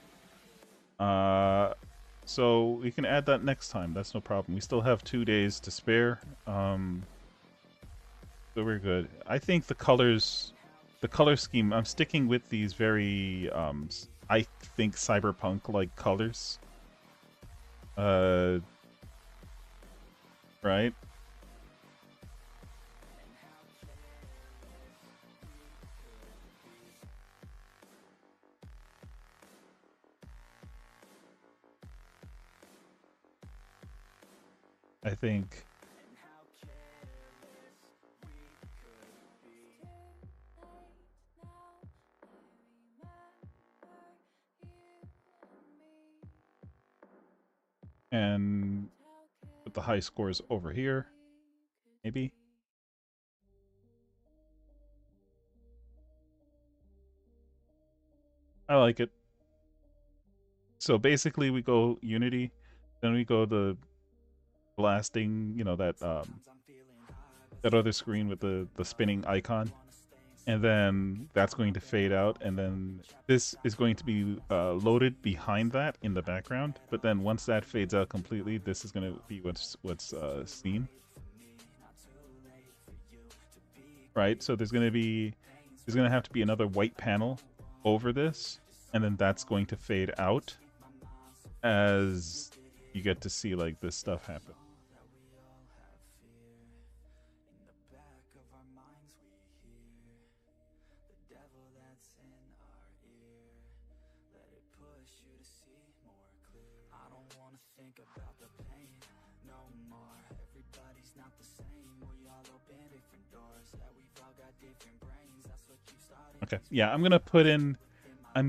So we can add that next time. That's no problem. We still have 2 days to spare. So we're good. I think the colors, the color scheme, I'm sticking with these very, I think cyberpunk-like colors. Right? I think. And put the high scores over here, maybe. I like it. So basically we go Unity, then we go the blasting, you know, that other screen with the spinning icon, and then that's going to fade out, and then this is going to be loaded behind that in the background. But then once that fades out completely, this is going to be what's seen. Right? So there's going to have to be another white panel over this, and then that's going to fade out as you get to see like this stuff happen. Okay, yeah, I'm gonna put in. I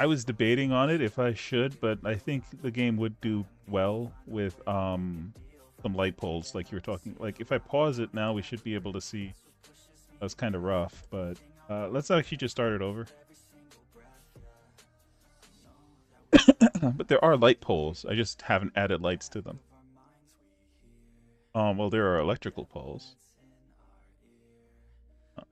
was debating on it if I should, but I think the game would do well with some light poles, like you were talking. Like if I pause it now, we should be able to see. That was kind of rough, but let's actually just start it over. But there are light poles. I just haven't added lights to them. Well, there are electrical poles. I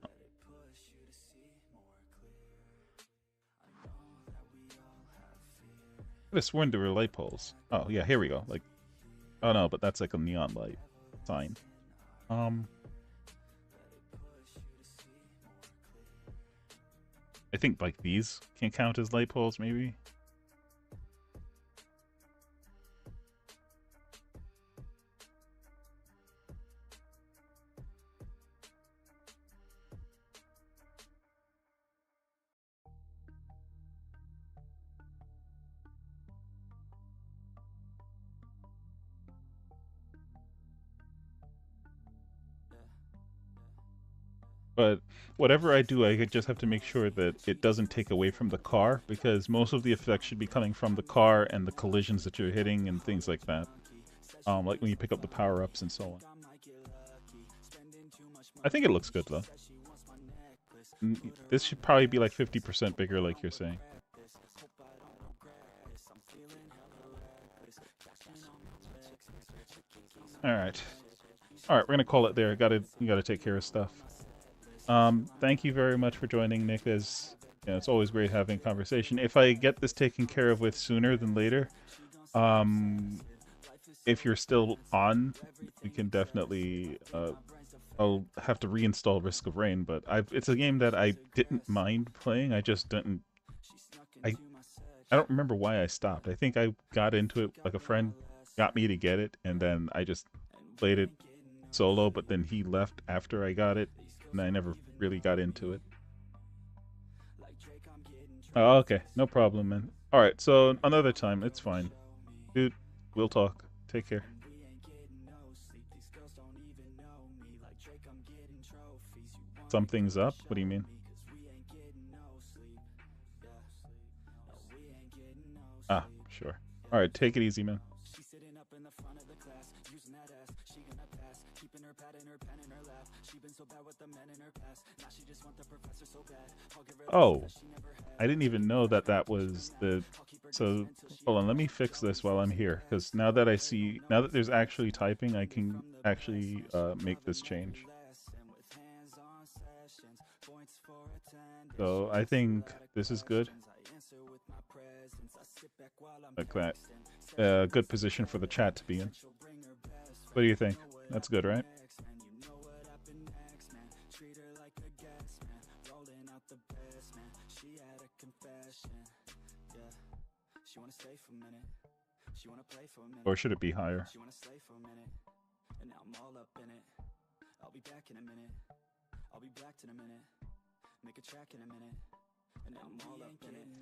could have sworn there were light poles. Oh, yeah, here we go. Like, oh no, but that's like a neon light sign. I think like these can count as light poles, maybe. But whatever I do, I just have to make sure that it doesn't take away from the car, because most of the effects should be coming from the car and the collisions that you're hitting and things like that. Like when you pick up the power-ups and so on. I think it looks good, though. This should probably be like 50% bigger, like you're saying. All right. All right, we're gonna call it there. You gotta take care of stuff. Thank you very much for joining, Nick. As you know, it's always great having a conversation. If I get this taken care of with sooner than later, if you're still on, we can definitely. I'll have to reinstall Risk of Rain, but it's a game that I didn't mind playing. I just didn't. I don't remember why I stopped. I think I got into it like a friend got me to get it, and then I just played it solo. But then he left after I got it, and I never really got into it. Oh, okay, no problem, man. All right, so another time, it's fine, dude. We'll talk. Take care. Something's up? What do you mean? Ah, sure. All right, take it easy, man. Oh, I didn't even know that that was the... So, hold on, let me fix this while I'm here, because now that I see... Now that there's actually typing, I can actually make this change. So, I think this is good. Like that. Good position for the chat to be in. What do you think? That's good, right? Or should it be higher?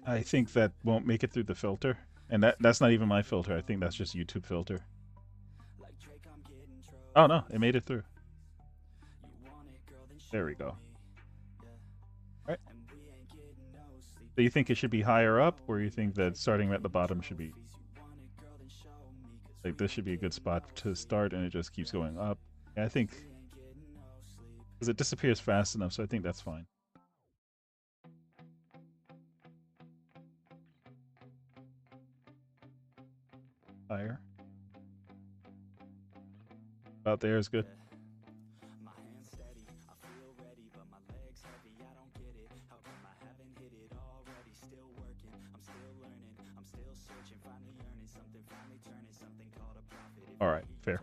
I think that won't make it through the filter. And that's not even my filter. I think that's just YouTube filter. Oh no, it made it through. There we go. Right. Do you think it should be higher up, or you think that starting at the bottom should be... Like, this should be a good spot to start, and it just keeps going up? Yeah, I think... Because it disappears fast enough, so I think that's fine. Higher. About there is good. All right, fair.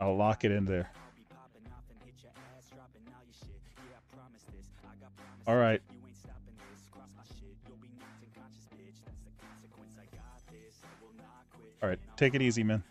I'll lock it in there. All right. All right, take it easy, man.